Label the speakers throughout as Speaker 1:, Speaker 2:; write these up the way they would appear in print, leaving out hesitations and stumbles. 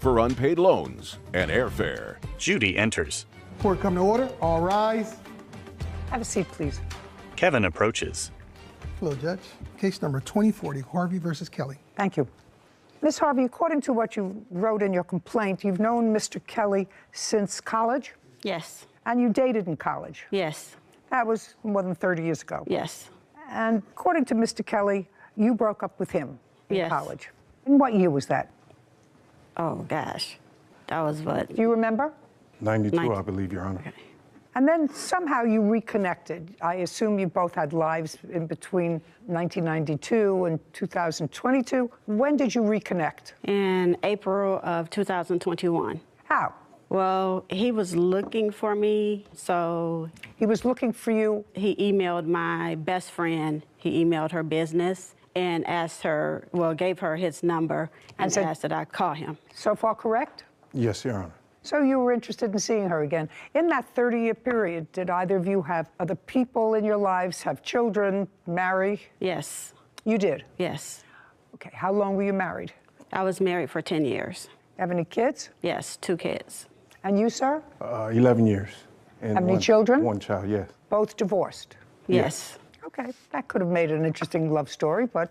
Speaker 1: for unpaid loans and airfare.
Speaker 2: Judy enters.
Speaker 3: Court come to order. All rise.
Speaker 4: Have a seat, please.
Speaker 2: Kevin approaches.
Speaker 3: Hello, Judge. Case number 2040, Harvey versus Kelly.
Speaker 4: Thank you. Ms. Harvey, according to what you wrote in your complaint, you've known Mr. Kelly since college?
Speaker 5: Yes.
Speaker 4: And you dated in college?
Speaker 5: Yes.
Speaker 4: That was more than 30 years ago?
Speaker 5: Yes.
Speaker 4: And according to Mr. Kelly, you broke up with him in
Speaker 5: Yes.
Speaker 4: college. In what year was that?
Speaker 5: Oh, gosh. That was what?
Speaker 4: Do you remember?
Speaker 6: 92, I believe, Your Honor.
Speaker 5: Okay.
Speaker 4: And then somehow you reconnected. I assume you both had lives in between 1992 and 2022. When did you reconnect?
Speaker 5: In April of 2021.
Speaker 4: How?
Speaker 5: Well, he was looking for me, so
Speaker 4: He was looking for you.
Speaker 5: he emailed my best friend. He emailed her business and asked her, well, gave her his number and
Speaker 4: said-
Speaker 5: asked that I call him.
Speaker 4: So far correct?
Speaker 6: Yes, Your Honor.
Speaker 4: So you were interested in seeing her again. In that 30-year period, did either of you have other people in your lives, have children, marry?
Speaker 5: Yes.
Speaker 4: You did?
Speaker 5: Yes.
Speaker 4: Okay, how long were you married?
Speaker 5: I was married for 10 years.
Speaker 4: Have any kids?
Speaker 5: Yes, 2 kids.
Speaker 4: And you, sir?
Speaker 6: 11 years. And
Speaker 4: Have any children?
Speaker 6: One child, yes.
Speaker 4: Both divorced?
Speaker 5: Yes.
Speaker 4: Okay, that could have made an interesting love story, but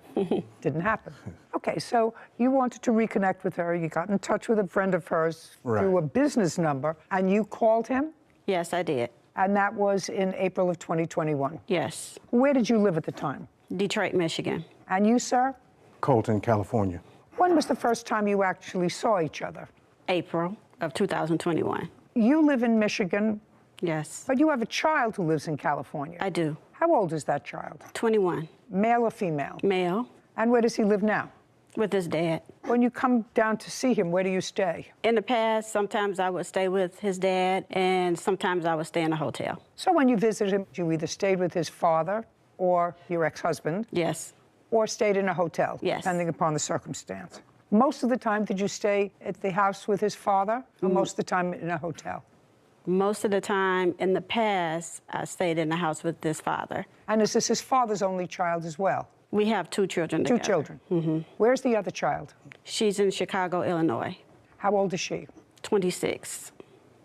Speaker 4: didn't happen. Okay, so you wanted to reconnect with her. You got in touch with a friend of hers through a business number, and you called him?
Speaker 5: Yes, I did.
Speaker 4: And that was in April of 2021?
Speaker 5: Yes.
Speaker 4: Where did you live at the time?
Speaker 5: Detroit, Michigan.
Speaker 4: And you, sir?
Speaker 6: Colton, California.
Speaker 4: When was the first time you actually saw each other?
Speaker 5: April of 2021.
Speaker 4: You live in Michigan,
Speaker 5: Yes.
Speaker 4: but you have a child who lives in California.
Speaker 5: I do.
Speaker 4: How old is that child?
Speaker 5: 21.
Speaker 4: Male or female?
Speaker 5: Male.
Speaker 4: And where does he live now?
Speaker 5: With his dad.
Speaker 4: When you come down to see him, where do you stay?
Speaker 5: In the past, sometimes I would stay with his dad, and sometimes I would stay in a hotel.
Speaker 4: So when you visited him, you either stayed with his father or your ex-husband,
Speaker 5: Yes.
Speaker 4: or stayed in a hotel,
Speaker 5: Yes.
Speaker 4: depending upon the circumstance. Most of the time, did you stay at the house with his father, or most of the time in a hotel?
Speaker 5: Most of the time, in the past, I stayed in the house with his father.
Speaker 4: And is this his father's only child as well?
Speaker 5: We have 2 children
Speaker 4: Two
Speaker 5: together.
Speaker 4: children. Mm-hmm. Where's the other child?
Speaker 5: She's in Chicago, Illinois,
Speaker 4: How old is she?
Speaker 5: 26.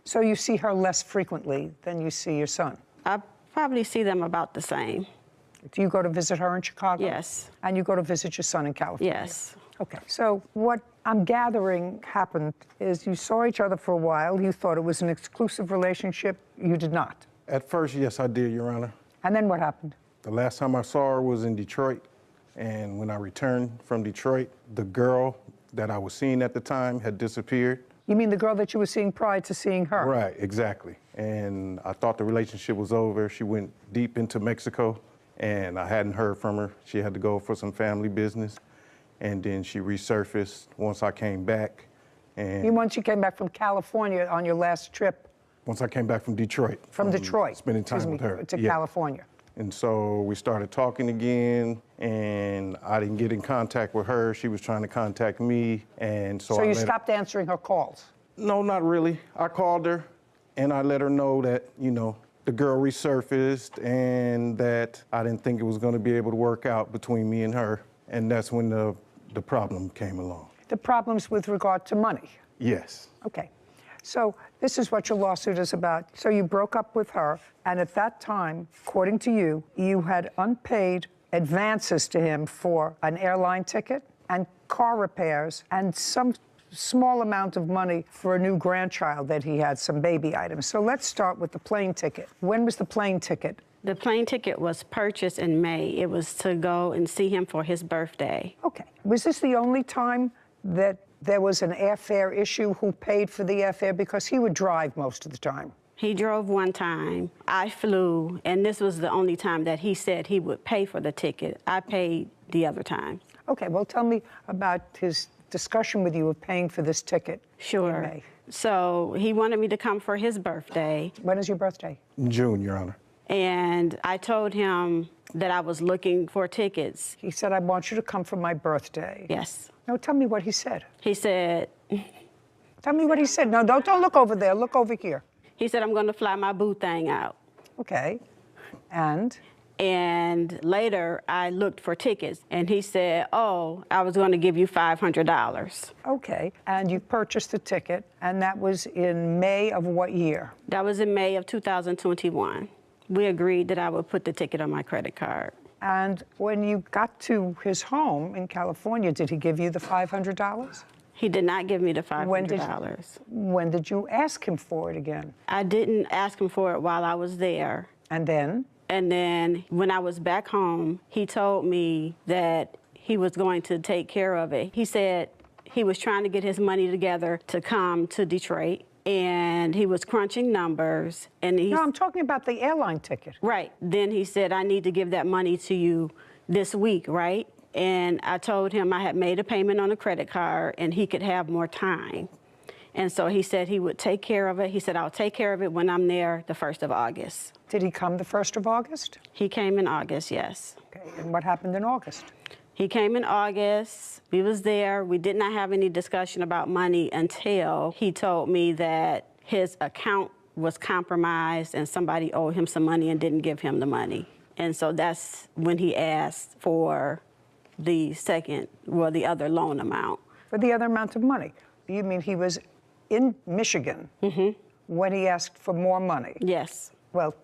Speaker 4: So you see her less frequently than you see your son.
Speaker 5: I probably see them about the same.
Speaker 4: Do you go to visit her in Chicago?
Speaker 5: Yes.
Speaker 4: And you go to visit your son in California?
Speaker 5: Yes.
Speaker 4: Okay, so what I'm gathering happened is you saw each other for a while. You thought it was an exclusive relationship. You did not.
Speaker 6: At first, yes, I did, Your Honor.
Speaker 4: And then what happened?
Speaker 6: The last time I saw her was in Detroit. And when I returned from Detroit, the girl that I was seeing at the time had disappeared.
Speaker 4: You mean the girl that you were seeing prior to seeing her?
Speaker 6: Right, exactly. And I thought the relationship was over. She went deep into Mexico, and I hadn't heard from her. She had to go for some family business. And then she resurfaced once I came back. And
Speaker 4: Once you came back from California on your last trip?
Speaker 6: once I came back from Detroit.
Speaker 4: From Detroit?
Speaker 6: Spending time with her.
Speaker 4: To
Speaker 6: Yeah.
Speaker 4: California?
Speaker 6: And so we started talking again, and I didn't get in contact with her. She was trying to contact me, and so
Speaker 4: So
Speaker 6: I
Speaker 4: you
Speaker 6: let her-
Speaker 4: stopped answering her calls?
Speaker 6: No, not really. I called her, and I let her know that, the girl resurfaced and that I didn't think it was going to be able to work out between me and her. And that's when the problem came along.
Speaker 4: The problems with regard to money?
Speaker 6: Yes.
Speaker 4: Okay. So this is what your lawsuit is about. So you broke up with her, and at that time, according to you, you had unpaid advances to him for an airline ticket and car repairs and some small amount of money for a new grandchild that he had, some baby items. So let's start with the plane ticket. When was the plane ticket?
Speaker 5: The plane ticket was purchased in May. It was to go and see him for his birthday.
Speaker 4: Okay. Was this the only time that there was an airfare issue? Who paid for the airfare? Because he would drive most of the time.
Speaker 5: He drove one time. I flew, and this was the only time that he said he would pay for the ticket. I paid the other time.
Speaker 4: Okay, well, tell me about his discussion with you of paying for this ticket.
Speaker 5: Sure.
Speaker 4: In May.
Speaker 5: So he wanted me to come for his birthday,
Speaker 4: When is your birthday?
Speaker 6: In June, Your Honor.
Speaker 5: and I told him that I was looking for tickets.
Speaker 4: He said, I want you to come for my birthday.
Speaker 5: Yes.
Speaker 4: No, tell me what he said.
Speaker 5: He said,
Speaker 4: Tell me what he said. No, don't look over there. Look over here.
Speaker 5: I'm going to fly my boo thing out.
Speaker 4: Okay. And?
Speaker 5: And later, I looked for tickets, and he said, oh, I was going to give you $500.
Speaker 4: Okay, and you purchased the ticket, and that was in May of what year?
Speaker 5: That was in May of 2021. We agreed that I would put the ticket on my credit card.
Speaker 4: And when you got to his home in California, did he give you the $500?
Speaker 5: He did not give me the $500.
Speaker 4: When did you ask him for it again?
Speaker 5: I didn't ask him for it while I was there.
Speaker 4: And then?
Speaker 5: And then when I was back home, he told me that he was going to take care of it. He said he was trying to get his money together to come to Detroit, and he was crunching numbers. And
Speaker 4: No, I'm talking about the airline ticket.
Speaker 5: Right. Then he said, I need to give that money to you this week, right? And I told him I had made a payment on a credit card and he could have more time. And so he said he would take care of it. He said, I'll take care of it when I'm there the 1st of August.
Speaker 4: Did he come the 1st of August?
Speaker 5: He came in August, yes.
Speaker 4: Okay, and what happened in August?
Speaker 5: He came in August. We was there. We did not have any discussion about money until he told me that his account was compromised and somebody owed him some money and didn't give him the money. And so that's when he asked for the other loan amount.
Speaker 4: For the other amount of money? You mean he was in Michigan when he asked for more money?
Speaker 5: Yes.
Speaker 4: Well,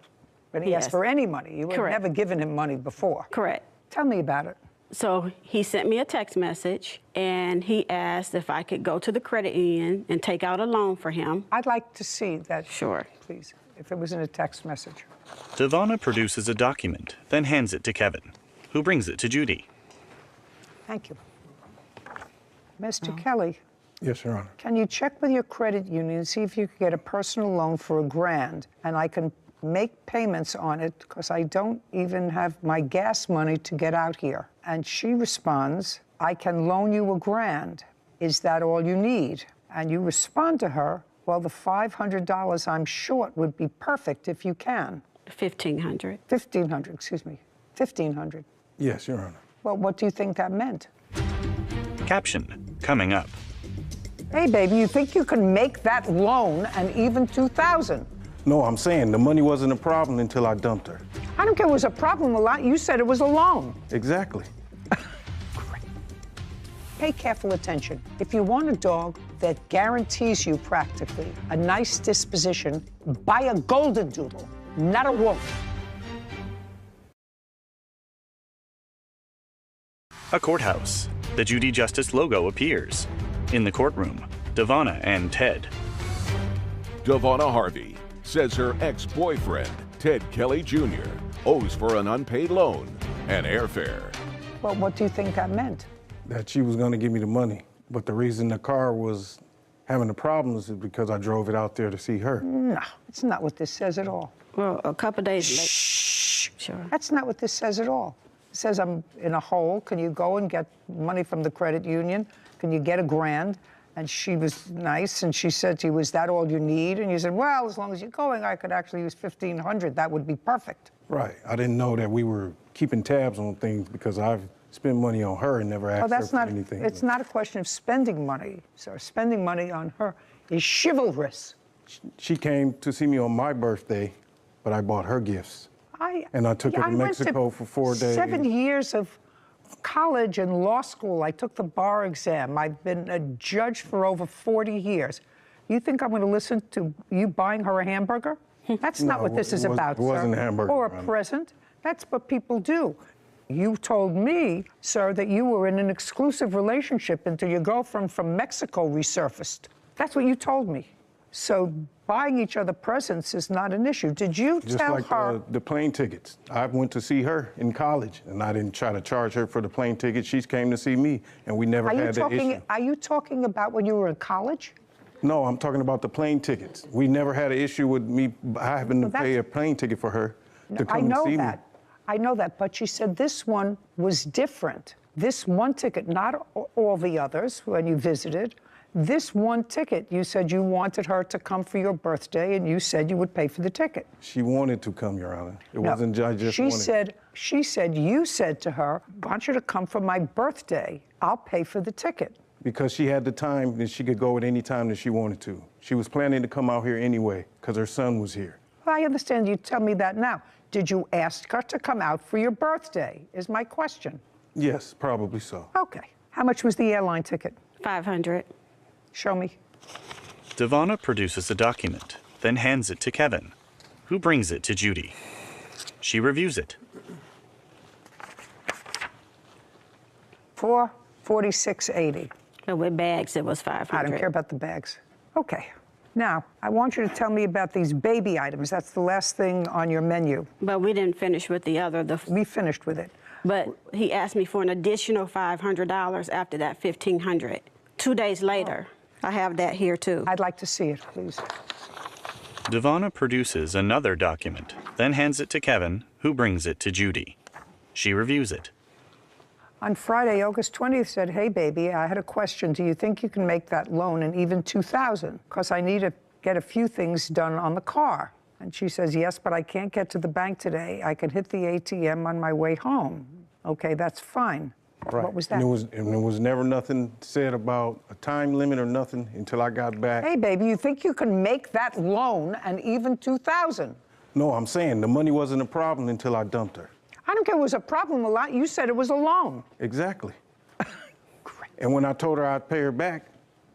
Speaker 4: when he asked for any money. You had
Speaker 5: Correct.
Speaker 4: never given him money before.
Speaker 5: Correct.
Speaker 4: Tell me about it.
Speaker 5: So he sent me a text message, and he asked if I could go to the credit union and take out a loan for him.
Speaker 4: I'd like to see that,
Speaker 5: Sure.
Speaker 4: please, if it was in a text message.
Speaker 2: Devonna produces a document, then hands it to Kevin, who brings it to Judy.
Speaker 4: Thank you. Mr. Kelly,
Speaker 6: Yes, Your Honor.
Speaker 4: can you check with your credit union and see if you can get a personal loan for $1,000 and I can make payments on it because I don't even have my gas money to get out here? And she responds, I can loan you $1,000. Is that all you need? And you respond to her, well, the $500 I'm short would be perfect if you can.
Speaker 5: $1,500.
Speaker 4: $1,500, excuse me. $1,500.
Speaker 6: Yes, Your Honor.
Speaker 4: Well, what do you think that meant?
Speaker 2: Caption, coming up.
Speaker 4: Hey, baby, you think you can make that loan and even $2,000?
Speaker 6: No, I'm saying the money wasn't a problem until I dumped her.
Speaker 4: I don't care if it was a problem a lot. You said it was a loan.
Speaker 6: Exactly.
Speaker 4: Pay careful attention. If you want a dog that guarantees you practically a nice disposition, buy a golden doodle, not a wolf.
Speaker 2: A courthouse. The Judy Justice logo appears. In the courtroom, Devonna and Ted.
Speaker 1: Devonna Harvey says her ex-boyfriend, Ted Kelly Jr., owes for an unpaid loan and airfare.
Speaker 4: Well, what do you think that meant?
Speaker 6: That she was going to give me the money. But the reason the car was having the problems is because I drove it out there to see her.
Speaker 4: No, it's not what this says at all.
Speaker 5: Well, a couple days later.
Speaker 4: Shh.
Speaker 5: Sure.
Speaker 4: That's not what this says at all. It says I'm in a hole. Can you go and get money from the credit union? Can you get $1,000? And she was nice, and she said to you, is that all you need? And you said, well, as long as you're going, I could actually use $1,500. That would be perfect.
Speaker 6: Right. I didn't know that we were keeping tabs on things because I've spent money on her and never asked her for anything.
Speaker 4: It's not a question of spending money, sir. Spending money on her is chivalrous.
Speaker 6: She came to see me on my birthday, but I bought her gifts. And I took her to Mexico for 4 days.
Speaker 4: 7 years of college and law school. I took the bar exam. I've been a judge for over 40 years. You think I'm going to listen to you buying her a hamburger? That's not what this is about, sir.
Speaker 6: It wasn't a hamburger.
Speaker 4: Or a present. That's what people do. You told me, sir, that you were in an exclusive relationship until your girlfriend from Mexico resurfaced. That's what you told me. So buying each other presents is not an issue. Did you tell her?
Speaker 6: Just like the plane tickets. I went to see her in college, and I didn't try to charge her for the plane ticket. She came to see me, and we never had that issue.
Speaker 4: Are you talking about when you were in college?
Speaker 6: No, I'm talking about the plane tickets. We never had an issue with me having to pay a plane ticket for her to come and see me.
Speaker 4: I know that, but she said this one was different. This one ticket, not all the others when you visited. This one ticket, you said you wanted her to come for your birthday, and you said you would pay for the ticket.
Speaker 6: She wanted to come, Your Honor. It wasn't I just wanted.
Speaker 4: She said you said to her, I want you to come for my birthday. I'll pay for the ticket.
Speaker 6: Because she had the time that she could go at any time that she wanted to. She was planning to come out here anyway because her son was here.
Speaker 4: I understand you tell me that now. Did you ask her to come out for your birthday, is my question.
Speaker 6: Yes, probably so.
Speaker 4: Okay. How much was the airline ticket?
Speaker 5: $500.
Speaker 4: Show me.
Speaker 2: Devonna produces a document, then hands it to Kevin, who brings it to Judy. She reviews it.
Speaker 4: $446.80.
Speaker 5: So with bags, it was $500.
Speaker 4: I don't care about the bags. Okay. Now, I want you to tell me about these baby items. That's the last thing on your menu.
Speaker 5: But we didn't finish with the other.
Speaker 4: We finished with it.
Speaker 5: But he asked me for an additional $500 after that $1,500. 2 days later, I have that here too.
Speaker 4: I'd like to see it, please.
Speaker 2: Devonna produces another document, then hands it to Kevin, who brings it to Judy. She reviews it.
Speaker 4: On Friday, August 20th, said, hey, baby, I had a question. Do you think you can make that loan in even $2,000? Because I need to get a few things done on the car. And she says, yes, but I can't get to the bank today. I can hit the ATM on my way home. Okay, that's fine.
Speaker 6: Right.
Speaker 4: What was that?
Speaker 6: And there was never nothing said about a time limit or nothing until I got back.
Speaker 4: Hey, baby, you think you can make that loan and even $2,000?
Speaker 6: No, I'm saying the money wasn't a problem until I dumped her.
Speaker 4: I don't care if it was a problem a lot. You said it was a loan.
Speaker 6: Exactly. And when I told her I'd pay her back,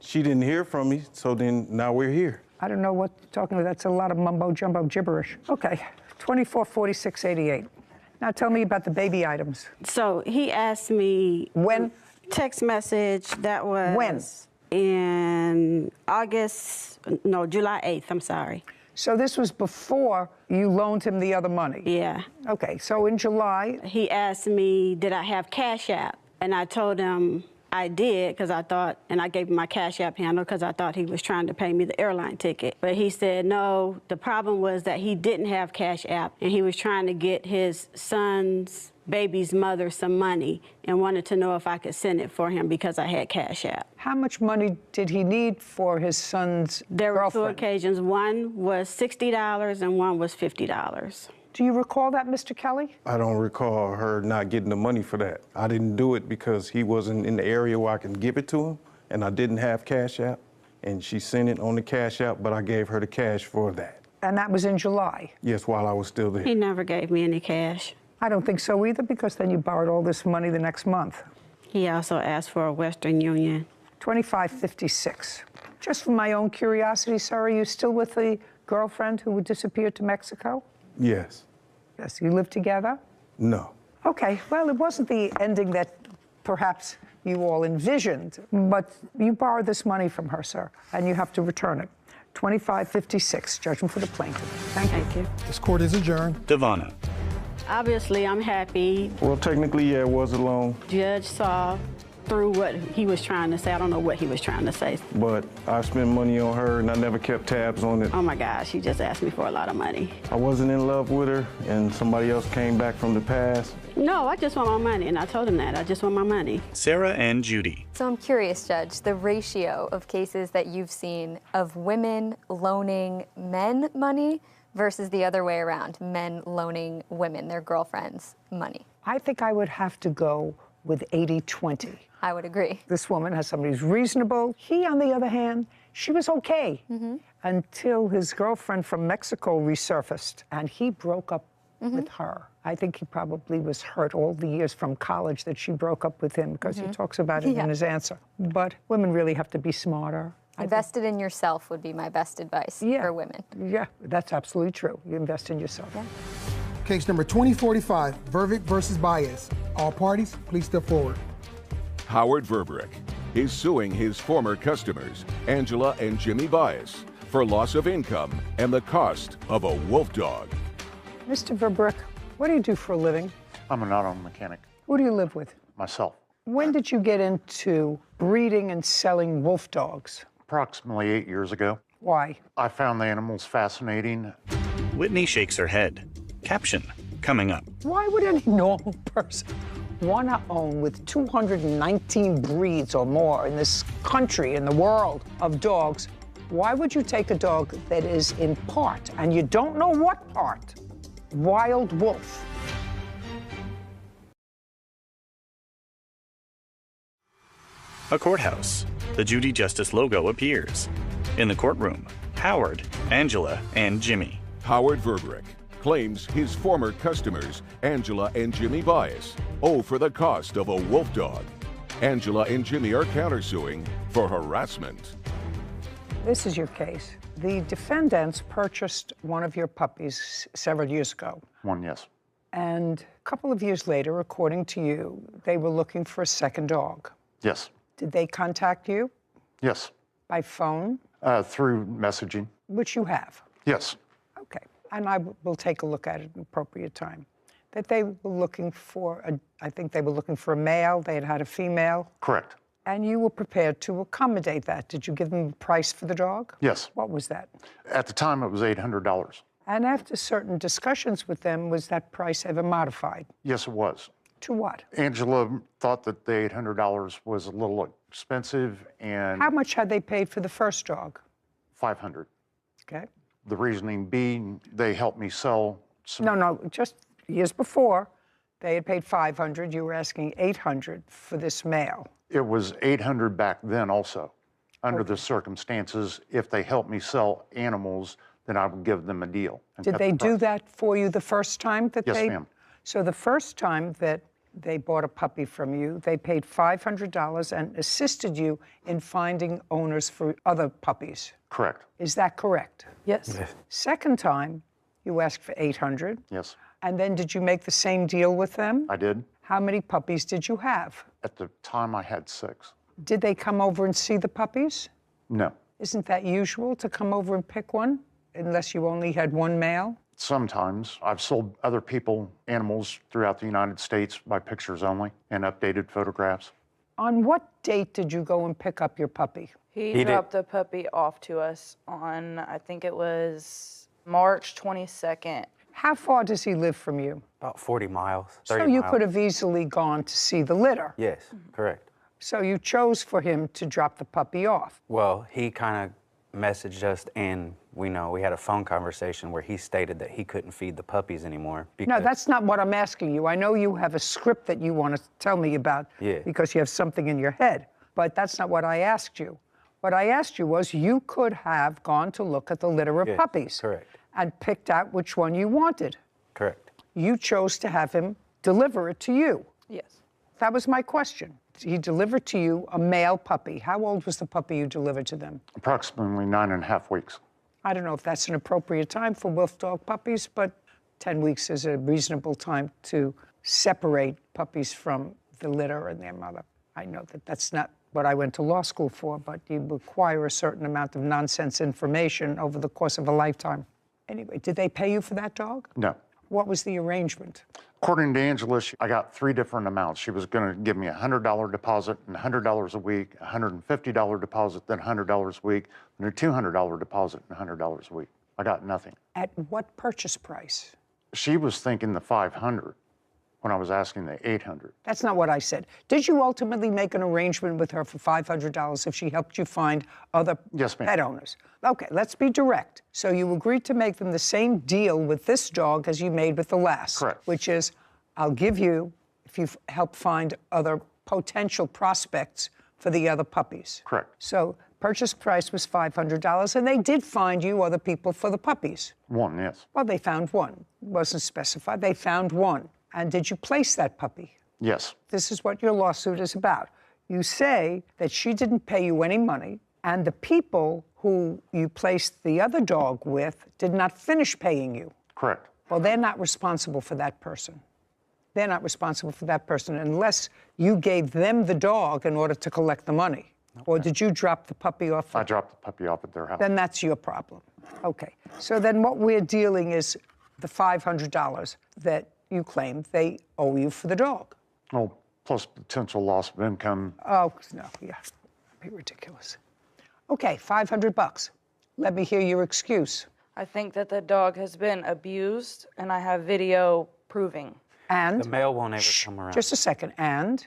Speaker 6: she didn't hear from me, so then now we're here.
Speaker 4: I don't know what you're talking about. That's a lot of mumbo-jumbo gibberish. Okay, $2446.88. Now tell me about the baby items.
Speaker 5: So he asked me...
Speaker 4: When?
Speaker 5: Text message, that was...
Speaker 4: When?
Speaker 5: In July 8th, I'm sorry.
Speaker 4: So this was before you loaned him the other money?
Speaker 5: Yeah.
Speaker 4: Okay, so in July...
Speaker 5: He asked me, did I have Cash App? And I told him I did, because I thought, and I gave him my Cash App handle because I thought he was trying to pay me the airline ticket. But he said, no, the problem was that he didn't have Cash App, and he was trying to get his son's baby's mother some money and wanted to know if I could send it for him because I had Cash App.
Speaker 4: How much money did he need for his son's
Speaker 5: There were
Speaker 4: girlfriend?
Speaker 5: 2 occasions. One was $60 and one was $50.
Speaker 4: Do you recall that, Mr. Kelly?
Speaker 6: I don't recall her not getting the money for that. I didn't do it because he wasn't in the area where I can give it to him, and I didn't have Cash App, and she sent it on the Cash App, but I gave her the cash for that.
Speaker 4: And that was in July?
Speaker 6: Yes, while I was still there.
Speaker 5: He never gave me any cash.
Speaker 4: I don't think so either, because then you borrowed all this money the next month.
Speaker 5: He also asked for a Western Union.
Speaker 4: $25.56. Just for my own curiosity, sir, are you still with the girlfriend who disappeared to Mexico?
Speaker 6: Yes.
Speaker 4: Yes, you live together?
Speaker 6: No.
Speaker 4: Okay, well, it wasn't the ending that perhaps you all envisioned, but you borrowed this money from her, sir, and you have to return it. $25.56, judgment for the plaintiff. Thank you.
Speaker 3: This court is adjourned.
Speaker 2: Devonna.
Speaker 5: Obviously, I'm happy.
Speaker 6: Well, technically, yeah, it was a loan,
Speaker 5: Judge saw through what he was trying to say. I don't know what he was trying to say.
Speaker 6: but I spent money on her, and I never kept tabs on it.
Speaker 5: Oh my gosh, he just asked me for a lot of money.
Speaker 6: I wasn't in love with her, and somebody else came back from the past.
Speaker 5: No, I just want my money, and I told him that. I just want my money.
Speaker 2: Sarah and Judy.
Speaker 7: So I'm curious, Judge, the ratio of cases that you've seen of women loaning men money versus the other way around, men loaning women, their girlfriends, money.
Speaker 4: I think I would have to go with 80-20.
Speaker 7: I would agree.
Speaker 4: This woman has somebody who's reasonable. He, on the other hand, she was okay until his girlfriend from Mexico resurfaced, and he broke up with her. I think he probably was hurt all the years from college that she broke up with him, because he talks about it in his answer. But women really have to be smarter.
Speaker 7: Invested in yourself would be my best advice for women.
Speaker 4: Yeah, that's absolutely true. You invest in yourself.
Speaker 7: Yeah.
Speaker 3: Case number 2045, Vervick versus Baez. All parties, please step forward.
Speaker 1: Howard Verbrick is suing his former customers, Angela and Jimmy Baez, for loss of income and the cost of a wolf dog.
Speaker 4: Mr. Verbrick, what do you do for a living?
Speaker 8: I'm an auto mechanic
Speaker 4: Who do you live with?
Speaker 8: myself.
Speaker 4: When did you get into breeding and selling wolf dogs?
Speaker 8: Approximately 8 years ago,
Speaker 4: Why?
Speaker 8: I found the animals fascinating.
Speaker 2: Whitney shakes her head. Caption coming up.
Speaker 4: Why would any normal person want to own with 219 breeds or more in this country, in the world of dogs? Why would you take a dog that is in part, and you don't know what part, wild wolf?
Speaker 2: A courthouse. The Judy Justice logo appears. In the courtroom, Howard, Angela, and Jimmy.
Speaker 1: Howard Verberick claims his former customers, Angela and Jimmy Bias, owe for the cost of a wolf dog. Angela and Jimmy are countersuing for harassment.
Speaker 4: This is your case. The defendants purchased one of your puppies several years ago.
Speaker 8: One, yes.
Speaker 4: And a couple of years later, according to you, they were looking for a second dog.
Speaker 8: Yes.
Speaker 4: Did they contact you
Speaker 8: Yes.
Speaker 4: by phone,
Speaker 8: Through messaging.
Speaker 4: which you have?
Speaker 8: Yes.
Speaker 4: Okay, and I will take a look at it at an appropriate time. That they were looking for, I think they were looking for a male, they had a female,
Speaker 8: Correct.
Speaker 4: and you were prepared to accommodate that. Did you give them the price for the dog?
Speaker 8: Yes.
Speaker 4: What was that?
Speaker 8: At the time, it was $800.
Speaker 4: And after certain discussions with them, was that price ever modified?
Speaker 8: Yes, it was.
Speaker 4: To what?
Speaker 8: Angela thought that the $800 was a little expensive, and
Speaker 4: How much had they paid for the first dog?
Speaker 8: $500.
Speaker 4: Okay.
Speaker 8: The reasoning being they helped me sell some.
Speaker 4: No, just years before, they had paid $500. You were asking $800 for this male.
Speaker 8: It was $800 back then also. Under the circumstances, if they helped me sell animals, then I would give them a deal. and
Speaker 4: Did
Speaker 8: cut
Speaker 4: they
Speaker 8: the
Speaker 4: do
Speaker 8: price.
Speaker 4: that for you the first time that
Speaker 8: Yes,
Speaker 4: they?
Speaker 8: ma'am.
Speaker 4: So the first time that they bought a puppy from you, they paid $500 and assisted you in finding owners for other puppies.
Speaker 8: Correct.
Speaker 4: Is that correct?
Speaker 9: Yes.
Speaker 4: Second time, you asked for $800.
Speaker 8: Yes,
Speaker 4: And then did you make the same deal with them?
Speaker 8: I did.
Speaker 4: How many puppies did you have?
Speaker 8: At the time, I had 6.
Speaker 4: Did they come over and see the puppies?
Speaker 8: No.
Speaker 4: Isn't that usual to come over and pick one, unless you only had one male?
Speaker 8: Sometimes I've sold other people animals throughout the United States by pictures only and updated photographs.
Speaker 4: On what date did you go and pick up your puppy?
Speaker 9: He dropped the puppy off to us on, I think it was March 22nd.
Speaker 4: How far does he live from you?
Speaker 10: About 40 miles, 30
Speaker 4: So you
Speaker 10: miles.
Speaker 4: could have easily gone to see the litter.
Speaker 10: Yes, correct.
Speaker 4: So you chose for him to drop the puppy off.
Speaker 10: Well, he kind of messaged us, and we had a phone conversation where he stated that he couldn't feed the puppies anymore.
Speaker 4: No, that's not what I'm asking you. I know you have a script that you want to tell me about
Speaker 10: Yeah.
Speaker 4: because you have something in your head, but that's not what I asked you. What I asked you was you could have gone to look at the litter of
Speaker 10: Yes,
Speaker 4: puppies.
Speaker 10: correct.
Speaker 4: And picked out which one you wanted.
Speaker 10: Correct.
Speaker 4: You chose to have him deliver it to you.
Speaker 9: Yes.
Speaker 4: That was my question. He delivered to you a male puppy. How old was the puppy you delivered to them?
Speaker 8: Approximately 9.5 weeks.
Speaker 4: I don't know if that's an appropriate time for wolf dog puppies, but 10 weeks is a reasonable time to separate puppies from the litter and their mother. I know that that's not what I went to law school for, but you require a certain amount of nonsense information over the course of a lifetime. Anyway, did they pay you for that dog?
Speaker 8: No.
Speaker 4: What was the arrangement?
Speaker 8: According to Angela, I got 3 different amounts. She was going to give me a $100 deposit and $100 a week, a $150 deposit, then $100 a week, and a $200 deposit and $100 a week. I got nothing.
Speaker 4: At what purchase price?
Speaker 8: She was thinking the $500 when I was asking the $800.
Speaker 4: That's not what I said. Did you ultimately make an arrangement with her for $500 if she helped you find other
Speaker 8: Yes, ma'am.
Speaker 4: pet owners? Okay, let's be direct. So you agreed to make them the same deal with this dog as you made with the last.
Speaker 8: Correct.
Speaker 4: Which is, I'll give you if you help find other potential prospects for the other puppies.
Speaker 8: Correct.
Speaker 4: So purchase price was $500, and they did find you other people for the puppies.
Speaker 8: 1, yes.
Speaker 4: Well, they found one. It wasn't specified. They found one. And did you place that puppy?
Speaker 8: Yes.
Speaker 4: This is what your lawsuit is about. You say that she didn't pay you any money, and the people who you placed the other dog with did not finish paying you.
Speaker 8: Correct.
Speaker 4: Well, they're not responsible for that person. They're not responsible for that person unless you gave them the dog in order to collect the money. Okay. Or did you drop the puppy off?
Speaker 8: I dropped the puppy off at their house.
Speaker 4: Then that's your problem. Okay. So then what we're dealing is the $500 that you claim they owe you for the dog.
Speaker 8: Oh, plus potential loss of income.
Speaker 4: Oh, no, yeah, be ridiculous. Okay, $500. Let me hear your excuse.
Speaker 9: I think that the dog has been abused, and I have video proving.
Speaker 4: And?
Speaker 10: The male won't ever come around.
Speaker 4: Just a second, and?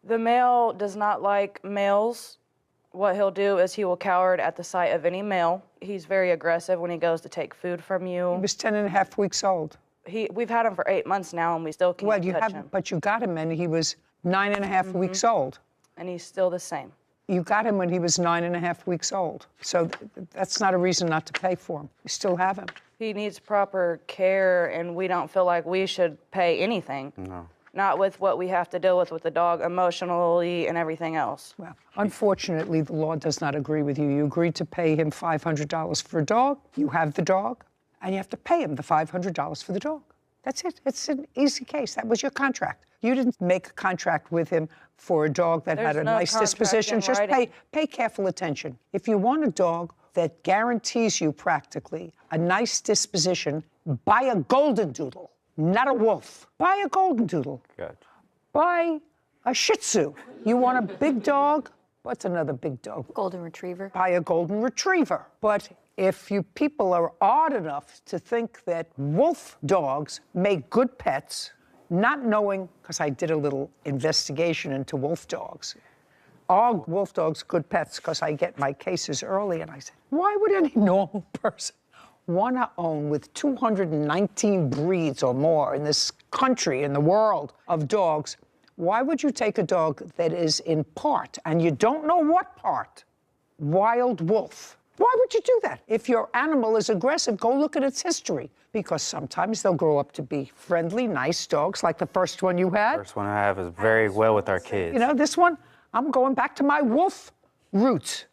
Speaker 9: The male does not like males. What he'll do is he will cower at the sight of any male. He's very aggressive when he goes to take food from you.
Speaker 4: He was 10.5 weeks old.
Speaker 9: We've had him for 8 months now, and we still can't touch him.
Speaker 4: But you got him, and he was 9.5 weeks old.
Speaker 9: And he's still the same.
Speaker 4: You got him when he was 9.5 weeks old. So that's not a reason not to pay for him. You still have him.
Speaker 9: He needs proper care, and we don't feel like we should pay anything.
Speaker 10: No.
Speaker 9: Not with what we have to deal with the dog emotionally and everything else.
Speaker 4: Well, unfortunately, the law does not agree with you. You agreed to pay him $500 for a dog. You have the dog, and you have to pay him the $500 for the dog. That's it. It's an easy case. That was your contract. You didn't make a contract with him for a dog that had a nice disposition. Just pay careful attention. If you want a dog that guarantees you practically a nice disposition, buy a golden doodle, not a wolf. Buy a golden doodle.
Speaker 10: Gotcha.
Speaker 4: Buy a Shih Tzu. You want a big dog? What's another big dog?
Speaker 7: Golden retriever.
Speaker 4: Buy a golden retriever. But if you people are odd enough to think that wolf dogs make good pets, not knowing, because I did a little investigation into wolf dogs, are wolf dogs good pets? Because I get my cases early, and I said, why would any normal person want to own, with 219 breeds or more in this country, in the world of dogs, why would you take a dog that is in part, and you don't know what part, wild wolf? Why would you do that? If your animal is aggressive, go look at its history. Because sometimes they'll grow up to be friendly, nice dogs, like the first one you had.
Speaker 10: First one I have is very well with our kids.
Speaker 4: You know, this one, I'm going back to my wolf roots.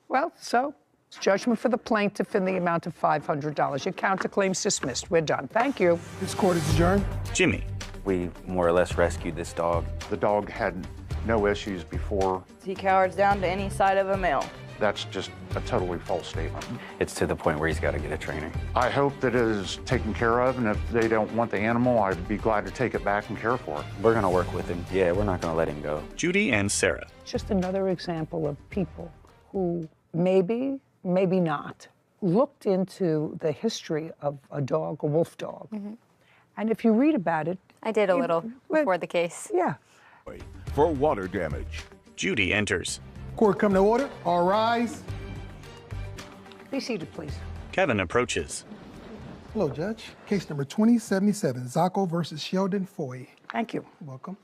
Speaker 4: Well, so it's judgment for the plaintiff in the amount of $500. Your counterclaim's dismissed. We're done. Thank you.
Speaker 3: This court is adjourned.
Speaker 2: Jimmy.
Speaker 10: We more or less rescued this dog.
Speaker 8: The dog had no issues before.
Speaker 9: He cowers down to any sight of a male.
Speaker 8: That's just a totally false statement.
Speaker 10: It's to the point where he's got to get a trainer.
Speaker 8: I hope that it is taken care of, and if they don't want the animal, I'd be glad to take it back and care for it.
Speaker 10: We're going to work with him. Yeah, we're not going to let him go.
Speaker 2: Judy and Sarah.
Speaker 4: Just another example of people who maybe not looked into the history of a dog, a wolf dog. Mm-hmm. And if you read about it...
Speaker 7: I did a little before the case.
Speaker 4: Yeah.
Speaker 1: For water damage.
Speaker 2: Judy enters.
Speaker 3: Court come to order. All rise.
Speaker 4: Be seated, please.
Speaker 2: Kevin approaches.
Speaker 3: Hello, Judge. Case number 2077, Zacco versus Sheldon Foy.
Speaker 4: Thank you.
Speaker 3: Welcome.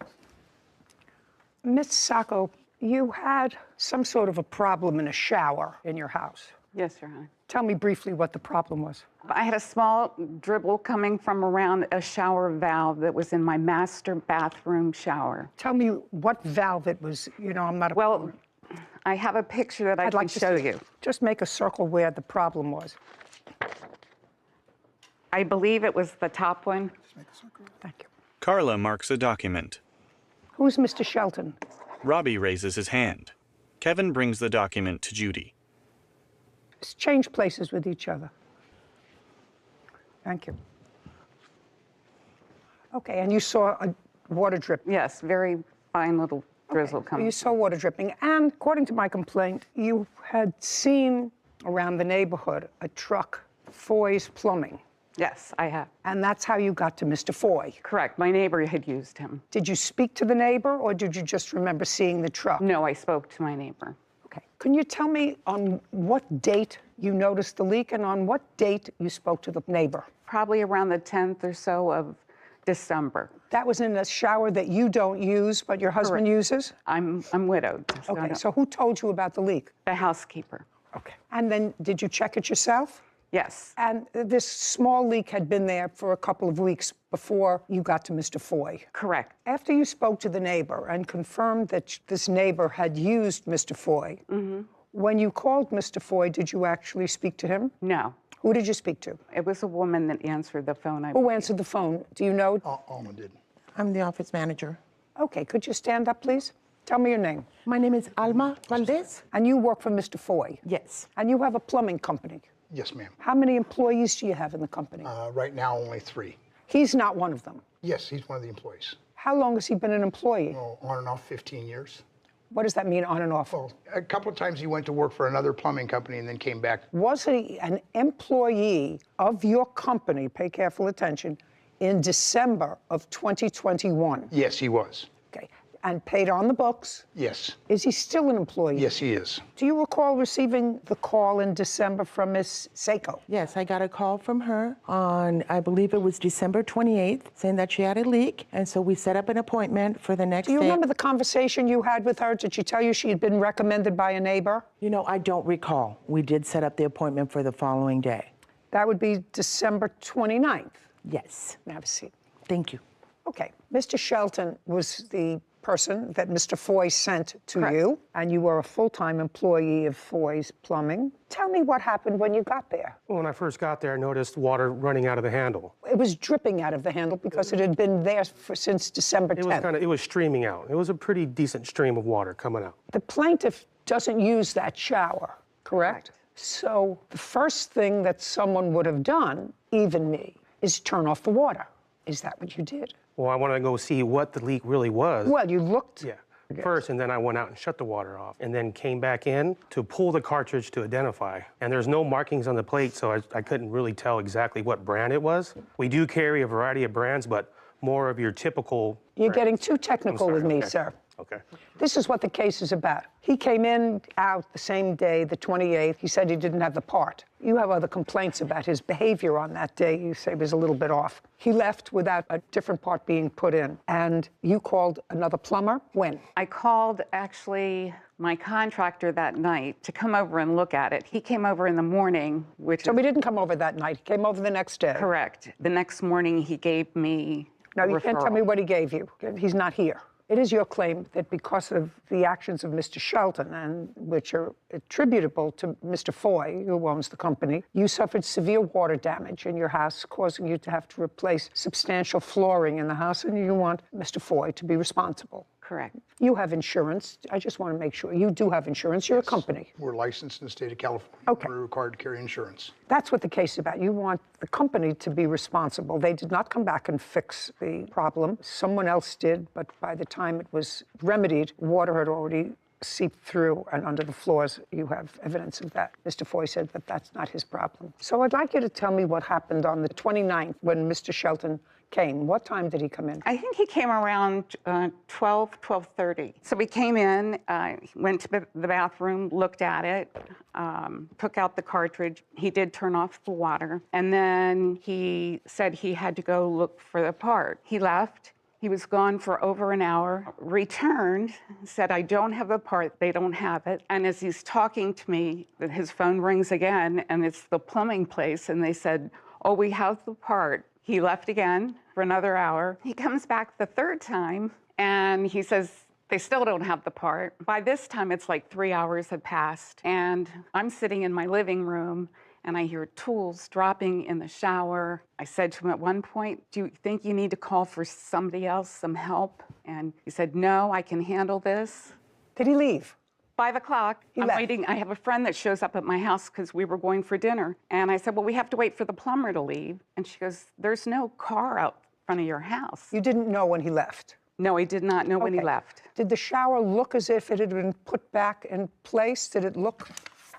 Speaker 4: Ms. Sacco, you had some sort of a problem in a shower in your house.
Speaker 11: Yes, Your Honor.
Speaker 4: Tell me briefly what the problem was.
Speaker 11: I had a small dribble coming from around a shower valve that was in my master bathroom shower.
Speaker 4: Tell me what valve it was. You know, I'm not a...
Speaker 11: Well, I have a picture that I can show you.
Speaker 4: Just make a circle where the problem was.
Speaker 11: I believe it was the top one.
Speaker 3: Just make a circle.
Speaker 4: Thank you.
Speaker 2: Carla marks a document.
Speaker 4: Who's Mr. Shelton?
Speaker 2: Robbie raises his hand. Kevin brings the document to Judy.
Speaker 4: Let's change places with each other. Thank you. Okay, and you saw a water drip?
Speaker 11: Yes, very fine little drizzle coming.
Speaker 4: You saw water dripping, and according to my complaint, you had seen around the neighborhood a truck, Foy's Plumbing.
Speaker 11: Yes, I have.
Speaker 4: And that's how you got to Mr. Foy?
Speaker 11: Correct. My neighbor had used him.
Speaker 4: Did you speak to the neighbor, or did you just remember seeing the truck?
Speaker 11: No, I spoke to my neighbor.
Speaker 4: Okay. Can you tell me on what date you noticed the leak and on what date you spoke to the neighbor?
Speaker 11: Probably around the 10th or so of December.
Speaker 4: That was in a shower that you don't use, but your husband uses?
Speaker 11: I'm widowed.
Speaker 4: Okay, so who told you about the leak?
Speaker 11: The housekeeper.
Speaker 4: Okay. And then did you check it yourself?
Speaker 11: Yes.
Speaker 4: And this small leak had been there for a couple of weeks before you got to Mr. Foy?
Speaker 11: Correct.
Speaker 4: After you spoke to the neighbor and confirmed that this neighbor had used Mr. Foy, when you called Mr. Foy, did you actually speak to him?
Speaker 11: No.
Speaker 4: Who did you speak to?
Speaker 11: It was a woman that answered the phone.
Speaker 4: Who answered the phone? Do you know?
Speaker 12: Alma did. I'm the office manager.
Speaker 4: Okay, could you stand up, please? Tell me your name.
Speaker 12: My name is Alma Valdez.
Speaker 4: And you work for Mr. Foy?
Speaker 12: Yes.
Speaker 4: And you have a plumbing company?
Speaker 12: Yes, ma'am.
Speaker 4: How many employees do you have in the company?
Speaker 12: Right now, only 3.
Speaker 4: He's not one of them?
Speaker 12: Yes, he's one of the employees.
Speaker 4: How long has he been an employee?
Speaker 12: Oh, on and off 15 years.
Speaker 4: What does that mean, on and off?
Speaker 12: Well, a couple of times he went to work for another plumbing company and then came back.
Speaker 4: Was he an employee of your company, pay careful attention, in December of 2021?
Speaker 12: Yes, he was.
Speaker 4: Okay. and paid on the books.
Speaker 12: Yes.
Speaker 4: Is he still an employee?
Speaker 12: Yes, he is.
Speaker 4: Do you recall receiving the call in December from Miss Seiko?
Speaker 13: Yes, I got a call from her on, I believe it was December 28th, saying that she had a leak, and so we set up an appointment for the next day.
Speaker 4: Do you remember the conversation you had with her? Did she tell you she had been recommended by a neighbor?
Speaker 13: You know, I don't recall. We did set up the appointment for the following day.
Speaker 4: That would be December 29th.
Speaker 13: Yes.
Speaker 4: Have a seat.
Speaker 13: Thank you.
Speaker 4: Okay. Mr. Shelton was the person that Mr. Foy sent to you, and you were a full-time employee of Foy's Plumbing. Tell me what happened when you got there.
Speaker 14: When I first got there, I noticed water running out of the handle.
Speaker 4: It was dripping out of the handle because it had been there since December 10th.
Speaker 14: It was streaming out. It was a pretty decent stream of water coming out.
Speaker 4: The plaintiff doesn't use that shower, correct? So the first thing that someone would have done, even me, is turn off the water. Is that what you did?
Speaker 14: Well, I wanted to go see what the leak really was.
Speaker 4: Well, you looked.
Speaker 14: Yeah. First, and then I went out and shut the water off, and then came back in to pull the cartridge to identify. And there's no markings on the plate, so I couldn't really tell exactly what brand it was. We do carry a variety of brands, but more of your typical
Speaker 4: You're
Speaker 14: brands.
Speaker 4: getting too technical with me, sir.
Speaker 14: Okay.
Speaker 4: This is what the case is about. He came out the same day, the 28th. He said he didn't have the part. You have other complaints about his behavior on that day. You say was a little bit off. He left without a different part being put in. And you called another plumber? When?
Speaker 11: I called, actually, my contractor that night to come over and look at it. He came over in the morning,
Speaker 4: So he didn't come over that night. He came over the next day.
Speaker 11: Correct. The next morning, he gave me
Speaker 4: Now, you
Speaker 11: referral.
Speaker 4: can't tell me what he gave you. He's not here. It is your claim that because of the actions of Mr. Shelton, and which are attributable to Mr. Foy, who owns the company, you suffered severe water damage in your house, causing you to have to replace substantial flooring in the house, and you want Mr. Foy to be responsible.
Speaker 11: Correct.
Speaker 4: You have insurance. I just want to make sure you do have insurance. You're a company.
Speaker 12: We're licensed in the state of California.
Speaker 4: Okay.
Speaker 12: We're required to carry insurance.
Speaker 4: That's what the case is about. You want the company to be responsible. They did not come back and fix the problem. Someone else did, but by the time it was remedied, water had already seeped through and under the floors. You have evidence of that. Mr. Foy said that that's not his problem. So I'd like you to tell me what happened on the 29th when Mr. Shelton came. What time did he come in?
Speaker 11: I think he came around 12:30. So he came in, went to the bathroom, looked at it, took out the cartridge. He did turn off the water. And then he said he had to go look for the part. He left. He was gone for over an hour, returned, said, I don't have the part, they don't have it. And as he's talking to me, his phone rings again, and it's the plumbing place, and they said, oh, we have the part. He left again for another hour. He comes back the third time, and he says, they still don't have the part. By this time, it's like 3 hours had passed, and I'm sitting in my living room, and I hear tools dropping in the shower. I said to him at one point, do you think you need to call for somebody else, some help? And he said, no, I can handle this.
Speaker 4: Did he leave?
Speaker 11: 5 o'clock, I'm
Speaker 4: left.
Speaker 11: waiting. I have a friend that shows up at my house because we were going for dinner. And I said, well, we have to wait for the plumber to leave. And she goes, there's no car out front of your house.
Speaker 4: You didn't know when he left?
Speaker 11: No, I did not know when he left.
Speaker 4: Did the shower look as if it had been put back in place? Did it look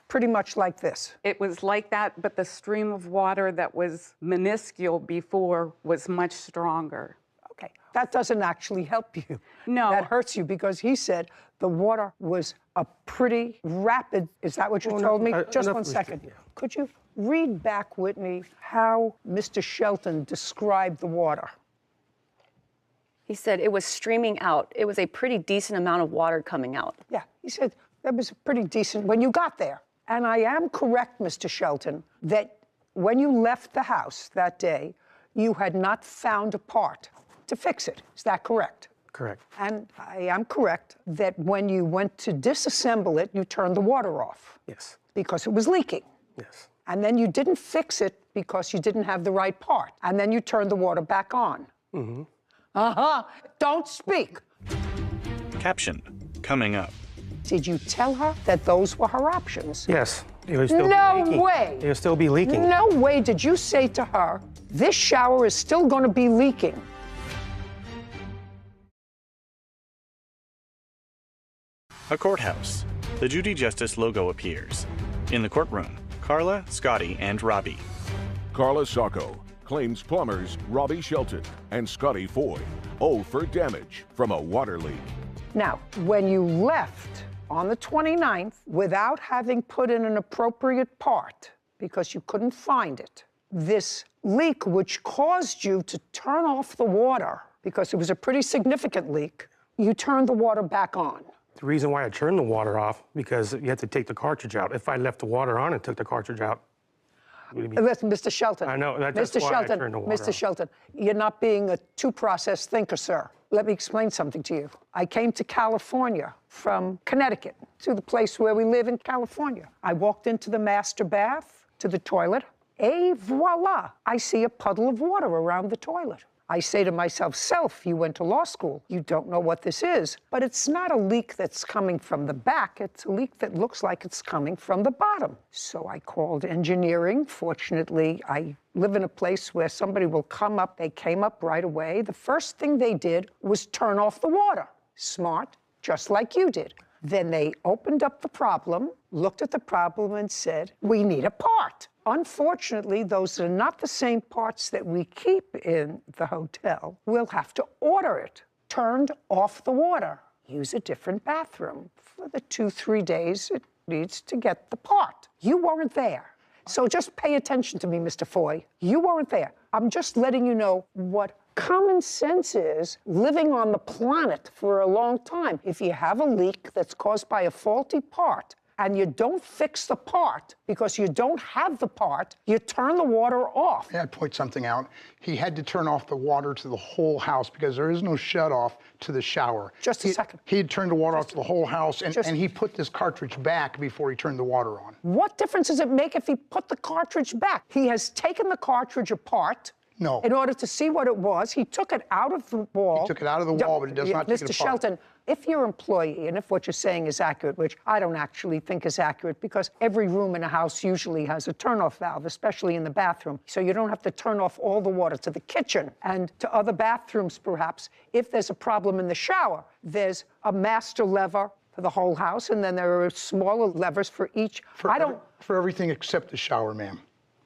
Speaker 4: pretty much like this?
Speaker 11: It was like that, but the stream of water that was minuscule before was much stronger.
Speaker 4: Okay, that doesn't actually help you.
Speaker 11: No.
Speaker 4: That hurts you because he said the water was a pretty rapid, is that what you told me? Just 1 second. Could you read back, Whitney, how Mr. Shelton described the water?
Speaker 15: He said it was streaming out. It was a pretty decent amount of water coming out.
Speaker 4: Yeah, he said that was pretty decent when you got there. And I am correct, Mr. Shelton, that when you left the house that day, you had not found a part to fix it. Is that correct?
Speaker 14: Correct.
Speaker 4: And I am correct that when you went to disassemble it, you turned the water off.
Speaker 14: Yes.
Speaker 4: Because it was leaking.
Speaker 14: Yes.
Speaker 4: And then you didn't fix it because you didn't have the right part. And then you turned the water back on.
Speaker 14: Mm-hmm.
Speaker 4: Don't speak.
Speaker 2: Caption, coming up.
Speaker 4: Did you tell her that those were her options?
Speaker 14: Yes. It would still be
Speaker 4: No
Speaker 14: leaking.
Speaker 4: way.
Speaker 14: It would still be leaking.
Speaker 4: No way did you say to her, this shower is still going to be leaking.
Speaker 2: A courthouse. The Judy Justice logo appears. In the courtroom, Carla, Scotty, and Robbie.
Speaker 1: Carla Sacco claims plumbers Robbie Shelton and Scotty Foy owe for damage from a water leak.
Speaker 4: Now, when you left on the 29th without having put in an appropriate part because you couldn't find it, this leak, which caused you to turn off the water because it was a pretty significant leak, you turned the water back on.
Speaker 14: The reason why I turned the water off, because you have to take the cartridge out. If I left the water on and took the cartridge out,
Speaker 4: Listen, Mr. Shelton.
Speaker 14: I know, that's
Speaker 4: Mr.
Speaker 14: why I
Speaker 4: Shelton,
Speaker 14: turned the water
Speaker 4: Mr.
Speaker 14: off.
Speaker 4: Shelton, you're not being a two-process thinker, sir. Let me explain something to you. I came to California from Connecticut to the place where we live in California. I walked into the master bath, to the toilet, et voila, I see a puddle of water around the toilet. I say to myself, self, you went to law school. You don't know what this is. But it's not a leak that's coming from the back. It's a leak that looks like it's coming from the bottom. So I called engineering. Fortunately, I live in a place where somebody will come up. They came up right away. The first thing they did was turn off the water. Smart, just like you did. Then they opened up the problem, looked at the problem and said, we need a part. Unfortunately, those are not the same parts that we keep in the hotel. We'll have to order it. Turned off the water. Use a different bathroom. For the 2-3 days it needs to get the part. You weren't there. So just pay attention to me, Mr. Foy. You weren't there. I'm just letting you know what common sense is living on the planet for a long time. If you have a leak that's caused by a faulty part, and you don't fix the part because you don't have the part, you turn the water off.
Speaker 12: May I point something out? He had to turn off the water to the whole house because there is no shut-off to the shower.
Speaker 4: Just a second.
Speaker 12: He had turned the water off to the whole house, and he put this cartridge back before he turned the water on.
Speaker 4: What difference does it make if he put the cartridge back? He has taken the cartridge apart.
Speaker 12: No.
Speaker 4: In order to see what it was, he took it out of the wall.
Speaker 12: He took it out of the wall, but it does not take it apart.
Speaker 4: Mr. Shelton, if your employee, and if what you're saying is accurate, which I don't actually think is accurate, because every room in a house usually has a turnoff valve, especially in the bathroom, so you don't have to turn off all the water to the kitchen and to other bathrooms, perhaps. If there's a problem in the shower, there's a master lever for the whole house, and then there are smaller levers for each.
Speaker 12: For everything except the shower, ma'am.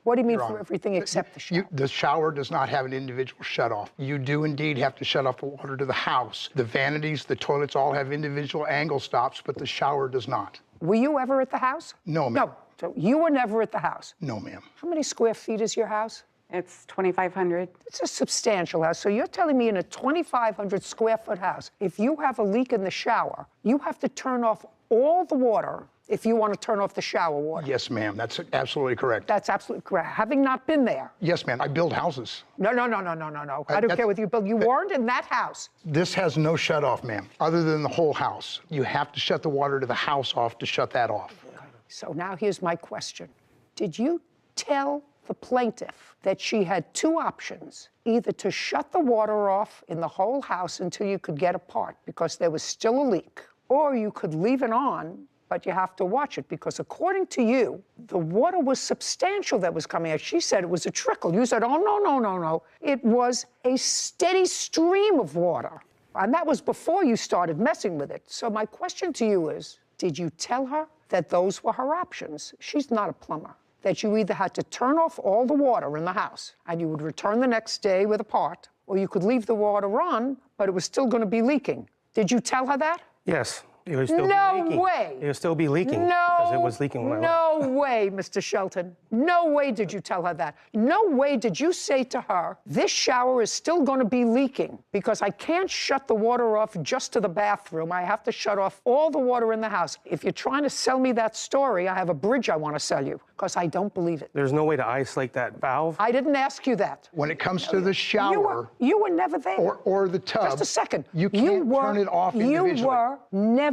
Speaker 4: What do you mean for everything except the shower?
Speaker 12: The shower does not have an individual shut-off. You do indeed have to shut off the water to the house. The vanities, the toilets all have individual angle stops, but the shower does not.
Speaker 4: Were you ever at the house?
Speaker 12: No, ma'am.
Speaker 4: No, so you were never at the house?
Speaker 12: No, ma'am.
Speaker 4: How many square feet is your house?
Speaker 11: It's 2,500.
Speaker 4: It's a substantial house. So you're telling me in a 2,500 square foot house, if you have a leak in the shower, you have to turn off all the water if you want to turn off the shower water?
Speaker 12: Yes, ma'am. That's absolutely correct.
Speaker 4: That's absolutely correct. Having not been there.
Speaker 12: Yes, ma'am. I build houses.
Speaker 4: No. I don't care what you build. You weren't in that house.
Speaker 12: This has no shut-off, ma'am, other than the whole house. You have to shut the water to the house off to shut that off.
Speaker 4: So now here's my question. Did you tell the plaintiff that she had two options, either to shut the water off in the whole house until you could get a part because there was still a leak, or you could leave it on, but you have to watch it because according to you, the water was substantial that was coming out. She said it was a trickle. You said, oh, no. It was a steady stream of water. And that was before you started messing with it. So my question to you is, did you tell her that those were her options? She's not a plumber. That you either had to turn off all the water in the house and you would return the next day with a part, or you could leave the water on, but it was still going to be leaking. Did you tell her that?
Speaker 14: Yes. It would still be leaking.
Speaker 4: No way.
Speaker 14: It would still be leaking because it was leaking when I left.
Speaker 4: No way, Mr. Shelton. No way did you tell her that. No way did you say to her, this shower is still going to be leaking because I can't shut the water off just to the bathroom. I have to shut off all the water in the house. If you're trying to sell me that story, I have a bridge I want to sell you because I don't believe it.
Speaker 14: There's no way to isolate that valve?
Speaker 4: I didn't ask you that.
Speaker 12: When it comes to the shower...
Speaker 4: You were never there.
Speaker 12: Or the tub...
Speaker 4: Just a second.
Speaker 12: You can't turn it off individually.
Speaker 4: You were never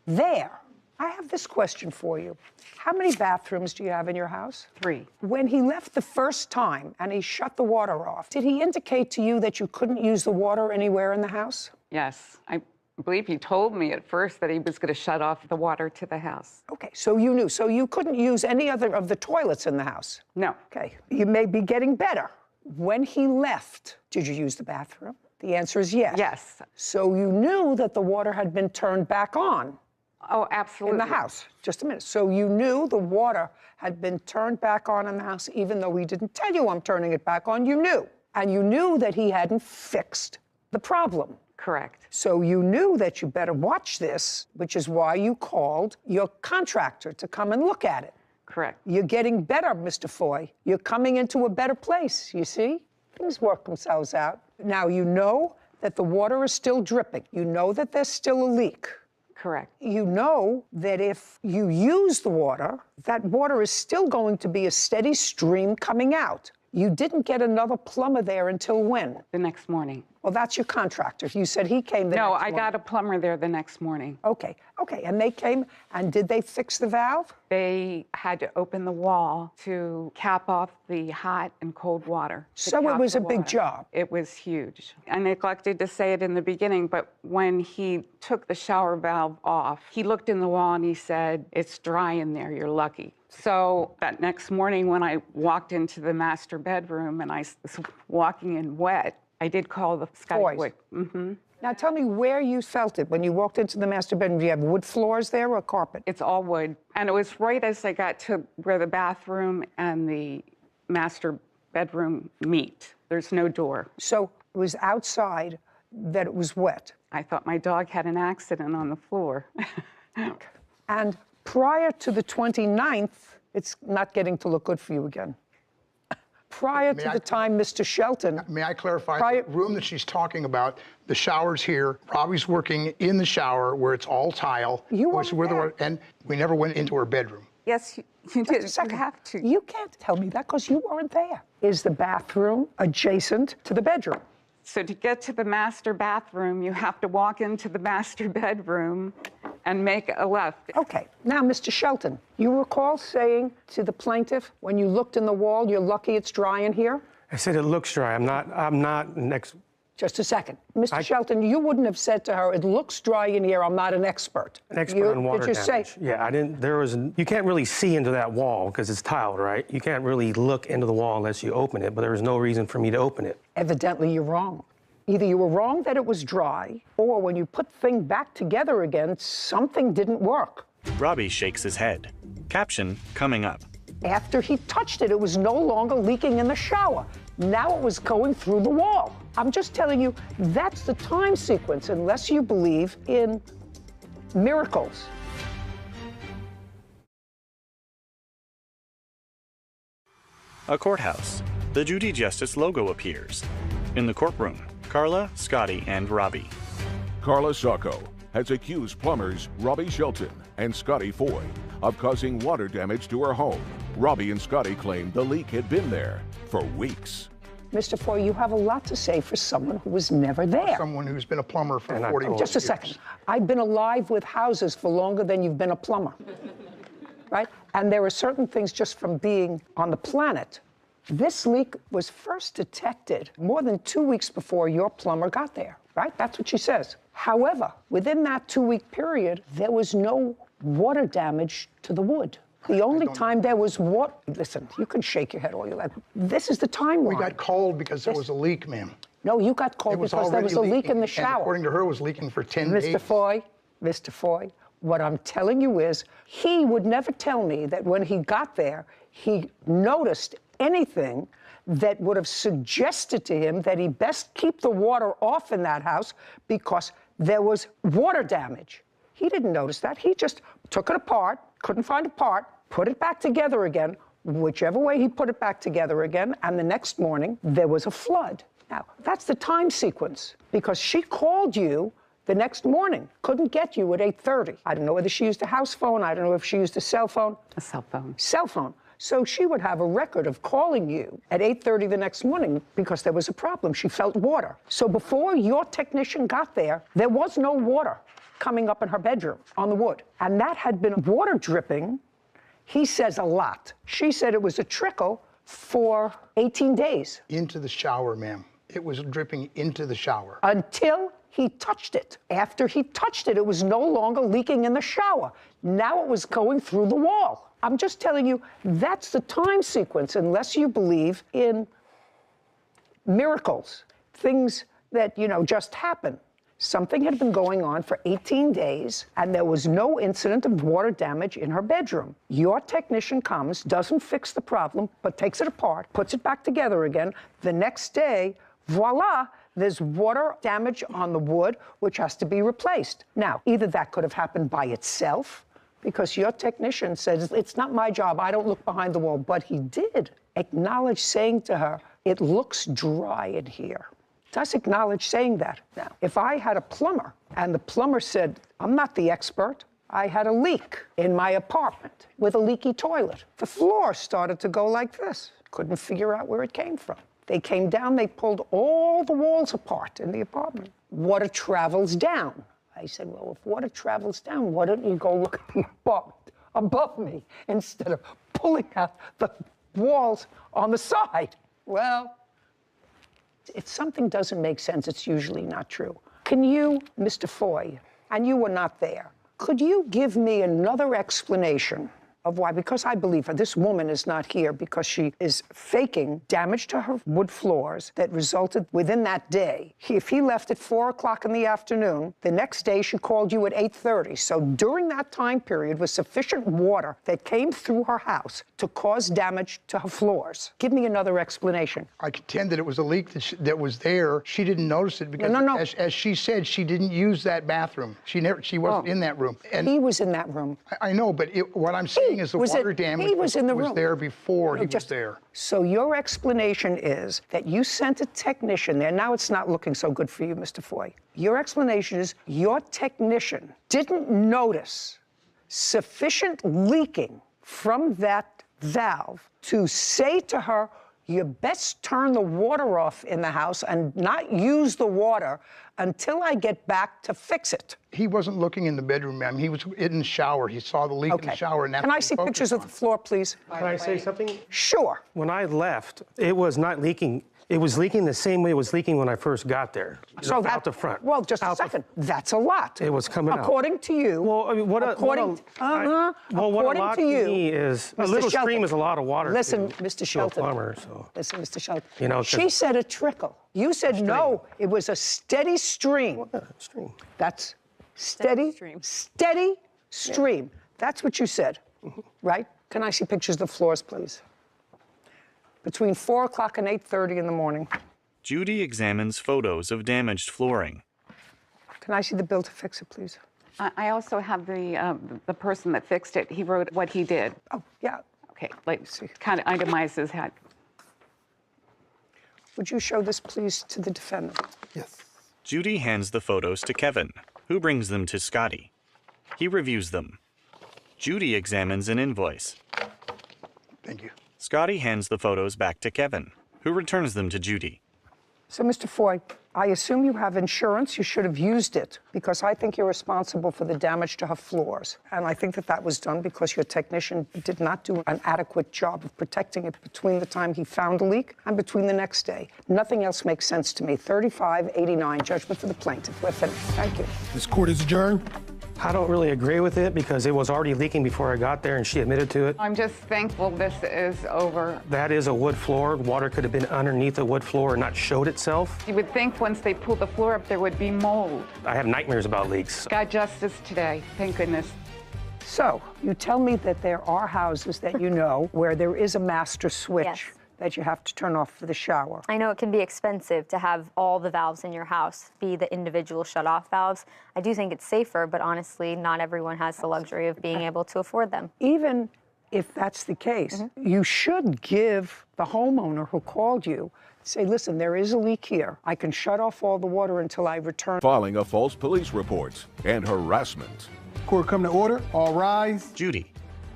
Speaker 4: there. I have this question for you. How many bathrooms do you have in your house?
Speaker 11: 3.
Speaker 4: When he left the first time and he shut the water off, did he indicate to you that you couldn't use the water anywhere in the house?
Speaker 11: Yes. I believe he told me at first that he was going to shut off the water to the house.
Speaker 4: Okay, so you knew. So you couldn't use any other of the toilets in the house?
Speaker 11: No.
Speaker 4: Okay, you may be getting better. When he left, did you use the bathroom? The answer is yes.
Speaker 11: Yes.
Speaker 4: So you knew that the water had been turned back on?
Speaker 11: Oh, absolutely.
Speaker 4: In the house. Just a minute. So you knew the water had been turned back on in the house, even though he didn't tell you I'm turning it back on, you knew. And you knew that he hadn't fixed the problem.
Speaker 11: Correct.
Speaker 4: So you knew that you better watch this, which is why you called your contractor to come and look at it.
Speaker 11: Correct.
Speaker 4: You're getting better, Mr. Foy. You're coming into a better place, you see? Things work themselves out. Now, you know that the water is still dripping. You know that there's still a leak.
Speaker 11: Correct.
Speaker 4: You know that if you use the water, that water is still going to be a steady stream coming out. You didn't get another plumber there until when?
Speaker 11: The next morning.
Speaker 4: Well, that's your contractor. You said he came the next
Speaker 11: No,
Speaker 4: morning.
Speaker 11: I got a plumber there the next morning.
Speaker 4: Okay, and they came, and did they fix the valve?
Speaker 11: They had to open the wall to cap off the hot and cold water.
Speaker 4: So it was a big job.
Speaker 11: It was huge. I neglected to say it in the beginning, but when he took the shower valve off, he looked in the wall and he said, "It's dry in there, you're lucky." So that next morning when I walked into the master bedroom and I was walking in wet, I did call the Skywood.
Speaker 4: Now tell me where you felt it when you walked into the master bedroom. Do you have wood floors there or carpet?
Speaker 11: It's all wood. And it was right as I got to where the bathroom and the master bedroom meet. There's no door.
Speaker 4: So it was outside that it was wet.
Speaker 11: I thought my dog had an accident on the floor.
Speaker 4: And prior to the 29th, it's not getting to look good for you again. Prior to the time, Mr. Shelton.
Speaker 12: May I clarify? The room that she's talking about, the shower's here. Robbie's working in the shower where it's all tile.
Speaker 4: You weren't there.
Speaker 12: And we never went into her bedroom.
Speaker 11: Yes, you did. You have to.
Speaker 4: You can't tell me that because you weren't there. Is the bathroom adjacent to the bedroom?
Speaker 11: So to get to the master bathroom, you have to walk into the master bedroom and make a left.
Speaker 4: Okay. Now, Mr. Shelton, you recall saying to the plaintiff, when you looked in the wall, you're lucky it's dry in here?
Speaker 14: I said it looks dry. I'm not next.
Speaker 4: Just a second. Mr. Shelton, you wouldn't have said to her, it looks dry in here, I'm not an expert.
Speaker 14: An expert on water
Speaker 4: damage.
Speaker 14: damage. Yeah, I didn't, you can't really see into that wall because it's tiled, right? You can't really look into the wall unless you open it, but there was no reason for me to open it.
Speaker 4: Evidently, you're wrong. Either you were wrong that it was dry, or when you put things back together again, something didn't work.
Speaker 2: Robbie shakes his head. Caption coming up.
Speaker 4: After he touched it, it was no longer leaking in the shower. Now it was going through the wall. I'm just telling you, that's the time sequence, unless you believe in miracles.
Speaker 2: A courthouse. The Judy Justice logo appears. In the courtroom, Carla, Scotty, and Robbie.
Speaker 1: Carla Sacco has accused plumbers Robbie Shelton and Scotty Foy of causing water damage to her home. Robbie and Scotty claimed the leak had been there for weeks.
Speaker 4: Mr. Foy, you have a lot to say for someone who was never there.
Speaker 12: Someone who's been a plumber for 40 years.
Speaker 4: Just a second. I've been alive with houses for longer than you've been a plumber, right? And there are certain things just from being on the planet. This leak was first detected more than 2 weeks before your plumber got there, right? That's what she says. However, within that 2-week period, there was no water damage to the wood. The only time there was water, listen, you can shake your head all you like. This is the timeline.
Speaker 12: We got cold because there was a leak, ma'am.
Speaker 4: No, you got cold because there was a leak in the shower.
Speaker 12: And according to her, it was leaking for 10 days.
Speaker 4: Mr. Foy, what I'm telling you is he would never tell me that when he got there, he noticed anything that would have suggested to him that he best keep the water off in that house because there was water damage. He didn't notice that. He just took it apart, couldn't find a part, put it back together again, whichever way he put it back together again, and the next morning, there was a flood. Now, that's the time sequence, because she called you the next morning, couldn't get you at 8:30. I don't know whether she used a house phone, I don't know if she used a cell phone.
Speaker 11: A cell phone.
Speaker 4: Cell phone. So she would have a record of calling you at 8:30 the next morning because there was a problem. She felt water. So before your technician got there was no water coming up in her bedroom on the wood. And that had been water dripping, he says, a lot. She said it was a trickle for 18 days.
Speaker 12: Into the shower, ma'am. It was dripping into the shower.
Speaker 4: Until he touched it. After he touched it, it was no longer leaking in the shower. Now it was going through the wall. I'm just telling you, that's the time sequence, unless you believe in miracles, things that, just happen. Something had been going on for 18 days, and there was no incident of water damage in her bedroom. Your technician comes, doesn't fix the problem, but takes it apart, puts it back together again. The next day, voila, There's water damage on the wood, which has to be replaced. Now, either that could have happened by itself, because your technician says, it's not my job, I don't look behind the wall, but he did acknowledge saying to her, it looks dry in here. Does acknowledge saying that. Now, if I had a plumber and the plumber said, I'm not the expert, I had a leak in my apartment with a leaky toilet. The floor started to go like this. Couldn't figure out where it came from. They came down, they pulled all the walls apart in the apartment. Water travels down. I said, well, if water travels down, why don't you go look at the apartment above me instead of pulling out the walls on the side? Well, if something doesn't make sense, it's usually not true. Can you, Mr. Foy, and you were not there, could you give me another explanation of why? Because I believe her. This woman is not here because she is faking damage to her wood floors that resulted within that day. If he left at 4 o'clock in the afternoon, the next day she called you at 8:30. So during that time period was sufficient water that came through her house to cause damage to her floors. Give me another explanation.
Speaker 12: I contend that it was a leak that was there. She didn't notice it because, as she said, she didn't use that bathroom. She wasn't in that room. And
Speaker 4: he was in that room.
Speaker 12: I know, but what I'm saying is the water damage was there before he was there.
Speaker 4: So your explanation is that you sent a technician there. Now it's not looking so good for you, Mr. Foy. Your explanation is your technician didn't notice sufficient leaking from that valve to say to her, you best turn the water off in the house and not use the water until I get back to fix it.
Speaker 12: He wasn't looking in the bedroom, ma'am. He was in the shower. He saw the leak in the shower. And that's
Speaker 4: Can I see pictures of the floor, please?
Speaker 14: Can I say something?
Speaker 4: Sure.
Speaker 14: When I left, it was not leaking. It was leaking the same way it was leaking when I first got there.
Speaker 4: So
Speaker 14: out the front.
Speaker 4: Well, just a second. That's a lot.
Speaker 14: It was coming out.
Speaker 4: According to you.
Speaker 14: Well, I mean, what a lot to me is a little stream is a lot of water.
Speaker 4: Listen, Mr. Shelton.
Speaker 14: Plumber, so.
Speaker 4: Listen, Mr. Shelton.
Speaker 14: You know,
Speaker 4: she said a trickle. You said no. It was a steady stream.
Speaker 14: What a stream?
Speaker 4: That's steady stream. Steady stream. Yeah. That's what you said, right? Can I see pictures of the floors, please? Between 4 o'clock and 8:30 in the morning.
Speaker 2: Judy examines photos of damaged flooring.
Speaker 4: Can I see the bill to fix it, please?
Speaker 11: I also have the person that fixed it. He wrote what he did.
Speaker 4: Oh, yeah.
Speaker 11: Okay, like kind of itemizes how.
Speaker 4: Would you show this, please, to the defendant?
Speaker 12: Yes.
Speaker 2: Judy hands the photos to Kevin, who brings them to Scotty. He reviews them. Judy examines an invoice.
Speaker 12: Thank you.
Speaker 2: Scotty hands the photos back to Kevin, who returns them to Judy.
Speaker 4: So, Mr. Foy, I assume you have insurance. You should have used it, because I think you're responsible for the damage to her floors. And I think that that was done because your technician did not do an adequate job of protecting it between the time he found the leak and between the next day. Nothing else makes sense to me. 3589, judgment for the plaintiff. We're finished. Thank you.
Speaker 3: This court is adjourned.
Speaker 14: I don't really agree with it because it was already leaking before I got there and she admitted to it.
Speaker 11: I'm just thankful this is over.
Speaker 14: That is a wood floor. Water could have been underneath the wood floor and not showed itself.
Speaker 11: You would think once they pulled the floor up, there would be mold.
Speaker 14: I have nightmares about leaks.
Speaker 11: Got justice today, thank goodness.
Speaker 4: So, you tell me that there are houses that you know where there is a master switch.
Speaker 7: Yes.
Speaker 4: That you have to turn off for the shower.
Speaker 7: I know it can be expensive to have all the valves in your house be the individual shut-off valves. I do think it's safer, but honestly, not everyone has the luxury of being able to afford them.
Speaker 4: Even if that's the case, you should give the homeowner who called you, say, listen, there is a leak here. I can shut off all the water until I return.
Speaker 1: Filing of false police reports and harassment.
Speaker 3: Court come to order. All rise.
Speaker 2: Judy.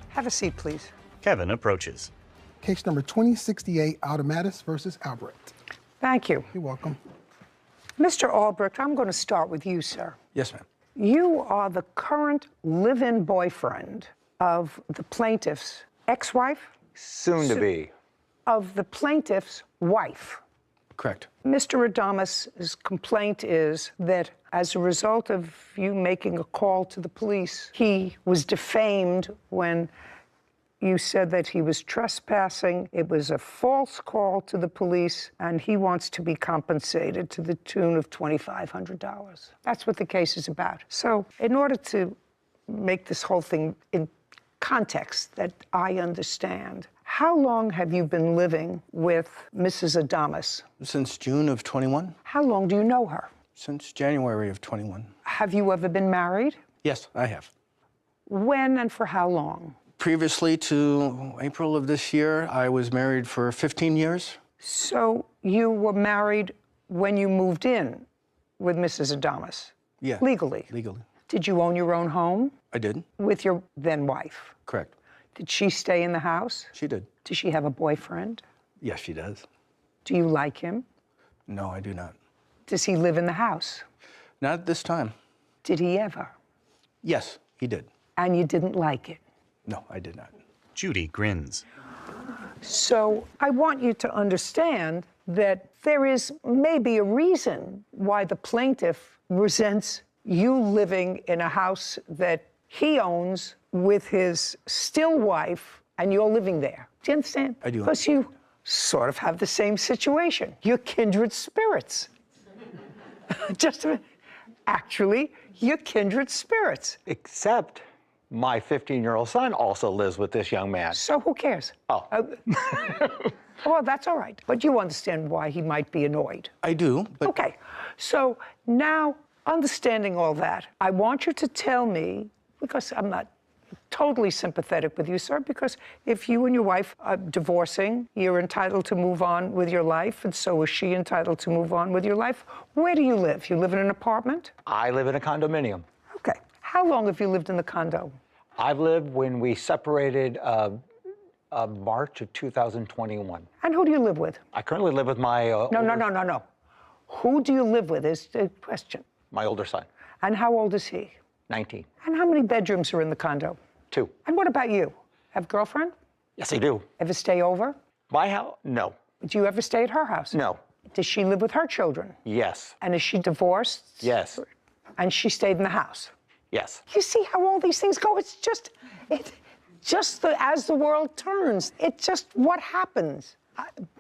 Speaker 4: Have a seat, please.
Speaker 2: Kevin approaches.
Speaker 3: Case number 2068, Automatis versus Albrecht.
Speaker 4: Thank you.
Speaker 3: You're welcome.
Speaker 4: Mr. Albrecht, I'm going to start with you, sir.
Speaker 16: Yes, ma'am.
Speaker 4: You are the current live-in boyfriend of the plaintiff's ex-wife?
Speaker 16: Soon to be.
Speaker 4: Of the plaintiff's wife.
Speaker 16: Correct.
Speaker 4: Mr. Adamus's complaint is that as a result of you making a call to the police, he was defamed when you said that he was trespassing. It was a false call to the police, and he wants to be compensated to the tune of $2,500. That's what the case is about. So in order to make this whole thing in context that I understand, How long have you been living with Mrs. Adamas?
Speaker 16: Since June of 21.
Speaker 4: How long do you know her?
Speaker 16: Since January of 21.
Speaker 4: Have you ever been married?
Speaker 16: Yes, I have.
Speaker 4: When and for how long?
Speaker 16: Previously to April of this year, I was married for 15 years.
Speaker 4: So you were married when you moved in with Mrs. Adamas?
Speaker 16: Yeah.
Speaker 4: Legally?
Speaker 16: Legally.
Speaker 4: Did you own your own home?
Speaker 16: I did.
Speaker 4: With your then wife?
Speaker 16: Correct.
Speaker 4: Did she stay in the house?
Speaker 16: She did.
Speaker 4: Does she have a boyfriend?
Speaker 16: Yes, she does.
Speaker 4: Do you like him?
Speaker 16: No, I do not.
Speaker 4: Does he live in the house?
Speaker 16: Not at this time.
Speaker 4: Did he ever?
Speaker 16: Yes, he did.
Speaker 4: And you didn't like it?
Speaker 16: No, I did not.
Speaker 2: Judy grins.
Speaker 4: So I want you to understand that there is maybe a reason why the plaintiff resents you living in a house that he owns with his still wife, and you're living there. Do you understand?
Speaker 16: I do.
Speaker 4: Because you sort of have the same situation. You're kindred spirits. Just a minute. Actually, you're kindred spirits.
Speaker 17: Except my 15-year-old son also lives with this young man.
Speaker 4: So who cares?
Speaker 17: Oh.
Speaker 4: Well, that's all right. But you understand why he might be annoyed.
Speaker 16: I do, but...
Speaker 4: Okay. So now, understanding all that, I want you to tell me, because I'm not totally sympathetic with you, sir, because if you and your wife are divorcing, you're entitled to move on with your life, and so is she entitled to move on with your life. Where do you live? You live in an apartment?
Speaker 17: I live in a condominium.
Speaker 4: Okay. How long have you lived in the condo?
Speaker 17: I've lived when we separated March of 2021.
Speaker 4: And who do you live with?
Speaker 17: I currently live with my...
Speaker 4: No. Who do you live with is the question.
Speaker 17: My older son.
Speaker 4: And how old is he?
Speaker 17: 19.
Speaker 4: And how many bedrooms are in the condo?
Speaker 17: 2.
Speaker 4: And what about you? Have a girlfriend?
Speaker 17: Yes, I do.
Speaker 4: Ever stay over?
Speaker 17: My house? No.
Speaker 4: Do you ever stay at her house?
Speaker 17: No.
Speaker 4: Does she live with her children?
Speaker 17: Yes.
Speaker 4: And is she divorced?
Speaker 17: Yes.
Speaker 4: And she stayed in the house?
Speaker 17: Yes.
Speaker 4: You see how all these things go? It's just, as the world turns, it's just what happens.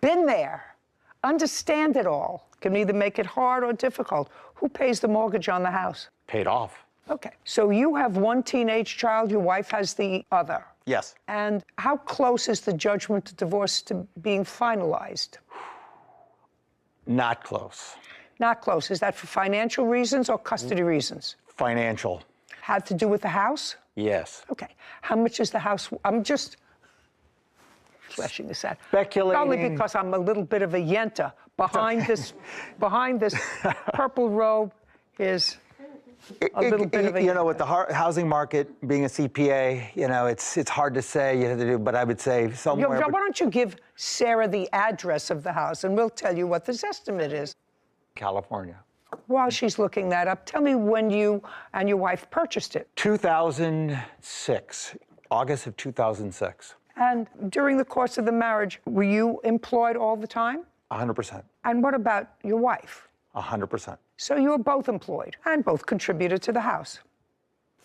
Speaker 4: Been there. Understand it all. Can either make it hard or difficult. Who pays the mortgage on the house?
Speaker 17: Paid off.
Speaker 4: Okay. So you have one teenage child, your wife has the other.
Speaker 17: Yes.
Speaker 4: And how close is the judgment to divorce to being finalized?
Speaker 17: Not close.
Speaker 4: Not close. Is that for financial reasons or custody reasons?
Speaker 17: Financial.
Speaker 4: Had to do with the house?
Speaker 17: Yes.
Speaker 4: Okay. How much is the house? I'm just fleshing this out.
Speaker 17: Speculating.
Speaker 4: Only because I'm a little bit of a yenta. Behind this purple robe is a little bit of a...
Speaker 17: You know, with the housing market being a CPA, you know, it's hard to say, you have to do, but I would say somewhere...
Speaker 4: Why don't you give Sarah the address of the house, and we'll tell you what this estimate is.
Speaker 17: California.
Speaker 4: While she's looking that up, tell me when you and your wife purchased it.
Speaker 17: 2006, August of 2006.
Speaker 4: And during the course of the marriage, were you employed all the time?
Speaker 17: 100%.
Speaker 4: And what about your wife?
Speaker 17: 100%.
Speaker 4: So you were both employed and both contributed to the house.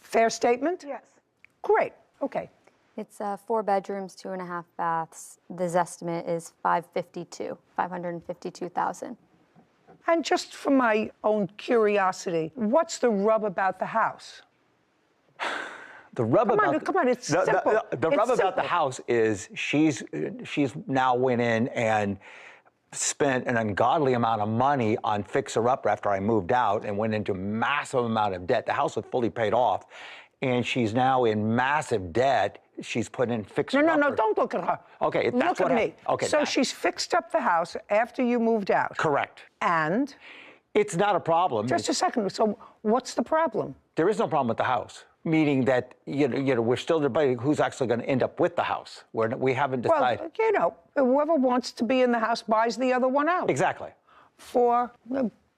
Speaker 4: Fair statement?
Speaker 15: Yes.
Speaker 4: Great. Okay.
Speaker 7: It's 4 bedrooms, 2.5 baths. The estimate is $552,000.
Speaker 4: And just for my own curiosity, what's the rub about the house?
Speaker 17: The rub
Speaker 4: Come on, it's simple.
Speaker 17: The rub about the house is she's now went in and spent an ungodly amount of money on fixer-upper after I moved out and went into a massive amount of debt. The house was fully paid off, and she's now in massive debt. She's put in fixer-upper.
Speaker 4: No, don't look at her.
Speaker 17: Okay, that's
Speaker 4: look
Speaker 17: what
Speaker 4: at me.
Speaker 17: Okay.
Speaker 4: So she's fixed up the house after you moved out.
Speaker 17: Correct.
Speaker 4: And?
Speaker 17: It's not a problem.
Speaker 4: Just a second. So what's the problem?
Speaker 17: There is no problem with the house, meaning that you know we're still debating who's actually going to end up with the house. We haven't decided.
Speaker 4: Well, you know, whoever wants to be in the house buys the other one out.
Speaker 17: Exactly.
Speaker 4: For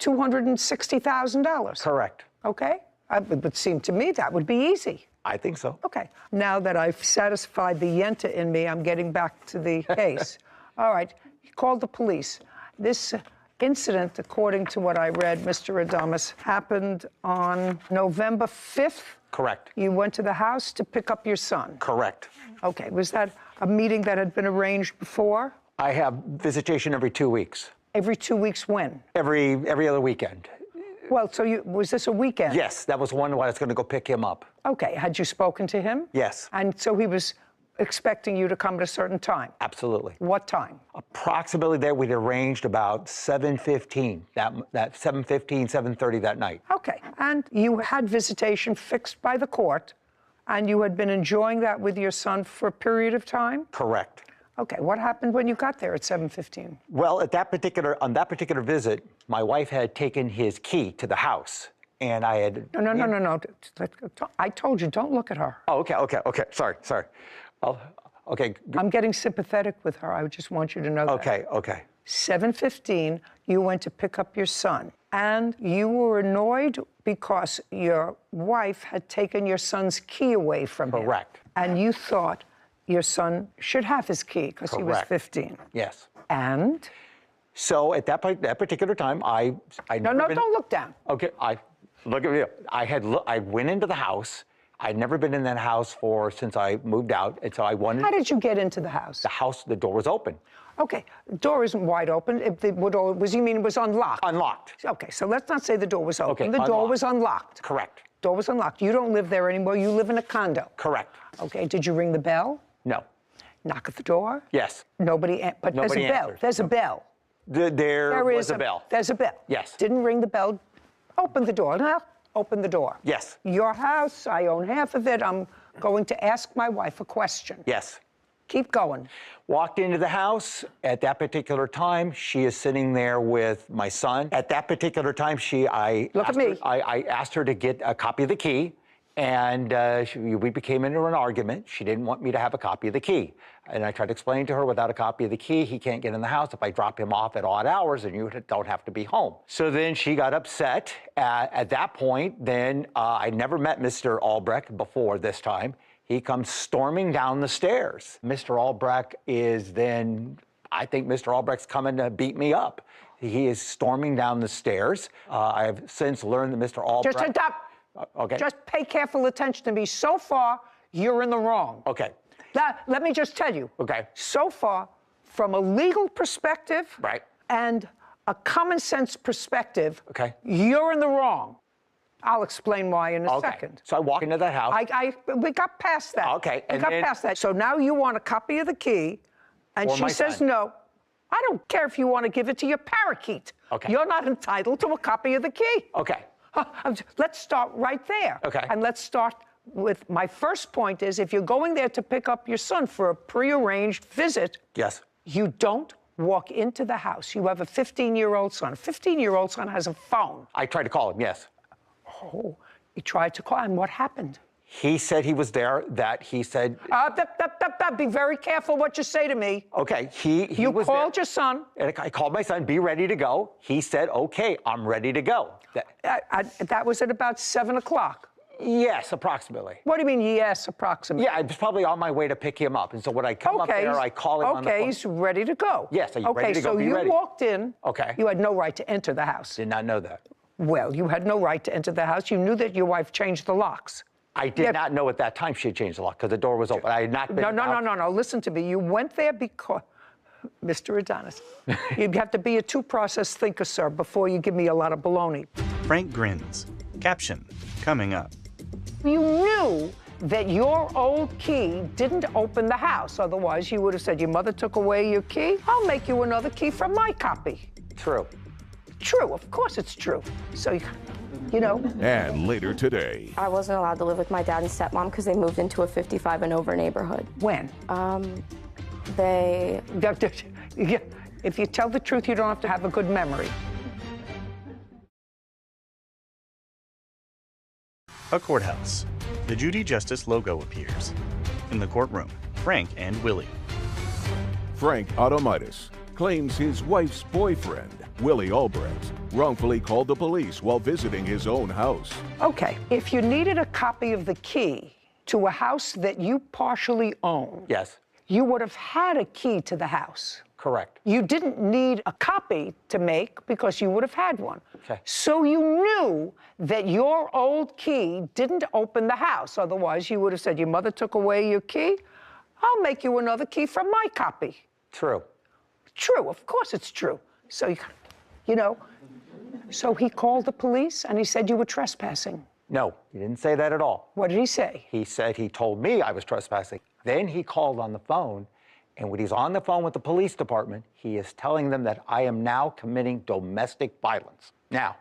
Speaker 4: $260,000.
Speaker 17: Correct.
Speaker 4: Okay? It would seem to me that would be easy.
Speaker 17: I think so.
Speaker 4: Okay. Now that I've satisfied the yenta in me, I'm getting back to the case. All right. You called the police. This incident, according to what I read, Mr. Adamas, happened on November 5th?
Speaker 17: Correct.
Speaker 4: You went to the house to pick up your son?
Speaker 17: Correct.
Speaker 4: Okay. Was that a meeting that had been arranged before?
Speaker 17: I have visitation every 2 weeks.
Speaker 4: Every 2 weeks when?
Speaker 17: Every other weekend.
Speaker 4: Well, so was this a weekend?
Speaker 17: Yes, that was one where I was going to go pick him up.
Speaker 4: Okay. Had you spoken to him?
Speaker 17: Yes.
Speaker 4: And so he was expecting you to come at a certain time.
Speaker 17: Absolutely.
Speaker 4: What time?
Speaker 17: Approximately there, we'd arranged about 7:15, that 7:15, 7:30 that night.
Speaker 4: Okay, and you had visitation fixed by the court, and you had been enjoying that with your son for a period of time?
Speaker 17: Correct.
Speaker 4: Okay, what happened when you got there at 7:15?
Speaker 17: Well, on that particular visit, my wife had taken his key to the house, and I had...
Speaker 4: No. I told you, don't look at her.
Speaker 17: Oh, okay. Sorry. Okay.
Speaker 4: I'm getting sympathetic with her. I just want you to know that.
Speaker 17: Okay.
Speaker 4: 7:15, you went to pick up your son, and you were annoyed because your wife had taken your son's key away from him.
Speaker 17: Correct.
Speaker 4: And you thought your son should have his key because he was 15.
Speaker 17: Yes.
Speaker 4: And?
Speaker 17: So at that particular time, I
Speaker 4: No, don't look down.
Speaker 17: Okay, look at me. I went into the house. I'd never been in that house since I moved out, and so I wanted...
Speaker 4: How did you get into the house?
Speaker 17: The door was open.
Speaker 4: Okay, the door isn't wide open. You mean it was unlocked?
Speaker 17: Unlocked.
Speaker 4: Okay, so let's not say the door was open.
Speaker 17: Okay,
Speaker 4: the door was unlocked.
Speaker 17: Correct.
Speaker 4: Door was unlocked. You don't live there anymore. You live in a condo.
Speaker 17: Correct.
Speaker 4: Okay, did you ring the bell?
Speaker 17: No.
Speaker 4: Knock at the door?
Speaker 17: Yes.
Speaker 4: Nobody there's a bell.
Speaker 17: Answered.
Speaker 4: There's a bell.
Speaker 17: There was a bell.
Speaker 4: There's a bell.
Speaker 17: Yes.
Speaker 4: Didn't ring the bell. Open the door. Now, open the door.
Speaker 17: Yes.
Speaker 4: Your house, I own half of it. I'm going to ask my wife a question.
Speaker 17: Yes.
Speaker 4: Keep going.
Speaker 17: Walked into the house. At that particular time, she is sitting there with my son. At that particular time, I asked her to get a copy of the key, and we became into an argument. She didn't want me to have a copy of the key. And I tried to explain to her, without a copy of the key, he can't get in the house. If I drop him off at odd hours, then you don't have to be home. So then she got upset. At that point, then I never met Mr. Albrecht before this time. He comes storming down the stairs. Mr. Albrecht is then, I think Mr. Albrecht's coming to beat me up. He is storming down the stairs. I've since learned that Mr. Albrecht...
Speaker 4: Just stop.
Speaker 17: Okay.
Speaker 4: Just pay careful attention to me. So far, you're in the wrong.
Speaker 17: Okay.
Speaker 4: Let me just tell you.
Speaker 17: Okay.
Speaker 4: So far, from a legal perspective...
Speaker 17: Right.
Speaker 4: And a common sense perspective...
Speaker 17: Okay.
Speaker 4: You're in the wrong. I'll explain why in a second.
Speaker 17: So I walk into that house.
Speaker 4: We got past that.
Speaker 17: Okay.
Speaker 4: We got past that. So now you want a copy of the key, and she says no. I don't care if you want to give it to your parakeet.
Speaker 17: Okay.
Speaker 4: You're not entitled to a copy of the key.
Speaker 17: Okay.
Speaker 4: Let's start right there.
Speaker 17: Okay.
Speaker 4: And let's start with my first point is if you're going there to pick up your son for a prearranged visit,
Speaker 17: yes,
Speaker 4: you don't walk into the house. You have a 15-year-old son. A 15-year-old son has a phone.
Speaker 17: I tried to call him, yes.
Speaker 4: Oh, you tried to call him. What happened?
Speaker 17: He said he was there, he said...
Speaker 4: Be very careful what you say to me.
Speaker 17: Okay, he
Speaker 4: You
Speaker 17: was
Speaker 4: called
Speaker 17: there.
Speaker 4: your son.
Speaker 17: And I called my son, be ready to go. He said, okay, I'm ready to go.
Speaker 4: That was at about 7 o'clock.
Speaker 17: Yes, approximately.
Speaker 4: What do you mean, yes, approximately?
Speaker 17: Yeah, I was probably on my way to pick him up. And so when I come up there, I call him on the phone.
Speaker 4: Okay, he's ready to go.
Speaker 17: Yes, are you ready to go?
Speaker 4: Okay, so you walked in.
Speaker 17: Okay.
Speaker 4: You had no right to enter the house.
Speaker 17: Did not know that.
Speaker 4: Well, you had no right to enter the house. You knew that your wife changed the locks.
Speaker 17: I did not know at that time she had changed the lock because the door was open. I had not been
Speaker 4: No. Listen to me. You went there because... Mr. Adonis, you have to be a two-process thinker, sir, before you give me a lot of baloney.
Speaker 2: Frank grins. Caption coming up.
Speaker 4: You knew that your old key didn't open the house. Otherwise, you would have said, your mother took away your key. I'll make you another key from my copy.
Speaker 17: True.
Speaker 4: True. Of course it's true. So, you know.
Speaker 1: And later today.
Speaker 18: I wasn't allowed to live with my dad and stepmom because they moved into a 55 and over neighborhood.
Speaker 4: When?
Speaker 18: They...
Speaker 4: If you tell the truth, you don't have to have a good memory.
Speaker 2: A courthouse. The Judy Justice logo appears. In the courtroom, Frank and Willie.
Speaker 1: Frank Automitis claims his wife's boyfriend, Willie Albrecht, wrongfully called the police while visiting his own house.
Speaker 4: Okay, if you needed a copy of the key to a house that you partially own,
Speaker 17: yes,
Speaker 4: you would have had a key to the house.
Speaker 17: Correct.
Speaker 4: You didn't need a copy to make because you would have had one.
Speaker 17: Okay.
Speaker 4: So you knew that your old key didn't open the house. Otherwise, you would have said, your mother took away your key. I'll make you another key from my copy.
Speaker 17: True.
Speaker 4: True. Of course it's true. So, you know, so he called the police and he said you were trespassing.
Speaker 17: No, he didn't say that at all.
Speaker 4: What did he say?
Speaker 17: He said he told me I was trespassing. Then he called on the phone, and when he's on the phone with the police department, he is telling them that I am now committing domestic violence. Now,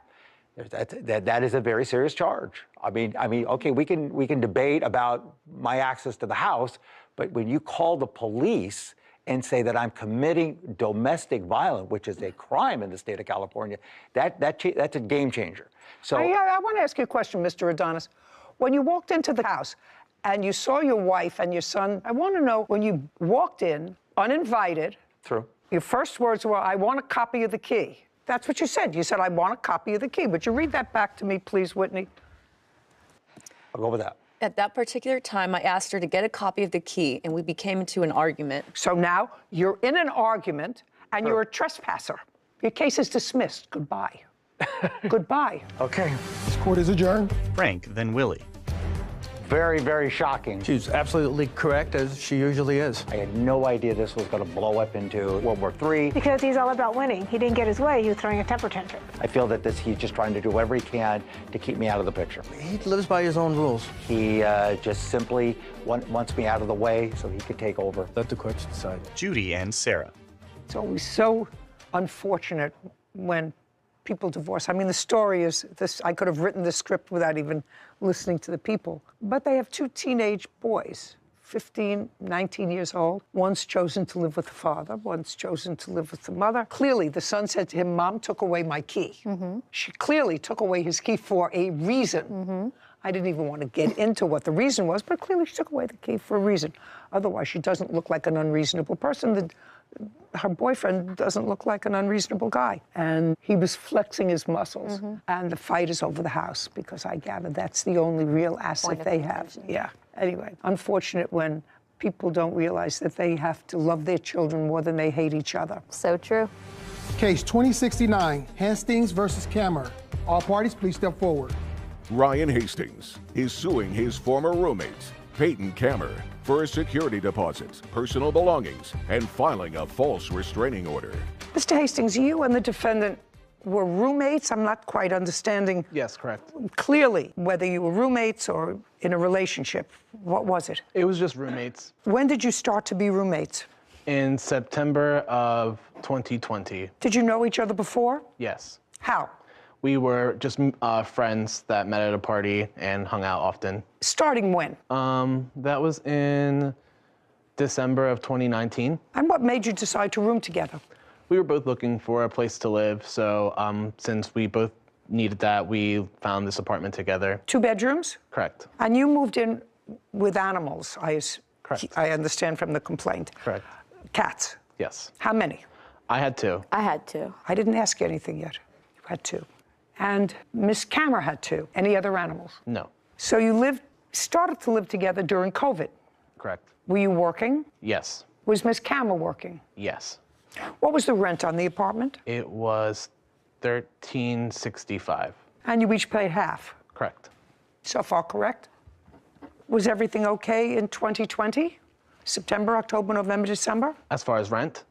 Speaker 17: that is a very serious charge. I mean, okay, we can debate about my access to the house, but when you call the police and say that I'm committing domestic violence, which is a crime in the state of California, that's a game changer. So
Speaker 4: I want to ask you a question, Mr. Adonis. When you walked into the house and you saw your wife and your son, I want to know, when you walked in uninvited,
Speaker 17: true,
Speaker 4: your first words were, "I want a copy of the key." That's what you said. You said, "I want a copy of the key." Would you read that back to me, please, Whitney?
Speaker 17: I'll go with that.
Speaker 19: At that particular time, I asked her to get a copy of the key, and we became into an argument.
Speaker 4: So now you're in an argument, and you're a trespasser. Your case is dismissed. Goodbye. Goodbye.
Speaker 17: Okay.
Speaker 3: This court is adjourned.
Speaker 2: Frank, then Willie.
Speaker 17: Very, very shocking.
Speaker 16: She's absolutely correct, as she usually is.
Speaker 17: I had no idea this was going to blow up into World War III.
Speaker 20: Because he's all about winning. He didn't get his way. He was throwing a temper tantrum.
Speaker 17: I feel that he's just trying to do whatever he can to keep me out of the picture.
Speaker 16: He lives by his own rules.
Speaker 17: He just simply wants me out of the way so he could take over.
Speaker 16: Let the courts decide.
Speaker 2: Judy and Sarah.
Speaker 4: It's always so unfortunate when people divorce. I mean, the story is this. I could have written the script without even listening to the people. But they have two teenage boys, 15, 19 years old. One's chosen to live with the father. One's chosen to live with the mother. Clearly, the son said to him, "Mom took away my key." Mm-hmm. She clearly took away his key for a reason. Mm-hmm. I didn't even want to get into what the reason was, but clearly she took away the key for a reason. Otherwise, she doesn't look like an unreasonable person. Her boyfriend doesn't look like an unreasonable guy. And he was flexing his muscles. Mm-hmm. And the fight is over the house, because I gather that's the only real asset they have. Yeah. Anyway, unfortunate when people don't realize that they have to love their children more than they hate each other.
Speaker 7: So true.
Speaker 3: Case 2069, Hastings versus Kammer. All parties, please step forward.
Speaker 1: Ryan Hastings is suing his former roommates, Peyton Kammer, for a security deposit, personal belongings, and filing a false restraining order.
Speaker 4: Mr. Hastings, you and the defendant were roommates? I'm not quite understanding.
Speaker 21: Yes, correct.
Speaker 4: Clearly, whether you were roommates or in a relationship. What was it?
Speaker 21: It was just roommates.
Speaker 4: When did you start to be roommates?
Speaker 21: In September of 2020.
Speaker 4: Did you know each other before?
Speaker 21: Yes.
Speaker 4: How?
Speaker 21: We were just friends that met at a party and hung out often.
Speaker 4: Starting when?
Speaker 21: That was in December of 2019.
Speaker 4: And what made you decide to room together?
Speaker 21: We were both looking for a place to live, so since we both needed that, we found this apartment together.
Speaker 4: 2 bedrooms?
Speaker 21: Correct.
Speaker 4: And you moved in with animals,
Speaker 21: Correct.
Speaker 4: I understand from the complaint.
Speaker 21: Correct.
Speaker 4: Cats?
Speaker 21: Yes.
Speaker 4: How many?
Speaker 21: I had 2.
Speaker 19: I had 2.
Speaker 4: I didn't ask you anything yet. You had 2. And Miss Kammer had 2. Any other animals?
Speaker 21: No.
Speaker 4: So you started to live together during COVID?
Speaker 21: Correct.
Speaker 4: Were you working?
Speaker 21: Yes.
Speaker 4: Was Miss Kammer working?
Speaker 21: Yes.
Speaker 4: What was the rent on the apartment?
Speaker 21: It was $13.65.
Speaker 4: And you each paid half?
Speaker 21: Correct.
Speaker 4: So far, correct? Was everything okay in 2020? September, October, November, December?
Speaker 21: As far as rent?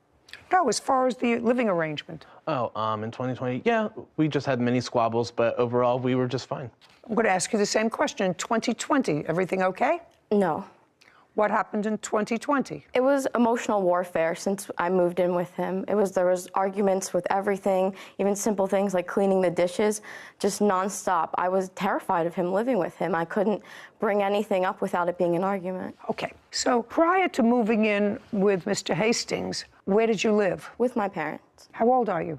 Speaker 4: No, as far as the living arrangement.
Speaker 21: Oh, in 2020, yeah, we just had many squabbles, but overall, we were just fine.
Speaker 4: I'm going to ask you the same question. In 2020, everything okay?
Speaker 18: No.
Speaker 4: What happened in 2020?
Speaker 18: It was emotional warfare since I moved in with him. There was arguments with everything, even simple things like cleaning the dishes, just nonstop. I was terrified of him living with him. I couldn't bring anything up without it being an argument.
Speaker 4: Okay, so prior to moving in with Mr. Hastings, where did you live?
Speaker 18: With my parents.
Speaker 4: How old are you?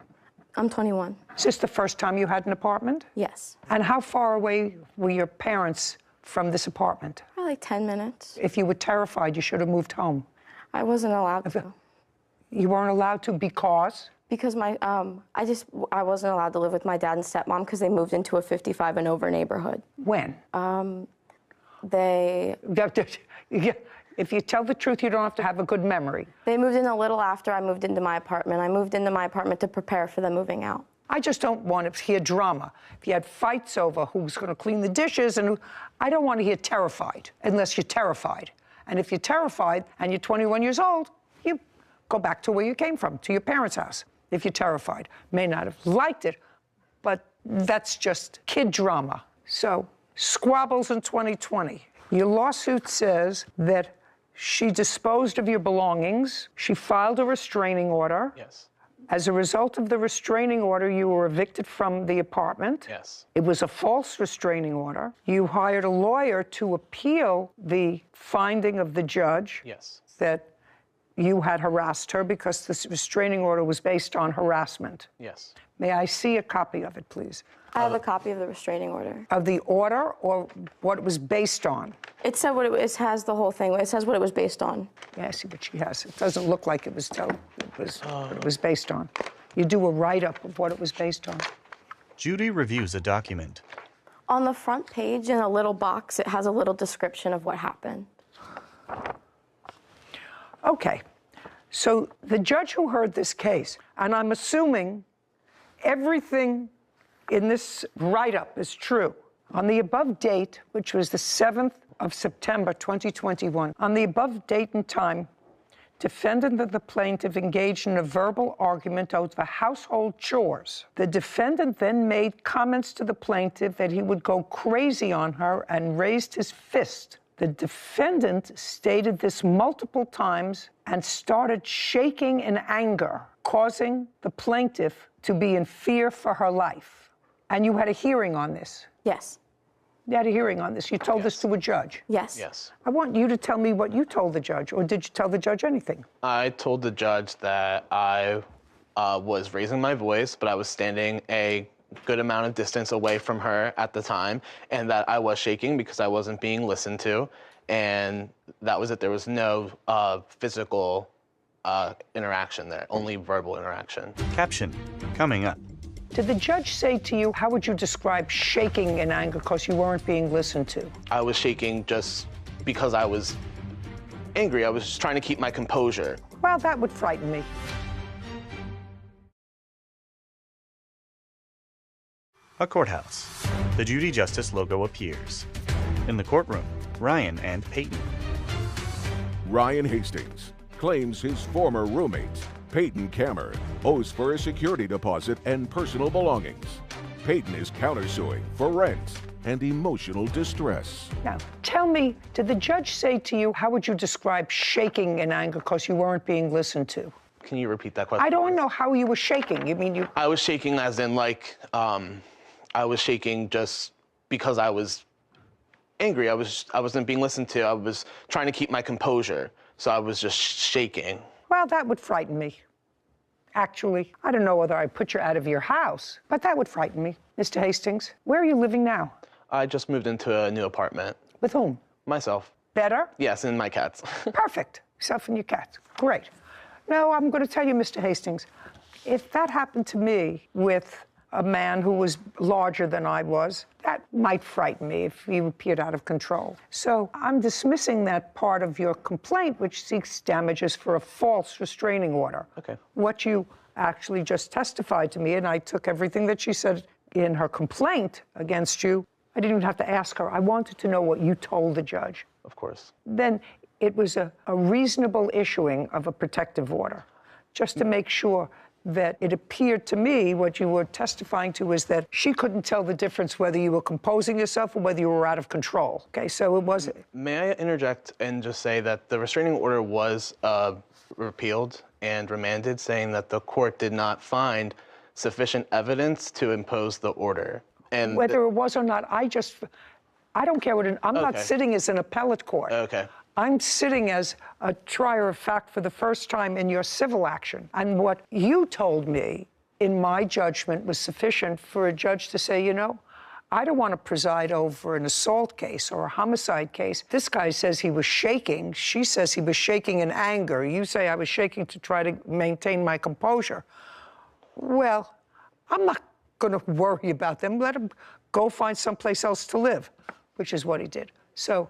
Speaker 18: I'm 21.
Speaker 4: Is this the first time you had an apartment?
Speaker 18: Yes.
Speaker 4: And how far away were your parents from this apartment?
Speaker 18: Probably like 10 minutes.
Speaker 4: If you were terrified, you should have moved home.
Speaker 18: I wasn't allowed to.
Speaker 4: You weren't allowed to because?
Speaker 18: Because I wasn't allowed to live with my dad and stepmom because they moved into a 55 and over neighborhood.
Speaker 4: When?
Speaker 18: They...
Speaker 4: If you tell the truth, you don't have to have a good memory.
Speaker 18: They moved in a little after I moved into my apartment. I moved into my apartment to prepare for them moving out.
Speaker 4: I just don't want to hear drama. If you had fights over who's going to clean the dishes, I don't want to hear terrified, unless you're terrified. And if you're terrified and you're 21 years old, you go back to where you came from, to your parents' house. If you're terrified, may not have liked it, but that's just kid drama. So, squabbles in 2020. Your lawsuit says that She disposed of your belongings. She filed a restraining order.
Speaker 21: Yes.
Speaker 4: As a result of the restraining order, you were evicted from the apartment.
Speaker 21: Yes.
Speaker 4: It was a false restraining order. You hired a lawyer to appeal the finding of the judge.
Speaker 21: Yes.
Speaker 4: That you had harassed her because this restraining order was based on harassment.
Speaker 21: Yes.
Speaker 4: May I see a copy of it, please?
Speaker 18: I have a copy of the restraining order.
Speaker 4: Of the order or what it was based on?
Speaker 18: It said what it has the whole thing. It says what it was based on.
Speaker 4: Yeah, I see what she has. It doesn't look like it was what it was based on. You do a write-up of what it was based on.
Speaker 2: Judy reviews a document.
Speaker 18: On the front page, in a little box, it has a little description of what happened.
Speaker 4: Okay. So the judge who heard this case, and I'm assuming everything in this write-up is true. On the above date, which was the 7th of September 2021, on the above date and time, defendant and the plaintiff engaged in a verbal argument over household chores. The defendant then made comments to the plaintiff that he would go crazy on her and raised his fist. The defendant stated this multiple times and started shaking in anger, causing the plaintiff to be in fear for her life. And you had a hearing on this?
Speaker 18: Yes.
Speaker 4: You had a hearing on this. You told this to a judge?
Speaker 18: Yes.
Speaker 21: Yes.
Speaker 4: I want you to tell me what you told the judge, or did you tell the judge anything?
Speaker 21: I told the judge that I was raising my voice, but I was standing a good amount of distance away from her at the time, and that I was shaking because I wasn't being listened to, and that was it. There was no physical interaction there, only verbal interaction.
Speaker 2: Caption coming up.
Speaker 4: Did the judge say to you, how would you describe shaking in anger because you weren't being listened to?
Speaker 21: I was shaking just because I was angry. I was just trying to keep my composure.
Speaker 4: Well, that would frighten me.
Speaker 2: A courthouse. The Judy Justice logo appears. In the courtroom, Ryan and Peyton.
Speaker 1: Ryan Hastings claims his former roommate, Peyton Kammer, owes for a security deposit and personal belongings. Peyton is countersuing for rent and emotional distress.
Speaker 4: Now, tell me, did the judge say to you, how would you describe shaking in anger because you weren't being listened to?
Speaker 21: Can you repeat that question?
Speaker 4: I don't know how you were shaking. You mean you...
Speaker 21: I was shaking as in like, I was shaking just because I was angry. I wasn't being listened to. I was trying to keep my composure. So I was just shaking.
Speaker 4: Well, that would frighten me. Actually, I don't know whether I'd put you out of your house, but that would frighten me. Mr. Hastings, where are you living now?
Speaker 21: I just moved into a new apartment.
Speaker 4: With whom?
Speaker 21: Myself.
Speaker 4: Better?
Speaker 21: Yes, and my cats.
Speaker 4: Perfect. Yourself and your cats. Great. Now, I'm going to tell you, Mr. Hastings, if that happened to me with a man who was larger than I was, that might frighten me if he appeared out of control. So I'm dismissing that part of your complaint, which seeks damages for a false restraining order.
Speaker 21: Okay.
Speaker 4: What you actually just testified to me, and I took everything that she said in her complaint against you. I didn't even have to ask her. I wanted to know what you told the judge.
Speaker 21: Of course.
Speaker 4: Then it was a reasonable issuing of a protective order, just to make sure that it appeared to me what you were testifying to is that she couldn't tell the difference whether you were composing yourself or whether you were out of control. Okay, so it was...
Speaker 21: May I interject and just say that the restraining order was repealed and remanded, saying that the court did not find sufficient evidence to impose the order. And
Speaker 4: whether it was or not, I don't care what... I'm not sitting as an appellate court.
Speaker 21: Okay.
Speaker 4: I'm sitting as a trier of fact for the first time in your civil action. And what you told me, in my judgment, was sufficient for a judge to say, you know, I don't want to preside over an assault case or a homicide case. This guy says he was shaking. She says he was shaking in anger. You say I was shaking to try to maintain my composure. Well, I'm not going to worry about them. Let him go find someplace else to live, which is what he did. So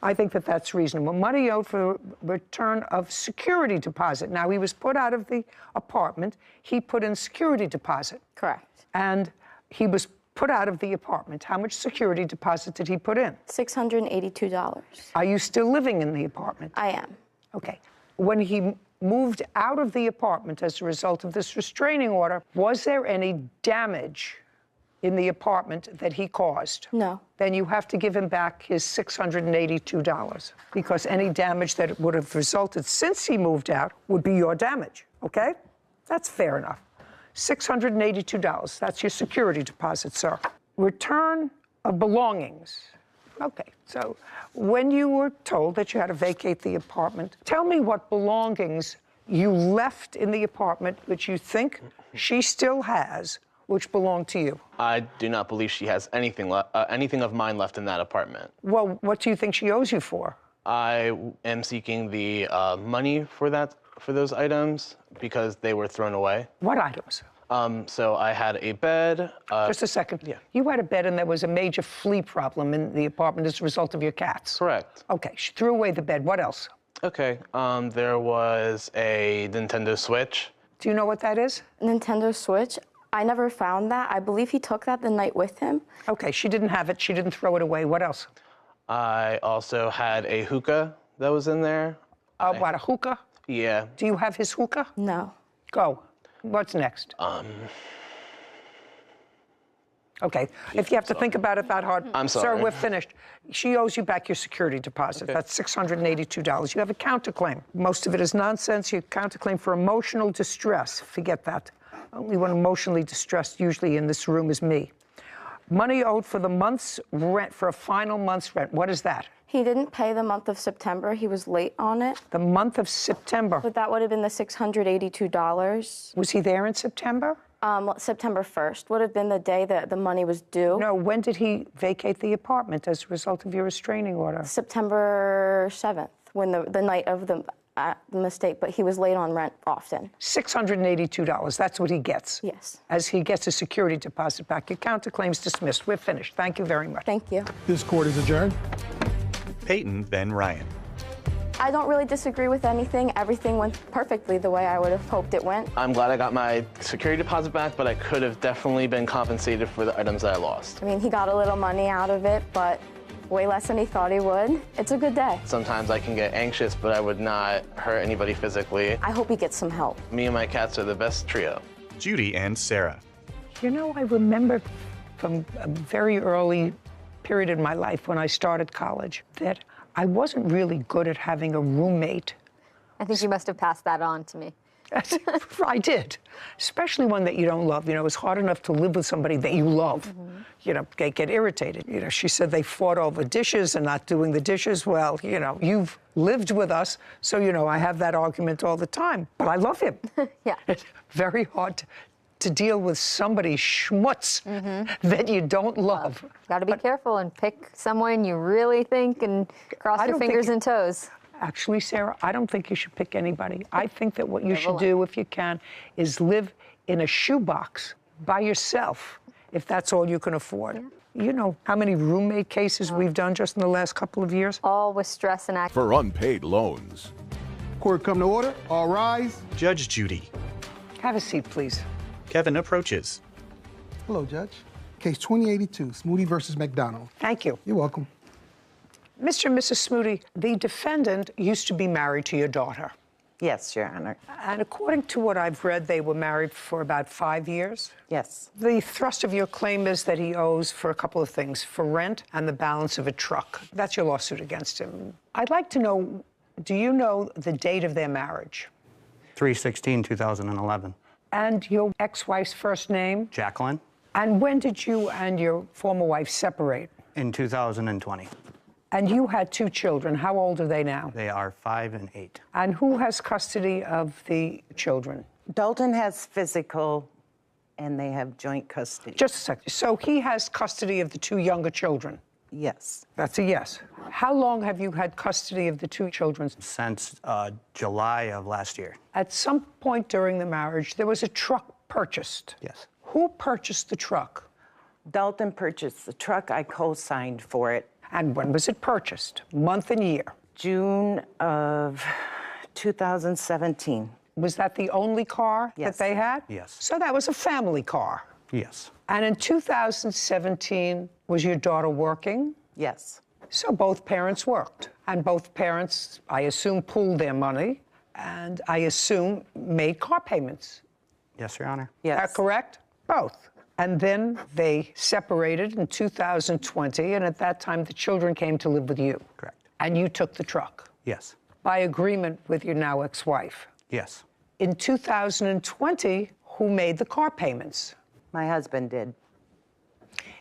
Speaker 4: I think that that's reasonable. Money owed for return of security deposit. Now, he was put out of the apartment. He put in security deposit.
Speaker 18: Correct.
Speaker 4: And he was put out of the apartment. How much security deposit did he put in?
Speaker 18: $682.
Speaker 4: Are you still living in the apartment?
Speaker 18: I am.
Speaker 4: Okay. When he moved out of the apartment as a result of this restraining order, was there any damage in the apartment that he caused,
Speaker 18: No.
Speaker 4: then you have to give him back his $682 because any damage that would have resulted since he moved out would be your damage, okay? That's fair enough. $682, that's your security deposit, sir. Return of belongings. Okay, so when you were told that you had to vacate the apartment, tell me what belongings you left in the apartment which you think she still has, which belong to you.
Speaker 21: I do not believe she has anything of mine left in that apartment.
Speaker 4: Well, what do you think she owes you for?
Speaker 21: I am seeking the money for those items because they were thrown away.
Speaker 4: What items?
Speaker 21: So I had a bed.
Speaker 4: Just a second. Yeah. You had a bed and there was a major flea problem in the apartment as a result of your cats.
Speaker 21: Correct.
Speaker 4: Okay, she threw away the bed. What else?
Speaker 21: Okay, there was a Nintendo Switch.
Speaker 4: Do you know what that is?
Speaker 18: Nintendo Switch? I never found that. I believe he took that the night with him.
Speaker 4: Okay, she didn't have it. She didn't throw it away. What else?
Speaker 21: I also had a hookah that was in there.
Speaker 4: What, a hookah?
Speaker 21: Yeah.
Speaker 4: Do you have his hookah?
Speaker 18: No.
Speaker 4: Go. What's next? Okay, if you have to think about it that hard.
Speaker 21: I'm sorry.
Speaker 4: Sir, we're finished. She owes you back your security deposit. Okay. That's $682. You have a counterclaim. Most of it is nonsense. Your counterclaim for emotional distress. Forget that. Only one emotionally distressed usually in this room is me. Money owed for the month's rent, for a final month's rent. What is that?
Speaker 18: He didn't pay the month of September. He was late on it.
Speaker 4: The month of September?
Speaker 18: But that would have been the $682.
Speaker 4: Was he there in September?
Speaker 18: September 1st would have been the day that the money was due.
Speaker 4: No, when did he vacate the apartment as a result of your restraining order?
Speaker 18: September 7th, when the night of the mistake, but he was late on rent often.
Speaker 4: $682, that's what he gets.
Speaker 18: Yes.
Speaker 4: As he gets a security deposit back. Your counterclaim's dismissed. We're finished. Thank you very much.
Speaker 18: Thank you.
Speaker 3: This court is adjourned.
Speaker 2: Peyton, then Ryan.
Speaker 18: I don't really disagree with anything. Everything went perfectly the way I would have hoped it went.
Speaker 21: I'm glad I got my security deposit back, but I could have definitely been compensated for the items that I lost.
Speaker 18: I mean, he got a little money out of it, but way less than he thought he would. It's a good day.
Speaker 21: Sometimes I can get anxious, but I would not hurt anybody physically.
Speaker 18: I hope he gets some help.
Speaker 21: Me and my cats are the best trio.
Speaker 2: Judy and Sarah.
Speaker 4: You know, I remember from a very early period in my life when I started college that I wasn't really good at having a roommate.
Speaker 7: I think you must have passed that on to me.
Speaker 4: I did, especially one that you don't love. You know, it's hard enough to live with somebody that you love. Mm-hmm. You know, they get irritated. You know, she said they fought over dishes and not doing the dishes. Well, you know, you've lived with us, so, you know, I have that argument all the time. But I love him.
Speaker 7: Yeah.
Speaker 4: It's very hard to deal with somebody schmutz that you don't love.
Speaker 7: Got to be careful and pick someone you really think and cross your fingers and toes.
Speaker 4: Actually, Sarah, I don't think you should pick anybody. I think that what you should do, if you can, is live in a shoebox by yourself, if that's all you can afford. Yeah. You know how many roommate cases we've done just in the last couple of years?
Speaker 7: All with stress and
Speaker 1: for unpaid loans.
Speaker 3: Court come to order. All rise.
Speaker 2: Judge Judy.
Speaker 4: Have a seat, please.
Speaker 2: Kevin approaches.
Speaker 3: Hello, Judge. Case 2082, Smoody versus McDonald.
Speaker 4: Thank you.
Speaker 3: You're welcome.
Speaker 4: Mr. and Mrs. Smoody, the defendant used to be married to your daughter.
Speaker 6: Yes, Your Honor.
Speaker 4: And according to what I've read, they were married for about 5 years?
Speaker 6: Yes.
Speaker 4: The thrust of your claim is that he owes for a couple of things, for rent and the balance of a truck. That's your lawsuit against him. I'd like to know, do you know the date of their marriage?
Speaker 10: 3/16/2011.
Speaker 4: And your ex-wife's first name?
Speaker 10: Jacqueline.
Speaker 4: And when did you and your former wife separate?
Speaker 10: In 2020.
Speaker 4: And you had 2 children. How old are they now?
Speaker 10: They are 5 and 8.
Speaker 4: And who has custody of the children?
Speaker 6: Dalton has physical, and they have joint custody.
Speaker 4: Just a second. So he has custody of the 2 younger children?
Speaker 6: Yes.
Speaker 4: That's a yes. How long have you had custody of the 2 children?
Speaker 10: Since July of last year.
Speaker 4: At some point during the marriage, there was a truck purchased.
Speaker 10: Yes.
Speaker 4: Who purchased the truck?
Speaker 6: Dalton purchased the truck. I co-signed for it.
Speaker 4: And when was it purchased? Month and year?
Speaker 6: June of 2017.
Speaker 4: Was that the only car that they had?
Speaker 10: Yes.
Speaker 4: So that was a family car?
Speaker 10: Yes.
Speaker 4: And in 2017, was your daughter working?
Speaker 6: Yes.
Speaker 4: So both parents worked. And both parents, I assume, pooled their money, and I assume made car payments.
Speaker 10: Yes, Your Honor.
Speaker 6: Yes.
Speaker 4: Is that correct? Both. And then they separated in 2020, and at that time, the children came to live with you.
Speaker 10: Correct.
Speaker 4: And you took the truck.
Speaker 10: Yes.
Speaker 4: By agreement with your now ex-wife.
Speaker 10: Yes.
Speaker 4: In 2020, who made the car payments?
Speaker 6: My husband did.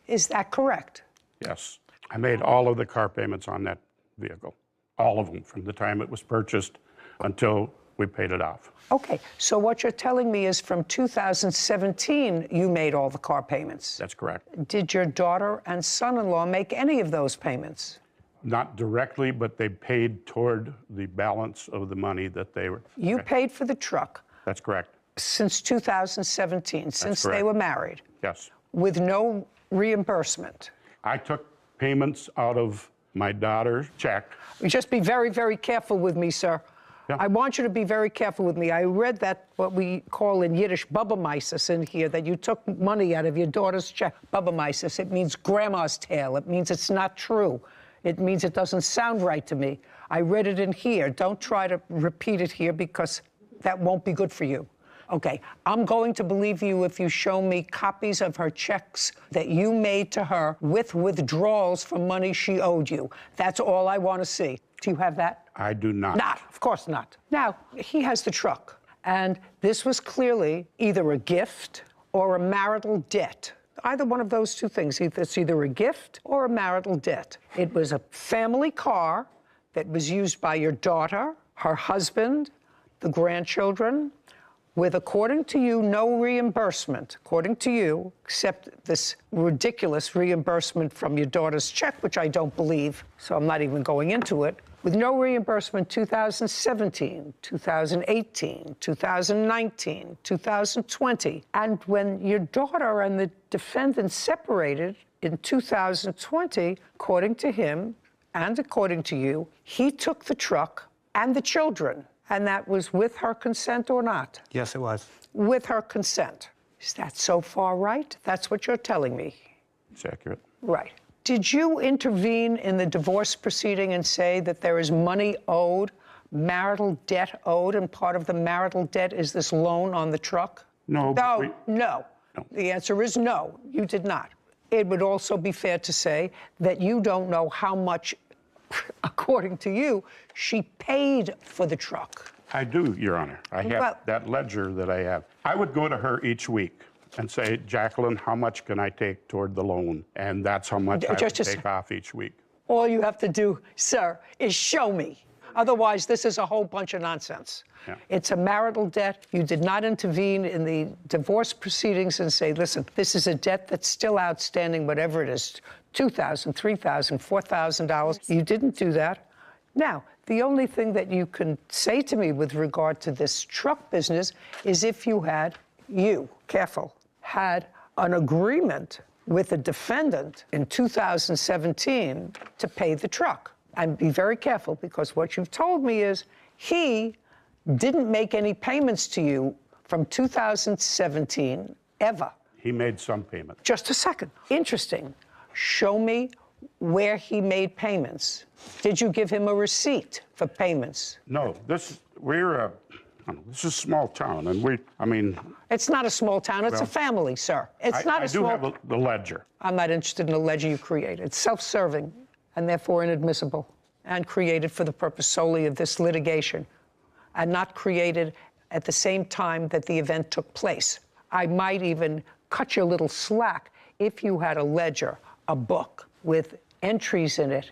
Speaker 4: Is that correct?
Speaker 5: Yes. I made all of the car payments on that vehicle. All of them, from the time it was purchased until we paid it off.
Speaker 4: Okay, so what you're telling me is from 2017, you made all the car payments.
Speaker 5: That's correct.
Speaker 4: Did your daughter and son-in-law make any of those payments?
Speaker 5: Not directly, but they paid toward the balance of the money that they were.
Speaker 4: You paid for the truck.
Speaker 5: That's correct.
Speaker 4: Since 2017, since they
Speaker 5: correct.
Speaker 4: were married.
Speaker 5: Yes.
Speaker 4: With no reimbursement.
Speaker 5: I took payments out of my daughter's check.
Speaker 4: Just be very, very careful with me, sir.
Speaker 5: Yeah.
Speaker 4: I want you to be very careful with me. I read that, what we call in Yiddish, Babameises in here, that you took money out of your daughter's check. Babameises, it means grandma's tale. It means it's not true. It means it doesn't sound right to me. I read it in here. Don't try to repeat it here because that won't be good for you. Okay, I'm going to believe you if you show me copies of her checks that you made to her with withdrawals from money she owed you. That's all I want to see. Do you have that?
Speaker 5: I do not.
Speaker 4: Not, of course not. Now, he has the truck, and this was clearly either a gift or a marital debt. Either one of those two things. It's either a gift or a marital debt. It was a family car that was used by your daughter, her husband, the grandchildren, with, according to you, no reimbursement, according to you, except this ridiculous reimbursement from your daughter's check, which I don't believe, so I'm not even going into it, with no reimbursement 2017, 2018, 2019, 2020. And when your daughter and the defendant separated in 2020, according to him and according to you, he took the truck and the children. And that was with her consent or not?
Speaker 10: Yes, it was.
Speaker 4: With her consent. Is that so far right? That's what you're telling me.
Speaker 5: It's accurate.
Speaker 4: Right. Did you intervene in the divorce proceeding and say that there is money owed, marital debt owed, and part of the marital debt is this loan on the truck?
Speaker 5: No.
Speaker 4: No. The answer is no, you did not. It would also be fair to say that you don't know how much, according to you, she paid for the truck.
Speaker 5: I do, Your Honor. I have that ledger that I have. I would go to her each week and say, Jacqueline, how much can I take toward the loan? And that's how much I would take off each week.
Speaker 4: All you have to do, sir, is show me. Otherwise, this is a whole bunch of nonsense.
Speaker 5: Yeah.
Speaker 4: It's a marital debt. You did not intervene in the divorce proceedings and say, listen, this is a debt that's still outstanding, whatever it is, $2,000, $3,000, $4,000. You didn't do that. Now, the only thing that you can say to me with regard to this truck business is if you had, had an agreement with the defendant in 2017 to pay the truck. And be very careful, because what you've told me is he didn't make any payments to you from 2017 ever.
Speaker 5: He made some payments.
Speaker 4: Just a second. Interesting. Show me where he made payments. Did you give him a receipt for payments?
Speaker 5: No, this is a small town, and
Speaker 4: It's not a small town, it's a family, sir. It's not a small...
Speaker 5: I do have the ledger.
Speaker 4: I'm not interested in the ledger you created. It's self-serving and therefore inadmissible and created for the purpose solely of this litigation and not created at the same time that the event took place. I might even cut you a little slack if you had a ledger, a book with entries in it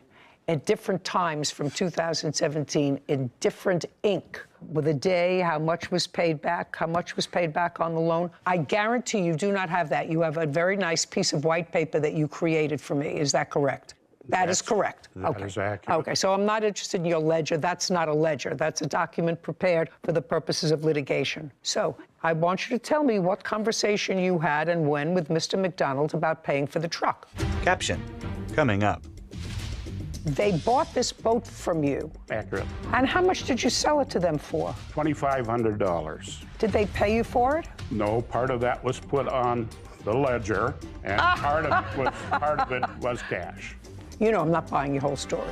Speaker 4: at different times from 2017 in different ink, with a day, how much was paid back on the loan. I guarantee you do not have that. You have a very nice piece of white paper that you created for me. Is that correct? That is correct.
Speaker 5: That is accurate.
Speaker 4: Okay, so I'm not interested in your ledger. That's not a ledger. That's a document prepared for the purposes of litigation. So I want you to tell me what conversation you had and when with Mr. McDonald about paying for the truck.
Speaker 2: Caption, coming up.
Speaker 4: They bought this boat from you.
Speaker 5: Accurate.
Speaker 4: And how much did you sell it to them for?
Speaker 5: $2,500.
Speaker 4: Did they pay you for it?
Speaker 5: No, part of that was put on the ledger, and part of it was cash.
Speaker 4: You know I'm not buying your whole story.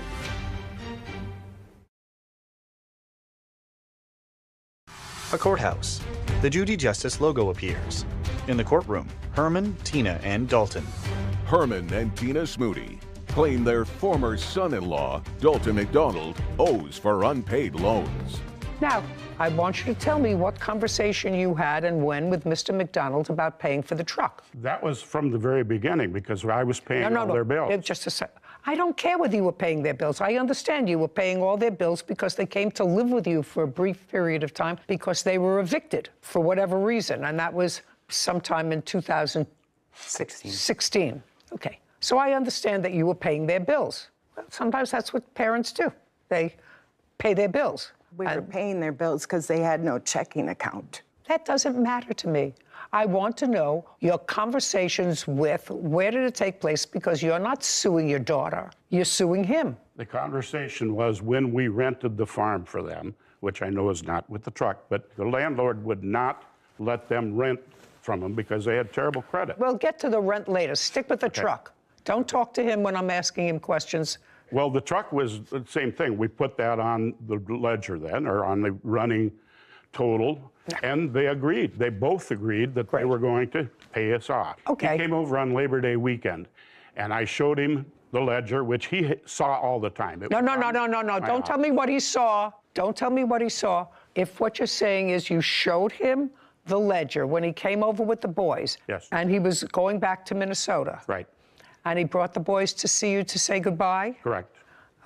Speaker 2: A courthouse, The Judy Justice logo appears. In the courtroom, Herman, Tina, and Dalton.
Speaker 1: Herman and Tina Smoody claim their former son-in-law, Dalton McDonald, owes for unpaid loans.
Speaker 4: Now, I want you to tell me what conversation you had and when with Mr. McDonald about paying for the truck.
Speaker 5: That was from the very beginning because I was paying all their bills.
Speaker 4: Just a sec. I don't care whether you were paying their bills. I understand you were paying all their bills because they came to live with you for a brief period of time because they were evicted for whatever reason, and that was sometime in 2016. Okay. So I understand that you were paying their bills. Well, sometimes that's what parents do. They pay their bills.
Speaker 6: We were paying their bills because they had no checking account.
Speaker 4: That doesn't matter to me. I want to know your conversations with, where did it take place? Because you're not suing your daughter, you're suing him.
Speaker 5: The conversation was when we rented the farm for them, which I know is not with the truck, but the landlord would not let them rent from them because they had terrible credit.
Speaker 4: We'll get to the rent later. Stick with the truck. Don't talk to him when I'm asking him questions.
Speaker 5: Well, the truck was the same thing. We put that on the ledger then, or on the running total, and they agreed. They both agreed that they were going to pay us off.
Speaker 4: Okay.
Speaker 5: He came over on Labor Day weekend, and I showed him the ledger, which he saw all the time.
Speaker 4: No. Don't tell me what he saw. Don't tell me what he saw. If what you're saying is you showed him the ledger when he came over with the boys,
Speaker 5: yes,
Speaker 4: and he was going back to Minnesota.
Speaker 5: Right.
Speaker 4: And he brought the boys to see you to say goodbye?
Speaker 5: Correct.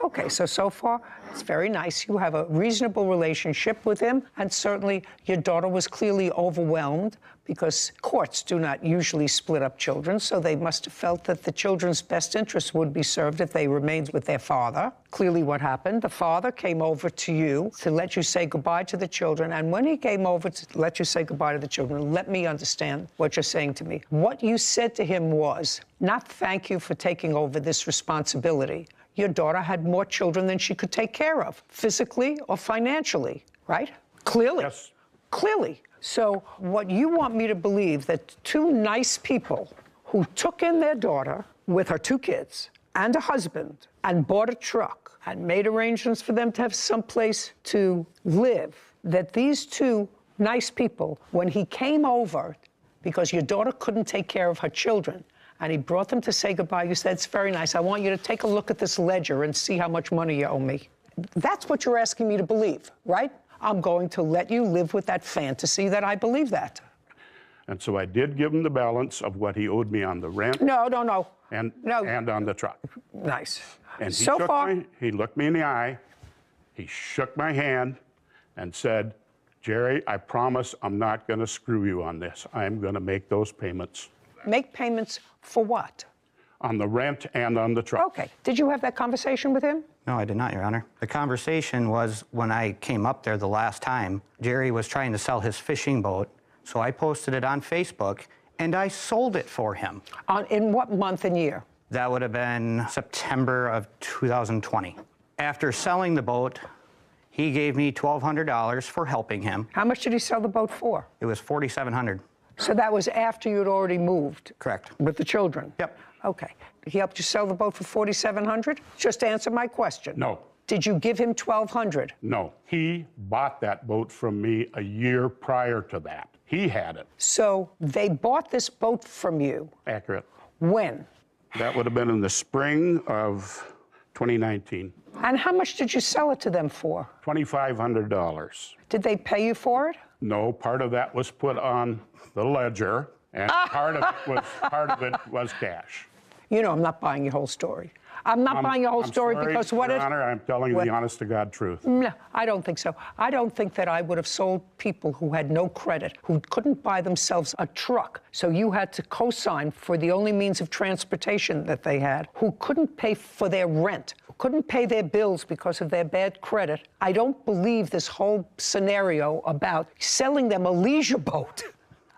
Speaker 4: Okay, so far, it's very nice. You have a reasonable relationship with him, and certainly your daughter was clearly overwhelmed because courts do not usually split up children, so they must have felt that the children's best interest would be served if they remained with their father. Clearly what happened, the father came over to you to let you say goodbye to the children, and when he came over to let you say goodbye to the children, let me understand what you're saying to me. What you said to him was, not thank you for taking over this responsibility. Your daughter had more children than she could take care of, physically or financially, right? Clearly.
Speaker 5: Yes.
Speaker 4: Clearly. So what you want me to believe that two nice people who took in their daughter with her two kids and a husband and bought a truck and made arrangements for them to have someplace to live, that these two nice people, when he came over, because your daughter couldn't take care of her children, and he brought them to say goodbye, you said, it's very nice. I want you to take a look at this ledger and see how much money you owe me. That's what you're asking me to believe, right? I'm going to let you live with that fantasy that I believe that.
Speaker 5: And so I did give him the balance of what he owed me on the rent.
Speaker 4: No.
Speaker 5: And on the truck.
Speaker 4: Nice.
Speaker 5: And he looked me in the eye, he shook my hand and said, Jerry, I promise I'm not going to screw you on this. I'm going to make those payments.
Speaker 4: Make payments for what?
Speaker 5: On the rent and on the truck.
Speaker 4: Okay. Did you have that conversation with him?
Speaker 10: No, I did not, Your Honor. The conversation was when I came up there the last time, Jerry was trying to sell his fishing boat, so I posted it on Facebook, and I sold it for him.
Speaker 4: In what month and year?
Speaker 10: That would have been September of 2020. After selling the boat, he gave me $1,200 for helping him.
Speaker 4: How much did he sell the boat for?
Speaker 10: It was $4,700.
Speaker 4: So that was after you'd already moved?
Speaker 10: Correct.
Speaker 4: With the children?
Speaker 10: Yep.
Speaker 4: Okay. He helped you sell the boat for $4,700? Just answer my question.
Speaker 5: No.
Speaker 4: Did you give him $1,200?
Speaker 5: No. He bought that boat from me a year prior to that. He had it.
Speaker 4: So they bought this boat from you?
Speaker 5: Accurate.
Speaker 4: When?
Speaker 5: That would have been in the spring of 2019.
Speaker 4: And how much did you sell it to them for?
Speaker 5: $2,500.
Speaker 4: Did they pay you for it?
Speaker 5: No, part of that was put on the ledger, and part of it was cash.
Speaker 4: You know, I'm not buying your whole story. I'm not buying your whole story because what
Speaker 5: Your Honor, I'm telling you the honest-to-God truth.
Speaker 4: No, I don't think so. I don't think that I would have sold people who had no credit, who couldn't buy themselves a truck, so you had to co-sign for the only means of transportation that they had, who couldn't pay for their rent, who couldn't pay their bills because of their bad credit. I don't believe this whole scenario about selling them a leisure boat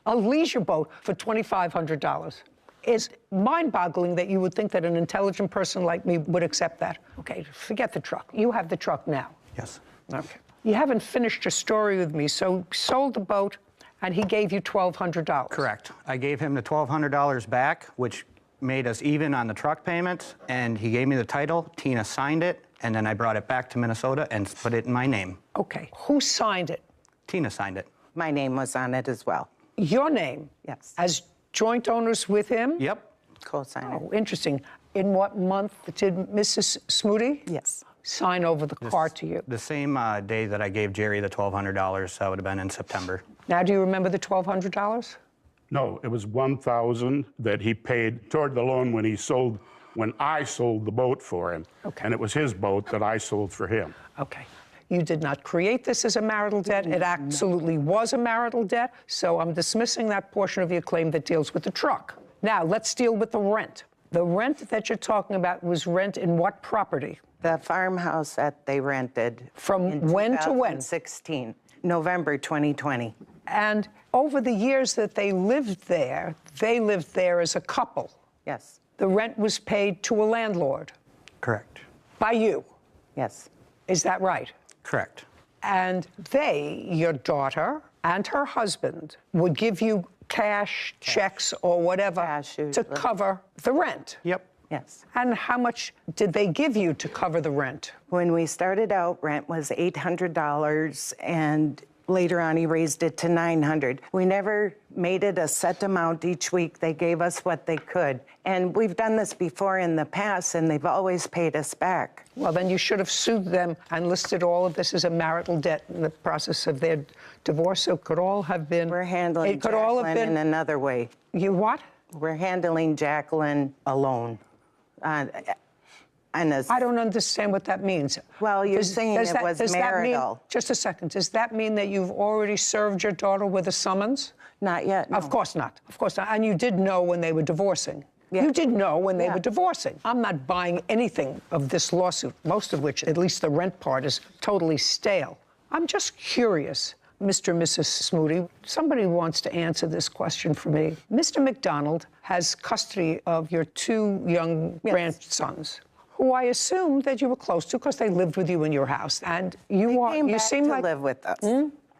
Speaker 4: for $2,500. It's mind-boggling that you would think that an intelligent person like me would accept that. Okay, forget the truck. You have the truck now.
Speaker 10: Yes.
Speaker 4: Okay. You haven't finished your story with me, so sold the boat, and he gave you $1,200.
Speaker 10: Correct. I gave him the $1,200 back, which made us even on the truck payments, and he gave me the title. Tina signed it, and then I brought it back to Minnesota and put it in my name.
Speaker 4: Okay. Who signed it?
Speaker 10: Tina signed it.
Speaker 6: My name was on it as well.
Speaker 4: Your name?
Speaker 6: Yes.
Speaker 4: As joint owners with him?
Speaker 10: Yep.
Speaker 6: Co-signer.
Speaker 4: Oh, interesting. In what month did Mrs. Smoody?
Speaker 6: Yes.
Speaker 4: Sign over the car to you?
Speaker 10: The same day that I gave Jerry the $1,200, that would have been in September.
Speaker 4: Now, do you remember the $1,200?
Speaker 5: No, it was $1,000 that he paid toward the loan when I sold the boat for him.
Speaker 4: Okay.
Speaker 5: And it was his boat that I sold for him.
Speaker 4: Okay. You did not create this as a marital debt. It absolutely was a marital debt. So I'm dismissing that portion of your claim that deals with the truck. Now, let's deal with the rent. The rent that you're talking about was rent in what property?
Speaker 6: The farmhouse that they rented.
Speaker 4: From when to when?
Speaker 6: 2016, November 2020.
Speaker 4: And over the years that they lived there as a couple.
Speaker 6: Yes.
Speaker 4: The rent was paid to a landlord.
Speaker 10: Correct.
Speaker 4: By you.
Speaker 6: Yes.
Speaker 4: Is that right?
Speaker 10: Correct.
Speaker 4: And they, your daughter and her husband, would give you cash, checks, or whatever to cover the rent.
Speaker 10: Yep.
Speaker 6: Yes.
Speaker 4: And how much did they give you to cover the rent?
Speaker 6: When we started out, rent was $800, and later on he raised it to $900. We never made it a set amount each week. They gave us what they could. And we've done this before in the past, and they've always paid us back.
Speaker 4: Well, then you should have sued them and listed all of this as a marital debt in the process of their divorce. So it could all have been...
Speaker 6: We're handling Jacqueline in another way.
Speaker 4: You what?
Speaker 6: We're handling Jacqueline alone.
Speaker 4: I don't understand what that means.
Speaker 6: Well, you're saying it was marital.
Speaker 4: Just a second. Does that mean that you've already served your daughter with a summons?
Speaker 6: Not yet, no.
Speaker 4: Of course not. Of course not. And you did know when they were divorcing. Yeah. You did know when they were divorcing. I'm not buying anything of this lawsuit, most of which, at least the rent part, is totally stale. I'm just curious, Mr. and Mrs. Smoody. Somebody wants to answer this question for me. Mr. McDonald has custody of your two young grandsons, who I assume that you were close to because they lived with you in your house. And you seem like
Speaker 6: live with us.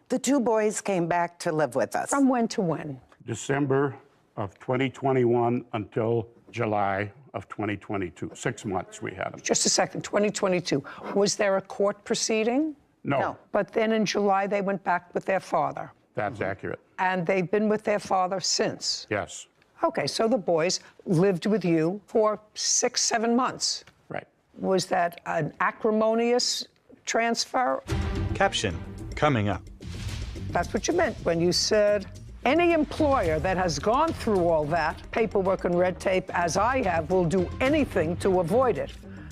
Speaker 6: The two boys came back to live with us.
Speaker 4: From when to when?
Speaker 5: December of 2021 until July of 2022. 6 months we had them.
Speaker 4: Just a second, 2022. Was there a court proceeding?
Speaker 5: No.
Speaker 4: But then in July, they went back with their father.
Speaker 5: That's accurate.
Speaker 4: And they've been with their father since?
Speaker 5: Yes.
Speaker 4: Okay, so the boys lived with you for 6, 7 months.
Speaker 5: Right.
Speaker 4: Was that an acrimonious transfer?
Speaker 2: Caption coming up.
Speaker 4: That's what you meant when you said any employer that has gone through all that paperwork and red tape, as I have, will do anything to avoid it.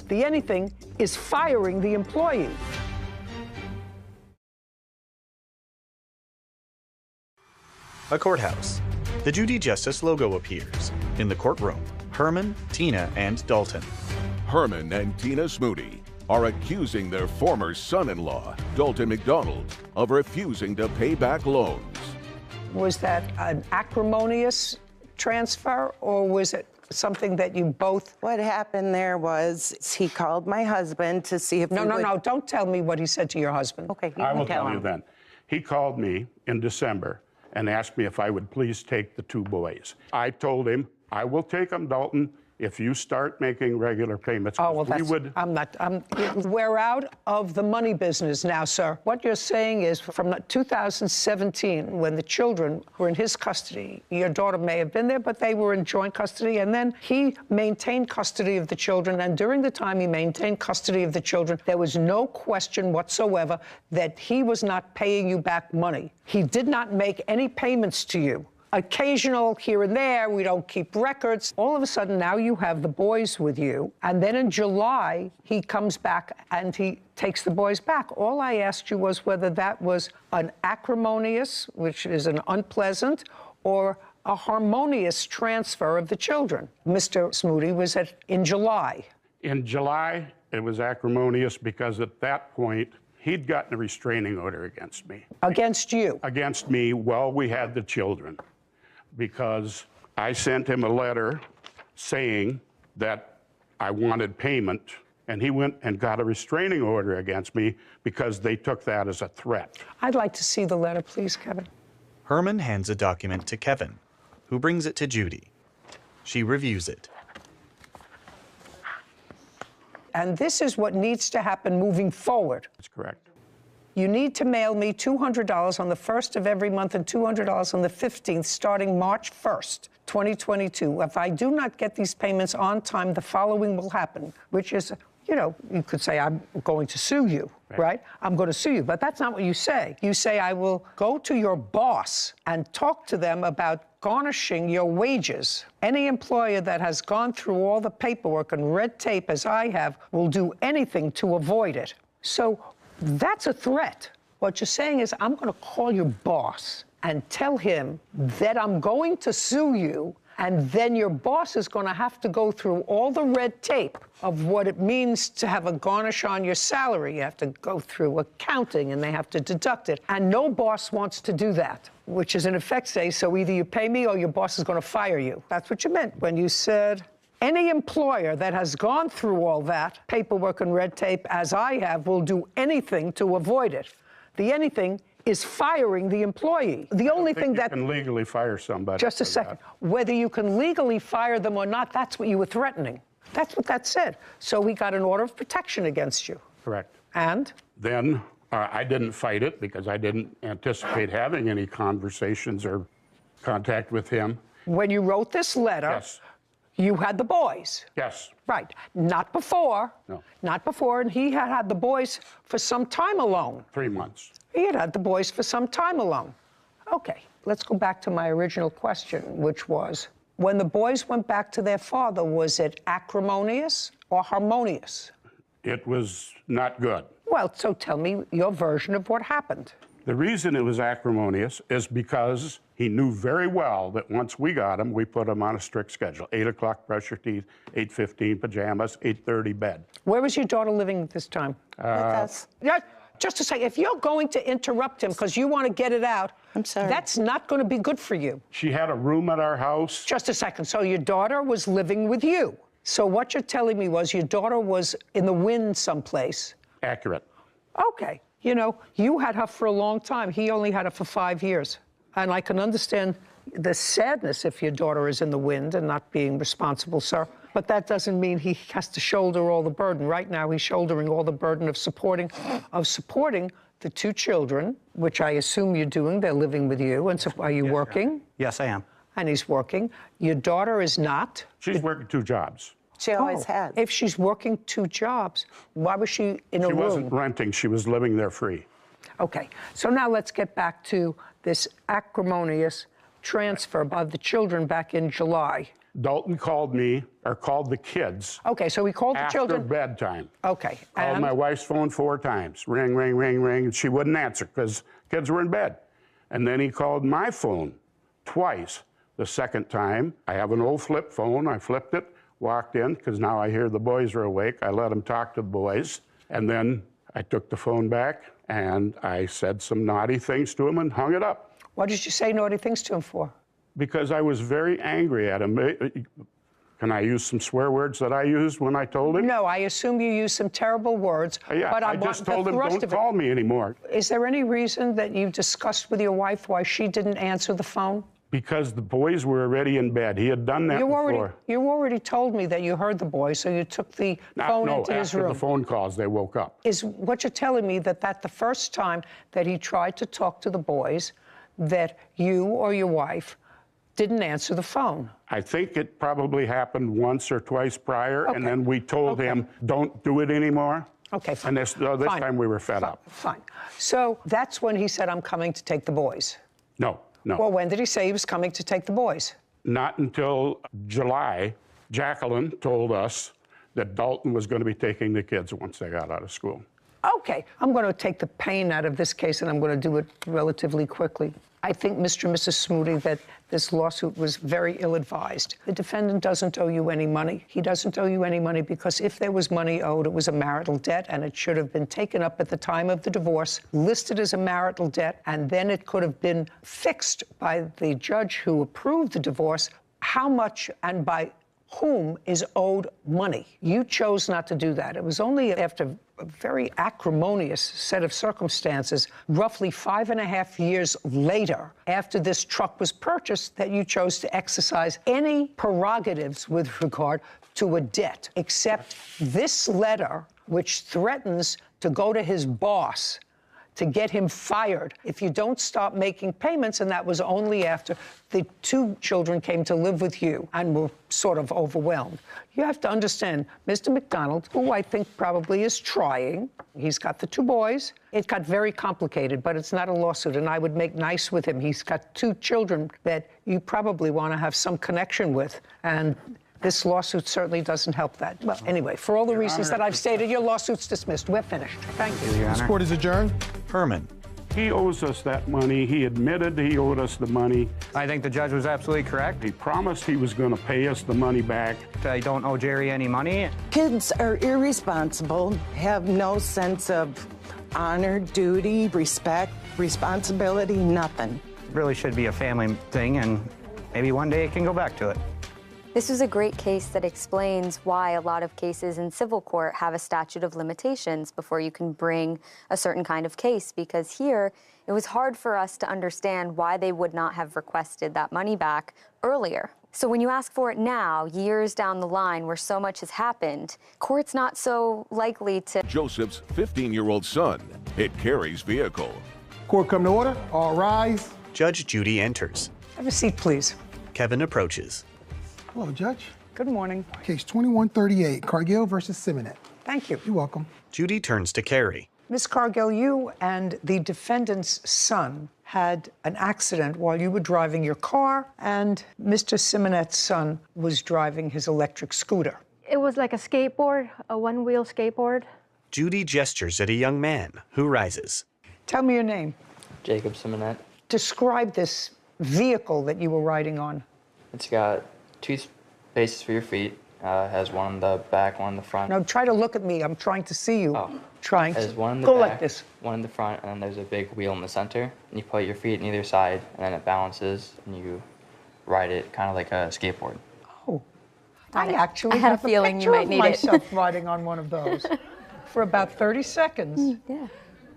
Speaker 4: The anything is firing the employee.
Speaker 2: A courthouse. The Judy Justice logo appears. In the courtroom, Herman, Tina, and Dalton.
Speaker 1: Herman and Tina Smoody are accusing their former son-in-law, Dalton McDonald, of refusing to pay back loans.
Speaker 4: Was that an acrimonious transfer, or was it something that you both...
Speaker 6: What happened there was he called my husband to see if
Speaker 4: No, don't tell me what he said to your husband.
Speaker 6: Okay,
Speaker 5: I will tell you then. He called me in December and asked me if I would please take the two boys. I told him, I will take them, Dalton, if you start making regular payments.
Speaker 4: Oh, well, we're out of the money business now, sir. What you're saying is from 2017, when the children were in his custody, your daughter may have been there, but they were in joint custody, and then he maintained custody of the children, and during the time he maintained custody of the children, there was no question whatsoever that he was not paying you back money. He did not make any payments to you. Occasional here and there, we don't keep records. All of a sudden, now you have the boys with you. And then in July, he comes back and he takes the boys back. All I asked you was whether that was an acrimonious, which is an unpleasant, or a harmonious transfer of the children. Mr. Smoody was in July.
Speaker 5: In July, it was acrimonious because at that point, he'd gotten a restraining order against me.
Speaker 4: Against you?
Speaker 5: Against me while we had the children. Because I sent him a letter saying that I wanted payment, and he went and got a restraining order against me because they took that as a threat.
Speaker 4: I'd like to see the letter, please, Kevin.
Speaker 2: Herman hands a document to Kevin, who brings it to Judy. She reviews it.
Speaker 4: And this is what needs to happen moving forward.
Speaker 5: That's correct.
Speaker 4: You need to mail me $200 on the 1st of every month and $200 on the 15th, starting March 1st, 2022. If I do not get these payments on time, the following will happen, which is, you know, you could say, I'm going to sue you, right? I'm going to sue you, but that's not what you say. You say, I will go to your boss and talk to them about garnishing your wages. Any employer that has gone through all the paperwork and red tape as I have will do anything to avoid it. So that's a threat. What you're saying is, I'm going to call your boss and tell him that I'm going to sue you, and then your boss is going to have to go through all the red tape of what it means to have a garnish on your salary. You have to go through accounting, and they have to deduct it. And no boss wants to do that, which is in effect say, so either you pay me or your boss is going to fire you. That's what you meant when you said, any employer that has gone through all that paperwork and red tape, as I have, will do anything to avoid it. The anything is firing the employee. The only thing that
Speaker 5: you can legally fire somebody.
Speaker 4: Just a second. Whether you can legally fire them or not, that's what you were threatening. That's what that said. So we got an order of protection against you.
Speaker 5: Correct.
Speaker 4: And?
Speaker 5: Then I didn't fight it because I didn't anticipate having any conversations or contact with him.
Speaker 4: When you wrote this letter,
Speaker 5: yes,
Speaker 4: you had the boys.
Speaker 5: Yes.
Speaker 4: Right. Not before.
Speaker 5: No.
Speaker 4: Not before. And he had had the boys for some time alone.
Speaker 5: 3 months.
Speaker 4: He had had the boys for some time alone. Okay, let's go back to my original question, which was, when the boys went back to their father, was it acrimonious or harmonious?
Speaker 5: It was not good.
Speaker 4: Well, so tell me your version of what happened.
Speaker 5: The reason it was acrimonious is because he knew very well that once we got him, we put him on a strict schedule. 8 o'clock, brush your teeth, 8:15, pajamas, 8:30, bed.
Speaker 4: Where was your daughter living at this time?
Speaker 6: With us.
Speaker 4: Yeah, just to say, if you're going to interrupt him because you want to get it out,
Speaker 6: I'm sorry,
Speaker 4: that's not going to be good for you.
Speaker 5: She had a room at our house.
Speaker 4: Just a second. So your daughter was living with you. So what you're telling me was your daughter was in the wind someplace.
Speaker 5: Accurate.
Speaker 4: Okay. You know, you had her for a long time. He only had her for 5 years. And I can understand the sadness if your daughter is in the wind and not being responsible, sir. But that doesn't mean he has to shoulder all the burden. Right now, he's shouldering all the burden of supporting the 2 children, which I assume you're doing. They're living with you. And so are you working?
Speaker 10: Yes, I am.
Speaker 4: And he's working. Your daughter is not.
Speaker 5: She's working 2 jobs.
Speaker 6: She always has.
Speaker 4: If she's working 2 jobs, why was she in a room?
Speaker 5: She wasn't renting. She was living there free.
Speaker 4: Okay. So now let's get back to this acrimonious transfer of the children back in July.
Speaker 5: Dalton called me, or called the kids.
Speaker 4: Okay, so he called the children.
Speaker 5: After bedtime.
Speaker 4: Okay.
Speaker 5: Called my wife's phone 4 times. Ring, ring, ring, ring. And she wouldn't answer because kids were in bed. And then he called my phone twice. The second time, I have an old flip phone. I flipped it, walked in, because now I hear the boys are awake. I let him talk to the boys. And then I took the phone back and I said some naughty things to him and hung it up.
Speaker 4: What did you say naughty things to him for?
Speaker 5: Because I was very angry at him. Can I use some swear words that I used when I told him?
Speaker 4: No, I assume you used some terrible words.
Speaker 5: Yeah,
Speaker 4: but
Speaker 5: I just told him, don't call me anymore.
Speaker 4: Is there any reason that you discussed with your wife why she didn't answer the phone?
Speaker 5: Because the boys were already in bed. He had done that before.
Speaker 4: You already told me that you heard the boys, so you took the phone into his room.
Speaker 5: After the phone calls, they woke up.
Speaker 4: Is what you're telling me that the first time that he tried to talk to the boys, that you or your wife didn't answer the phone?
Speaker 5: I think it probably happened once or twice prior, and then we told him, don't do it anymore.
Speaker 4: Okay, fine.
Speaker 5: And this time we were fed up.
Speaker 4: Fine. So that's when he said, I'm coming to take the boys.
Speaker 5: No.
Speaker 4: Well, when did he say he was coming to take the boys?
Speaker 5: Not until July. Jacqueline told us that Dalton was going to be taking the kids once they got out of school.
Speaker 4: Okay, I'm going to take the pain out of this case, and I'm going to do it relatively quickly. I think, Mr. and Mrs. Smoody, that this lawsuit was very ill-advised. The defendant doesn't owe you any money. He doesn't owe you any money because if there was money owed, it was a marital debt, and it should have been taken up at the time of the divorce, listed as a marital debt, and then it could have been fixed by the judge who approved the divorce how much and by whom is owed money. You chose not to do that. It was only after a very acrimonious set of circumstances, roughly 5.5 years later, after this truck was purchased, that you chose to exercise any prerogatives with regard to a debt, except this letter, which threatens to go to his boss to get him fired if you don't stop making payments, and that was only after the 2 children came to live with you and were sort of overwhelmed. You have to understand, Mr. McDonald, who I think probably is trying, he's got the 2 boys. It got very complicated, but it's not a lawsuit, and I would make nice with him. He's got 2 children that you probably want to have some connection with, and this lawsuit certainly doesn't help that. Well, anyway, for all the reasons that I've stated, your lawsuit's dismissed. We're finished. Thank you.
Speaker 3: This court is adjourned.
Speaker 2: Herman.
Speaker 5: He owes us that money. He admitted he owed us the money.
Speaker 10: I think the judge was absolutely correct.
Speaker 5: He promised he was going to pay us the money back.
Speaker 10: I don't owe Jerry any money.
Speaker 6: Kids are irresponsible, have no sense of honor, duty, respect, responsibility, nothing.
Speaker 10: Really should be a family thing, and maybe one day it can go back to it.
Speaker 7: This was a great case that explains why a lot of cases in civil court have a statute of limitations before you can bring a certain kind of case, because here it was hard for us to understand why they would not have requested that money back earlier. So when you ask for it now, years down the line where so much has happened, court's not so likely to...
Speaker 1: Joseph's 15-year-old son hit Carrie's vehicle.
Speaker 3: Court come to order. All rise.
Speaker 2: Judge Judy enters.
Speaker 4: Have a seat, please.
Speaker 2: Kevin approaches.
Speaker 3: Hello, Judge.
Speaker 4: Good morning.
Speaker 3: Case 2138, Cargill versus Simonet.
Speaker 4: Thank you.
Speaker 3: You're welcome.
Speaker 2: Judy turns to Carrie.
Speaker 4: Ms. Cargill, you and the defendant's son had an accident while you were driving your car, and Mr. Simonet's son was driving his electric scooter.
Speaker 20: It was like a skateboard, a one-wheel skateboard.
Speaker 2: Judy gestures at a young man who rises.
Speaker 4: Tell me your name.
Speaker 9: Jacob Simonet.
Speaker 4: Describe this vehicle that you were riding on.
Speaker 9: It's got 2 spaces for your feet. Has one in the back, one in the front.
Speaker 4: No, try to look at me. I'm trying to see you.
Speaker 9: Oh.
Speaker 4: Trying
Speaker 9: There's
Speaker 4: to
Speaker 9: one in the
Speaker 4: go
Speaker 9: back,
Speaker 4: like this.
Speaker 9: one in the front, and then there's a big wheel in the center. And you put your feet on either side, and then it balances, and you ride it kind of like a skateboard.
Speaker 4: Oh, I actually
Speaker 7: had a
Speaker 4: have
Speaker 7: feeling
Speaker 4: picture
Speaker 7: you might
Speaker 4: of
Speaker 7: need it.
Speaker 4: myself riding on one of those for about 30 seconds.
Speaker 7: Yeah.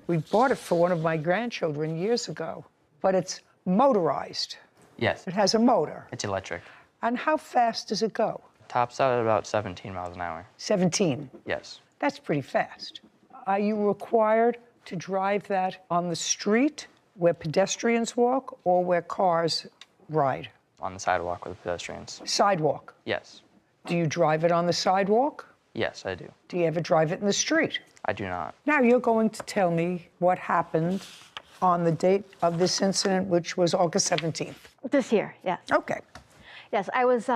Speaker 4: We bought it for one of my grandchildren years ago, but it's motorized.
Speaker 9: Yes.
Speaker 4: It has a motor.
Speaker 9: It's electric.
Speaker 4: And how fast does it go?
Speaker 9: Tops out at about 17 miles an hour.
Speaker 4: 17.
Speaker 9: Yes.
Speaker 4: That's pretty fast. Are you required to drive that on the street where pedestrians walk or where cars ride?
Speaker 9: On the sidewalk with pedestrians.
Speaker 4: Sidewalk.
Speaker 9: Yes.
Speaker 4: Do you drive it on the sidewalk?
Speaker 9: Yes, I do.
Speaker 4: Do you ever drive it in the street?
Speaker 9: I do not.
Speaker 4: Now you're going to tell me what happened on the date of this incident, which was August 17th.
Speaker 20: This year, yes.
Speaker 4: Okay.
Speaker 20: Yes, I was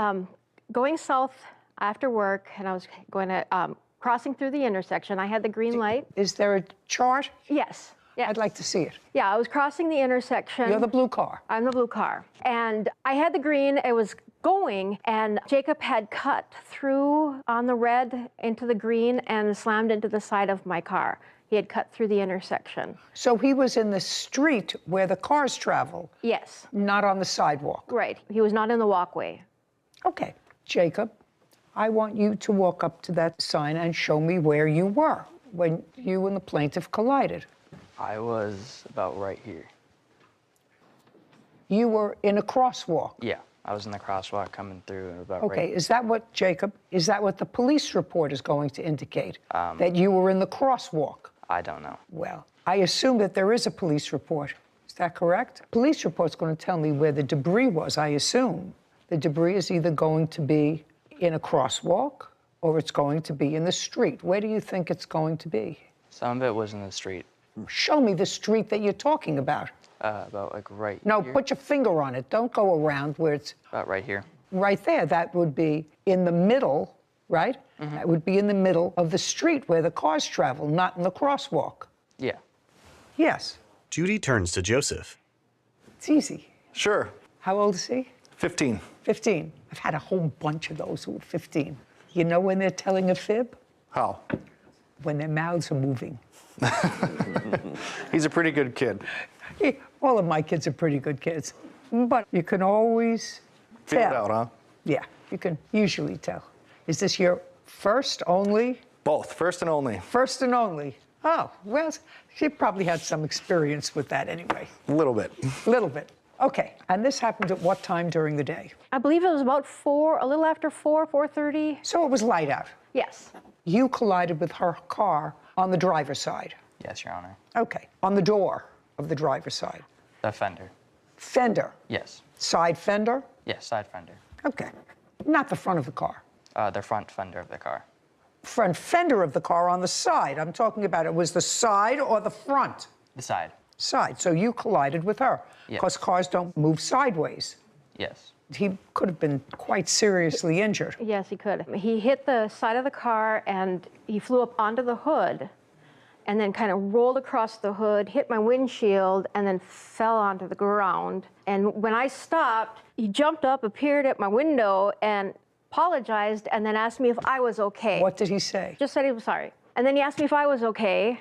Speaker 20: going south after work, and I was going to, crossing through the intersection. I had the green light.
Speaker 4: Is there a chart?
Speaker 20: Yes. Yes.
Speaker 4: I'd like to see it.
Speaker 20: Yeah, I was crossing the intersection.
Speaker 4: You're the blue car.
Speaker 20: I'm the blue car. And I had the green, it was going, and Jacob had cut through on the red into the green and slammed into the side of my car. He had cut through the intersection.
Speaker 4: So he was in the street where the cars travel?
Speaker 20: Yes.
Speaker 4: Not on the sidewalk?
Speaker 20: Right. He was not in the walkway.
Speaker 4: Okay. Jacob, I want you to walk up to that sign and show me where you were when you and the plaintiff collided.
Speaker 9: I was about right here.
Speaker 4: You were in a crosswalk?
Speaker 9: Yeah, I was in the crosswalk coming through about
Speaker 4: Okay,
Speaker 9: right.
Speaker 4: is that what, Jacob, is that what the police report is going to indicate? That you were in the crosswalk?
Speaker 9: I don't know.
Speaker 4: Well, I assume that there is a police report. Is that correct? Police report's going to tell me where the debris was, I assume. The debris is either going to be in a crosswalk or it's going to be in the street. Where do you think it's going to be?
Speaker 9: Some of it was in the street.
Speaker 4: Show me the street that you're talking about.
Speaker 9: About like right
Speaker 4: No,
Speaker 9: here.
Speaker 4: put your finger on it. Don't go around where it's
Speaker 9: About right here.
Speaker 4: right there. That would be in the middle, right? That would be in the middle of the street where the cars travel, not in the crosswalk.
Speaker 9: Yeah.
Speaker 4: Yes.
Speaker 2: Judy turns to Joseph.
Speaker 4: It's easy.
Speaker 22: Sure.
Speaker 4: How old is he?
Speaker 22: 15.
Speaker 4: 15. I've had a whole bunch of those who are 15. You know when they're telling a fib?
Speaker 22: How?
Speaker 4: When their mouths are moving.
Speaker 22: He's a pretty good kid.
Speaker 4: All of my kids are pretty good kids. But you can always tell.
Speaker 22: Figure it out, huh?
Speaker 4: Yeah, you can usually tell. Is this your first only?
Speaker 22: Both, first and only.
Speaker 4: First and only. Oh, well, she probably had some experience with that anyway.
Speaker 22: A little bit.
Speaker 4: A little bit. Okay, and this happened at what time during the day?
Speaker 20: I believe it was about 4, a little after 4, 4:30.
Speaker 4: So it was light out.
Speaker 20: Yes.
Speaker 4: You collided with her car on the driver's side.
Speaker 9: Yes, Your Honor.
Speaker 4: Okay. On the door of the driver's side?
Speaker 9: The fender.
Speaker 4: Fender?
Speaker 9: Yes.
Speaker 4: Side fender?
Speaker 9: Yes, side fender.
Speaker 4: Okay. Not the front of the car?
Speaker 9: The front fender of the car.
Speaker 4: Front fender of the car on the side. I'm talking about it was the side or the front?
Speaker 9: The side.
Speaker 4: Side. So you collided with her?
Speaker 9: Yes.
Speaker 4: Because cars don't move sideways.
Speaker 9: Yes.
Speaker 4: He could have been quite seriously injured.
Speaker 20: Yes, he could. He hit the side of the car and he flew up onto the hood and then kind of rolled across the hood, hit my windshield, and then fell onto the ground. And when I stopped, he jumped up, appeared at my window, and apologized, and then asked me if I was okay.
Speaker 4: What did he say?
Speaker 20: Just said he was sorry. And then he asked me if I was okay.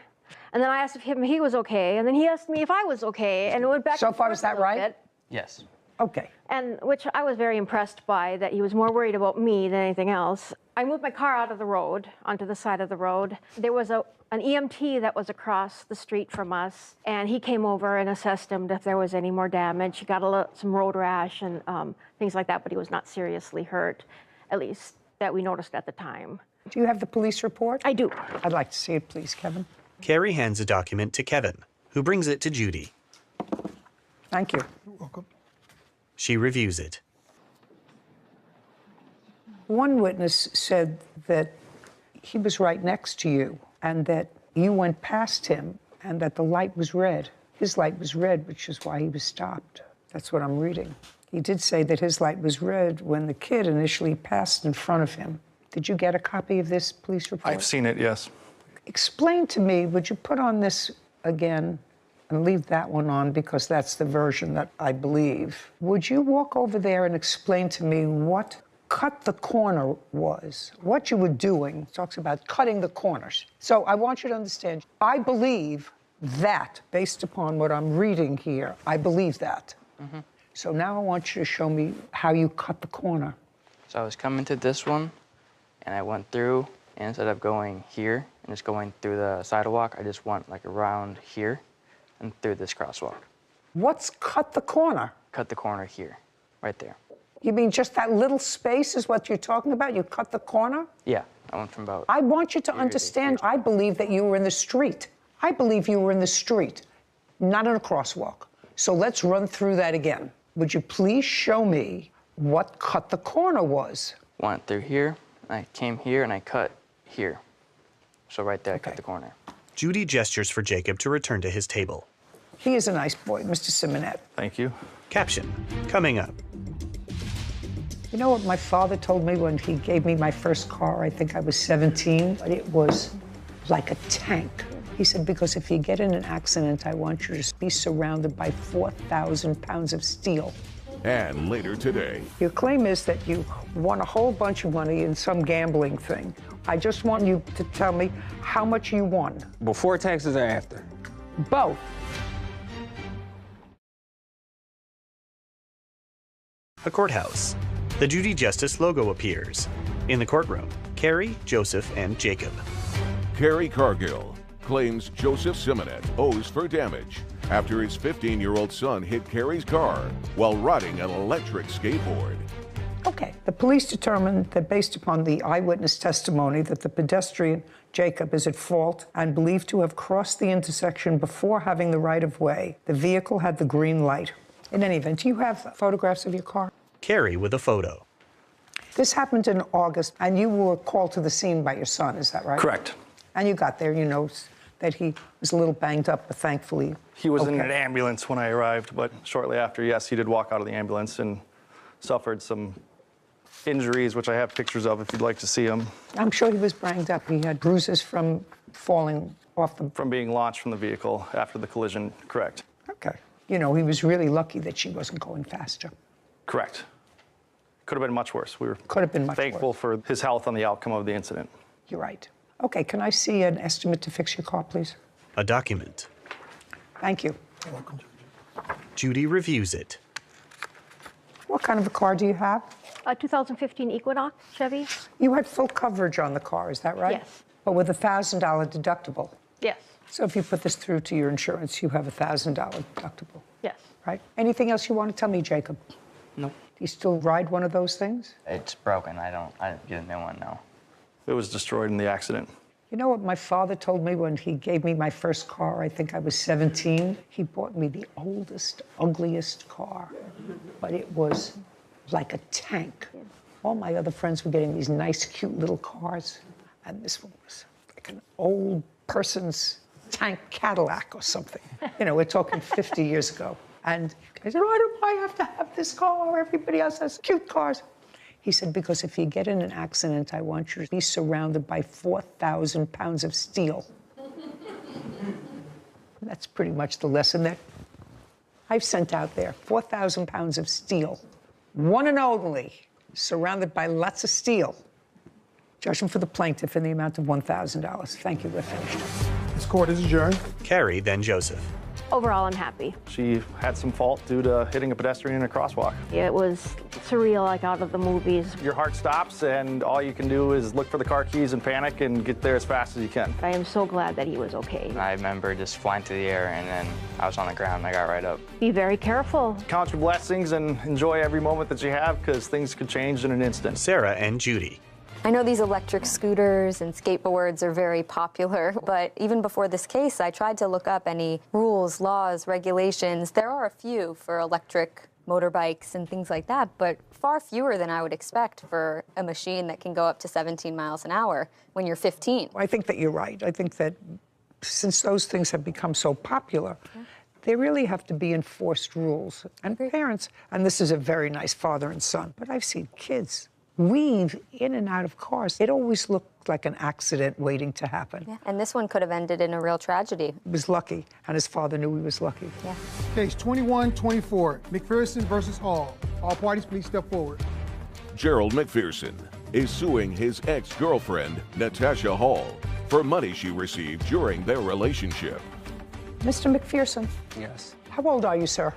Speaker 20: And then I asked him if he was okay. And then he asked me if I was okay. And it went back.
Speaker 4: So far, is that right?
Speaker 9: Yes.
Speaker 4: Okay.
Speaker 20: And which I was very impressed by, that he was more worried about me than anything else. I moved my car out of the road, onto the side of the road. There was an EMT that was across the street from us, and he came over and assessed him if there was any more damage. He got some road rash and things like that, but he was not seriously hurt, at least that we noticed at the time.
Speaker 4: Do you have the police report?
Speaker 20: I do.
Speaker 4: I'd like to see it, please, Kevin.
Speaker 2: Carrie hands a document to Kevin, who brings it to Judy.
Speaker 4: Thank you.
Speaker 3: You're welcome.
Speaker 2: She reviews it.
Speaker 4: One witness said that he was right next to you and that you went past him and that the light was red. His light was red, which is why he was stopped. That's what I'm reading. He did say that his light was red when the kid initially passed in front of him. Did you get a copy of this police report?
Speaker 22: I've seen it, yes.
Speaker 4: Explain to me, would you put on this again and leave that one on because that's the version that I believe. Would you walk over there and explain to me what cut the corner was, what you were doing? It talks about cutting the corners. So I want you to understand, I believe that, based upon what I'm reading here, I believe that.
Speaker 9: Mm-hmm.
Speaker 4: So now I want you to show me how you cut the corner.
Speaker 9: So I was coming to this one, and I went through, and instead of going here and just going through the sidewalk, I just went like around here and through this crosswalk.
Speaker 4: What's cut the corner?
Speaker 9: Cut the corner here, right there.
Speaker 4: You mean just that little space is what you're talking about? You cut the corner?
Speaker 9: Yeah, I went from about...
Speaker 4: I want you to understand, I believe that you were in the street. I believe you were in the street, not in a crosswalk. So let's run through that again. Would you please show me what cut the corner was?
Speaker 9: Went through here, I came here, and I cut here. So right there, I cut the corner.
Speaker 2: Judy gestures for Jacob to return to his table.
Speaker 4: He is a nice boy, Mr. Simonet.
Speaker 22: Thank you.
Speaker 2: Caption, coming up.
Speaker 4: You know what my father told me when he gave me my first car? I think I was 17, but it was like a tank. He said, because if you get in an accident, I want you to be surrounded by 4,000 pounds of steel.
Speaker 1: And later today.
Speaker 4: Your claim is that you won a whole bunch of money in some gambling thing. I just want you to tell me how much you won.
Speaker 8: Before taxes or after?
Speaker 4: Both.
Speaker 2: A courthouse. The Judy Justice logo appears. In the courtroom, Carrie, Joseph, and Jacob.
Speaker 1: Carrie Cargill claims Joseph Simonet owes for damage after his 15-year-old son hit Carrie's car while riding an electric skateboard.
Speaker 4: Okay, the police determined that based upon the eyewitness testimony that the pedestrian, Jacob, is at fault and believed to have crossed the intersection before having the right-of-way. The vehicle had the green light. In any event, do you have photographs of your car?
Speaker 2: Carrie with a photo.
Speaker 4: This happened in August, and you were called to the scene by your son, is that right?
Speaker 22: Correct.
Speaker 4: And you got there, you know that he was a little banged up, but thankfully...
Speaker 22: He was in
Speaker 4: okay.
Speaker 22: an ambulance when I arrived, but shortly after, yes, he did walk out of the ambulance and suffered some injuries, which I have pictures of if you'd like to see them.
Speaker 4: I'm sure he was banged up. He had bruises from falling off the...
Speaker 22: From being launched from the vehicle after the collision, correct.
Speaker 4: Okay. You know, he was really lucky that she wasn't going faster.
Speaker 22: Correct. Could have been much worse. We were
Speaker 4: Could have been much
Speaker 22: thankful for his health and the outcome of the incident.
Speaker 4: You're right. Okay, can I see an estimate to fix your car, please?
Speaker 2: A document.
Speaker 4: Thank you.
Speaker 3: You're welcome.
Speaker 2: Judy reviews it.
Speaker 4: What kind of a car do you have?
Speaker 20: A 2015 Equinox Chevy?
Speaker 4: You had full coverage on the car, is that right?
Speaker 20: Yes.
Speaker 4: But with a $1,000 deductible.
Speaker 20: Yes.
Speaker 4: So if you put this through to your insurance, you have a $1,000 deductible.
Speaker 20: Yes.
Speaker 4: Right? Anything else you want to tell me, Jacob?
Speaker 9: No.
Speaker 4: Do you still ride one of those things?
Speaker 9: It's broken. I didn't get a new one, no.
Speaker 22: It was destroyed in the accident.
Speaker 4: You know what my father told me when he gave me my first car? I think I was 17. He bought me the oldest, ugliest car, but it was like a tank. All my other friends were getting these nice, cute little cars, and this one was like an old person's tank Cadillac or something. You know, we're talking 50 years ago. And I said, why do I have to have this car? Everybody else has cute cars. He said, because if you get in an accident, I want you to be surrounded by 4,000 pounds of steel. That's pretty much the lesson that I've sent out there. 4,000 pounds of steel. One and only, surrounded by lots of steel. Judgment for the plaintiff in the amount of $1,000. Thank you, we're finished.
Speaker 3: This court is adjourned.
Speaker 2: Carrie, then Joseph.
Speaker 20: Overall, I'm happy.
Speaker 22: She had some fault due to hitting a pedestrian in a crosswalk.
Speaker 20: It was surreal, like out of the movies.
Speaker 22: Your heart stops, and all you can do is look for the car keys and panic and get there as fast as you can.
Speaker 20: I am so glad that he was okay.
Speaker 9: I remember just flying through the air, and then I was on the ground, and I got right up.
Speaker 20: Be very careful.
Speaker 22: Count your blessings and enjoy every moment that you have, because things could change in an instant.
Speaker 2: Sarah and Judy.
Speaker 7: I know these electric scooters and skateboards are very popular, but even before this case, I tried to look up any rules, laws, regulations. There are a few for electric motorbikes and things like that, but far fewer than I would expect for a machine that can go up to 17 miles an hour when you're 15.
Speaker 4: I think that you're right. I think that since those things have become so popular, they really have to be enforced rules. And parents, and this is a very nice father and son, but I've seen kids weave in and out of cars. It always looked like an accident waiting to happen.
Speaker 7: Yeah, and this one could have ended in a real tragedy.
Speaker 4: He was lucky, and his father knew he was lucky.
Speaker 7: Yeah.
Speaker 3: Case 2124, McPherson versus Hall. All parties, please step forward.
Speaker 1: Gerald McPherson is suing his ex-girlfriend, Natasha Hall, for money she received during their relationship.
Speaker 4: Mr. McPherson.
Speaker 8: Yes.
Speaker 4: How old are you, sir?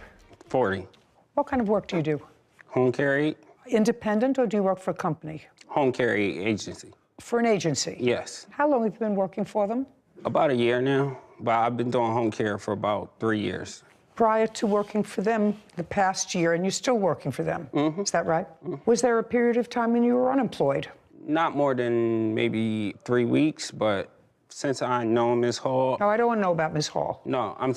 Speaker 8: 40.
Speaker 4: What kind of work do you do?
Speaker 8: Home care aid?
Speaker 4: Independent, or do you work for a company?
Speaker 8: Home care aid agency.
Speaker 4: For an agency?
Speaker 8: Yes.
Speaker 4: How long have you been working for them?
Speaker 8: About a year now, but I've been doing home care for about 3 years.
Speaker 4: Prior to working for them the past year, and you're still working for them, is that right? Was there a period of time when you were unemployed?
Speaker 8: Not more than maybe 3 weeks, but since I know Ms. Hall...
Speaker 4: No, I don't want to know about Ms. Hall.
Speaker 8: No, I'm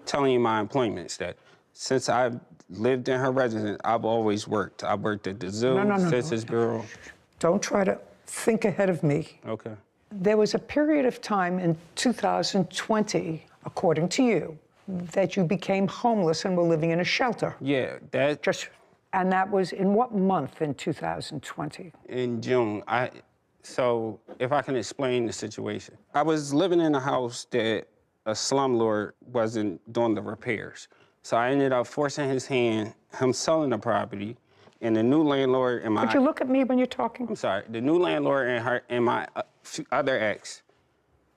Speaker 8: telling you my employments that since I've lived in her residence, I've always worked. I worked at the zoo, Census Bureau.
Speaker 4: Don't try to think ahead of me.
Speaker 8: Okay.
Speaker 4: There was a period of time in 2020, according to you, that you became homeless and were living in a shelter.
Speaker 8: Yeah,
Speaker 4: and that was in what month in 2020?
Speaker 8: In June. So if I can explain the situation. I was living in a house that a slumlord wasn't doing the repairs. So I ended up forcing his hand, him selling the property, and the new landlord and my...
Speaker 4: Could you look at me when you're talking?
Speaker 8: I'm sorry. The new landlord and her and my other ex,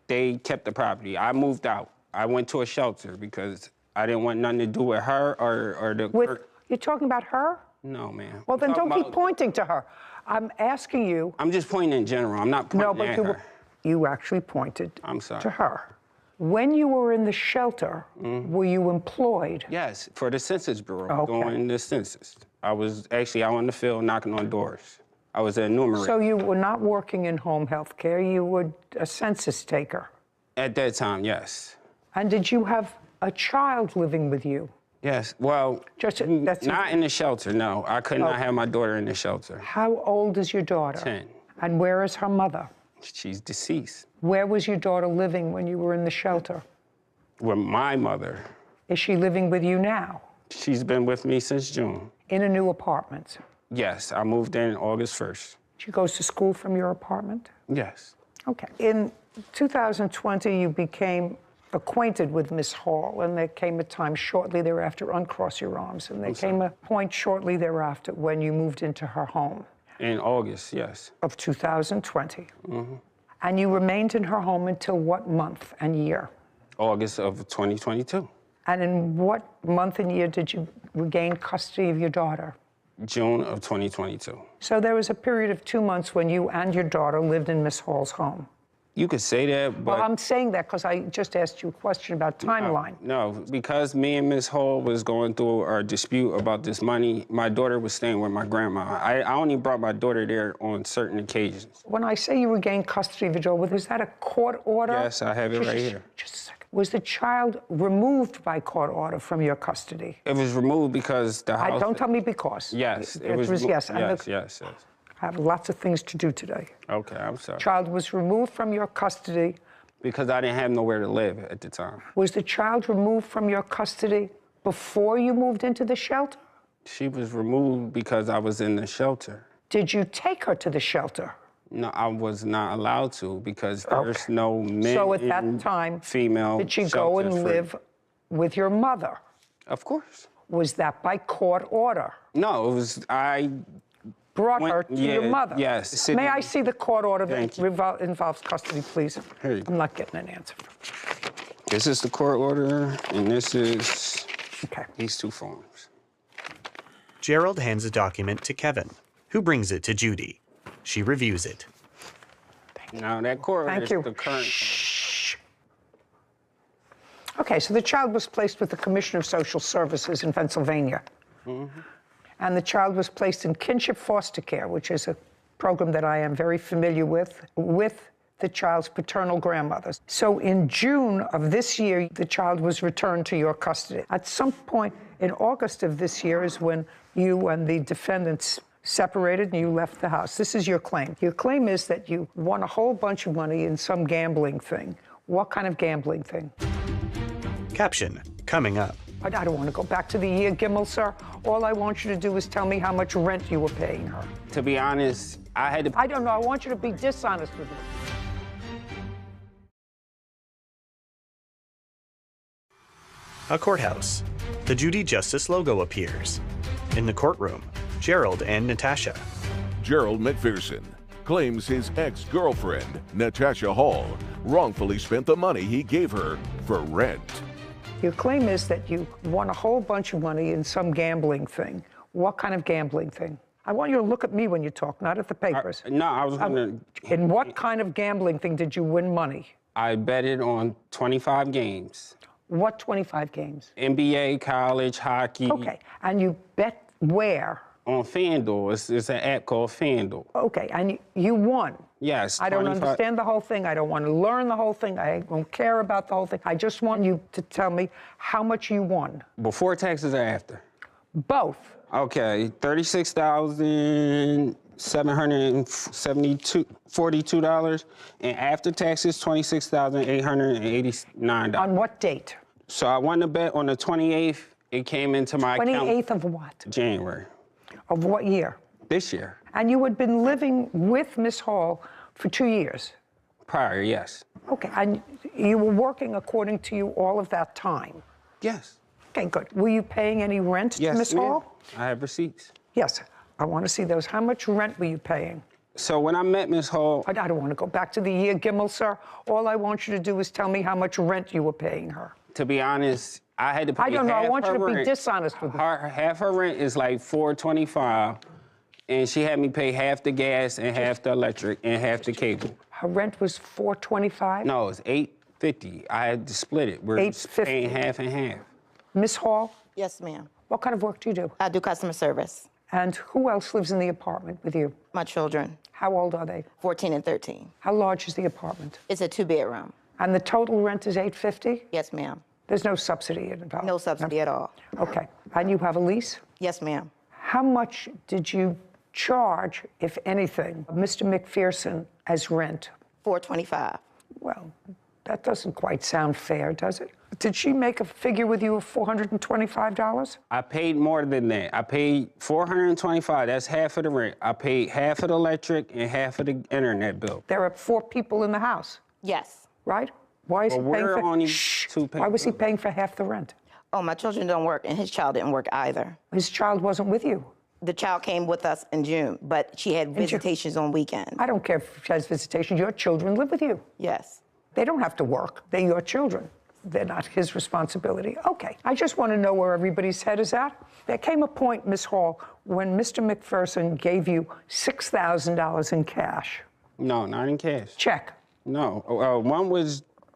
Speaker 8: they kept the property. I moved out. I went to a shelter because I didn't want nothing to do with her or the...
Speaker 4: You're talking about her?
Speaker 8: No, ma'am.
Speaker 4: Well, then don't keep pointing to her. I'm asking you...
Speaker 8: I'm just pointing in general. I'm not pointing at her.
Speaker 4: You actually pointed to her. When you were in the shelter, were you employed?
Speaker 8: Yes, for the Census Bureau, doing the census. I was actually out in the field knocking on doors. I was an enumerator.
Speaker 4: So you were not working in home health care, you were a census taker?
Speaker 8: At that time, yes.
Speaker 4: And did you have a child living with you?
Speaker 8: Yes, well, not in the shelter, no. I could not have my daughter in the shelter.
Speaker 4: How old is your daughter?
Speaker 8: 10.
Speaker 4: And where is her mother?
Speaker 8: She's deceased.
Speaker 4: Where was your daughter living when you were in the shelter?
Speaker 8: With my mother.
Speaker 4: Is she living with you now?
Speaker 8: She's been with me since June.
Speaker 4: In a new apartment?
Speaker 8: Yes, I moved in August 1st.
Speaker 4: She goes to school from your apartment?
Speaker 8: Yes.
Speaker 4: Okay. In 2020, you became acquainted with Miss Hall, and there came a time shortly thereafter, uncross your arms, and there came a point shortly thereafter when you moved into her home.
Speaker 8: In August, yes.
Speaker 4: Of 2020. And you remained in her home until what month and year?
Speaker 8: August of 2022.
Speaker 4: And in what month and year did you regain custody of your daughter?
Speaker 8: June of 2022.
Speaker 4: So there was a period of 2 months when you and your daughter lived in Miss Hall's home?
Speaker 8: You could say that, but...
Speaker 4: Well, I'm saying that because I just asked you a question about timeline.
Speaker 8: No, because me and Ms. Hall was going through our dispute about this money, my daughter was staying with my grandma. I only brought my daughter there on certain occasions.
Speaker 4: When I say you regained custody of your daughter, was that a court order?
Speaker 8: Yes, I have it right here.
Speaker 4: Just a second. Was the child removed by court order from your custody?
Speaker 8: It was removed because the house...
Speaker 4: Don't tell me because.
Speaker 8: Yes,
Speaker 4: it was yes.
Speaker 8: Yes.
Speaker 4: I have lots of things to do today.
Speaker 8: Okay, I'm sorry.
Speaker 4: Child was removed from your custody.
Speaker 8: Because I didn't have nowhere to live at the time.
Speaker 4: Was the child removed from your custody before you moved into the shelter?
Speaker 8: She was removed because I was in the shelter.
Speaker 4: Did you take her to the shelter?
Speaker 8: No, I was not allowed to because there's no men.
Speaker 4: So at that time,
Speaker 8: female
Speaker 4: did you go and live with your mother?
Speaker 8: Of course.
Speaker 4: Was that by court order?
Speaker 8: No, it was I
Speaker 4: brought her to your mother.
Speaker 8: Yes.
Speaker 4: May I see the court order that involves custody, please?
Speaker 8: Here you go.
Speaker 4: I'm not getting an answer.
Speaker 8: This is the court order, and this is these two forms.
Speaker 2: Gerald hands a document to Kevin, who brings it to Judy. She reviews it.
Speaker 8: Now, that court order is the current.
Speaker 4: Shh. Okay, so the child was placed with the Commissioner of Social Services in Pennsylvania. Mm-hmm. And the child was placed in kinship foster care, which is a program that I am very familiar with the child's paternal grandmothers. So in June of this year, the child was returned to your custody. At some point in August of this year is when you and the defendants separated and you left the house. This is your claim. Your claim is that you won a whole bunch of money in some gambling thing. What kind of gambling thing?
Speaker 2: Caption, coming up.
Speaker 4: I don't want to go back to the year, Gimel, sir. All I want you to do is tell me how much rent you were paying her.
Speaker 8: To be honest, I had to...
Speaker 4: I don't know. I want you to be dishonest with me.
Speaker 2: A courthouse. The Judy Justice logo appears. In the courtroom, Gerald and Natasha.
Speaker 1: Gerald McPherson claims his ex-girlfriend, Natasha Hall, wrongfully spent the money he gave her for rent.
Speaker 4: Your claim is that you won a whole bunch of money in some gambling thing. What kind of gambling thing? I want you to look at me when you talk, not at the papers.
Speaker 8: No, I was going
Speaker 4: to... In what kind of gambling thing did you win money?
Speaker 8: I betted on 25 games.
Speaker 4: What 25 games?
Speaker 8: NBA, college, hockey.
Speaker 4: Okay, and you bet where?
Speaker 8: On FanDuel. It's an app called FanDuel.
Speaker 4: Okay, and you won?
Speaker 8: Yes.
Speaker 4: I don't understand the whole thing. I don't want to learn the whole thing. I don't care about the whole thing. I just want you to tell me how much you won.
Speaker 8: Before taxes or after?
Speaker 4: Both.
Speaker 8: Okay, $36,742, and after taxes, $26,889.
Speaker 4: On what date?
Speaker 8: So I won the bet on the 28th. It came into my account.
Speaker 4: 28th of what?
Speaker 8: January.
Speaker 4: Of what year?
Speaker 8: This year.
Speaker 4: And you had been living with Miss Hall for 2 years?
Speaker 8: Prior, yes.
Speaker 4: Okay, and you were working according to you all of that time?
Speaker 8: Yes.
Speaker 4: Okay, good. Were you paying any rent to Miss Hall?
Speaker 8: I have receipts.
Speaker 4: Yes, I want to see those. How much rent were you paying?
Speaker 8: So when I met Miss Hall...
Speaker 4: I don't want to go back to the year, Gimel, sir. All I want you to do is tell me how much rent you were paying her.
Speaker 8: To be honest, I had to pay
Speaker 4: I don't know. I want you to
Speaker 8: rent.
Speaker 4: be dishonest with me.
Speaker 8: Half her rent is like $425, and she had me pay half the gas and half the electric and half the cable.
Speaker 4: Her rent was $425?
Speaker 8: No, it's $850. I had to split it. We're paying half and half.
Speaker 4: Miss Hall?
Speaker 12: Yes, ma'am.
Speaker 4: What kind of work do you do?
Speaker 12: I do customer service.
Speaker 4: And who else lives in the apartment with you?
Speaker 12: My children.
Speaker 4: How old are they?
Speaker 12: 14 and 13.
Speaker 4: How large is the apartment?
Speaker 12: It's a 2-bedroom.
Speaker 4: And the total rent is $850?
Speaker 12: Yes, ma'am.
Speaker 4: There's no subsidy involved?
Speaker 12: No subsidy at all.
Speaker 4: Okay. And you have a lease?
Speaker 12: Yes, ma'am.
Speaker 4: How much did you charge, if anything, Mr. McPherson as rent?
Speaker 12: $425.
Speaker 4: Well, that doesn't quite sound fair, does it? Did she make a figure with you of $425?
Speaker 8: I paid more than that. I paid $425. That's half of the rent. I paid half of the electric and half of the internet bill.
Speaker 4: There are 4 people in the house?
Speaker 12: Yes.
Speaker 4: Right? Why is he paying for...
Speaker 8: only
Speaker 4: Why was he paying for half the rent?
Speaker 12: Oh, my children don't work, and his child didn't work either.
Speaker 4: His child wasn't with you?
Speaker 12: The child came with us in June, but she had visitations on weekends.
Speaker 4: I don't care if she has visitations. Your children live with you.
Speaker 12: Yes.
Speaker 4: They don't have to work. They're your children. They're not his responsibility. Okay. I just want to know where everybody's head is at. There came a point, Miss Hall, when Mr. McPherson gave you $6,000 in cash.
Speaker 8: No, not in cash.
Speaker 4: Check.
Speaker 8: No,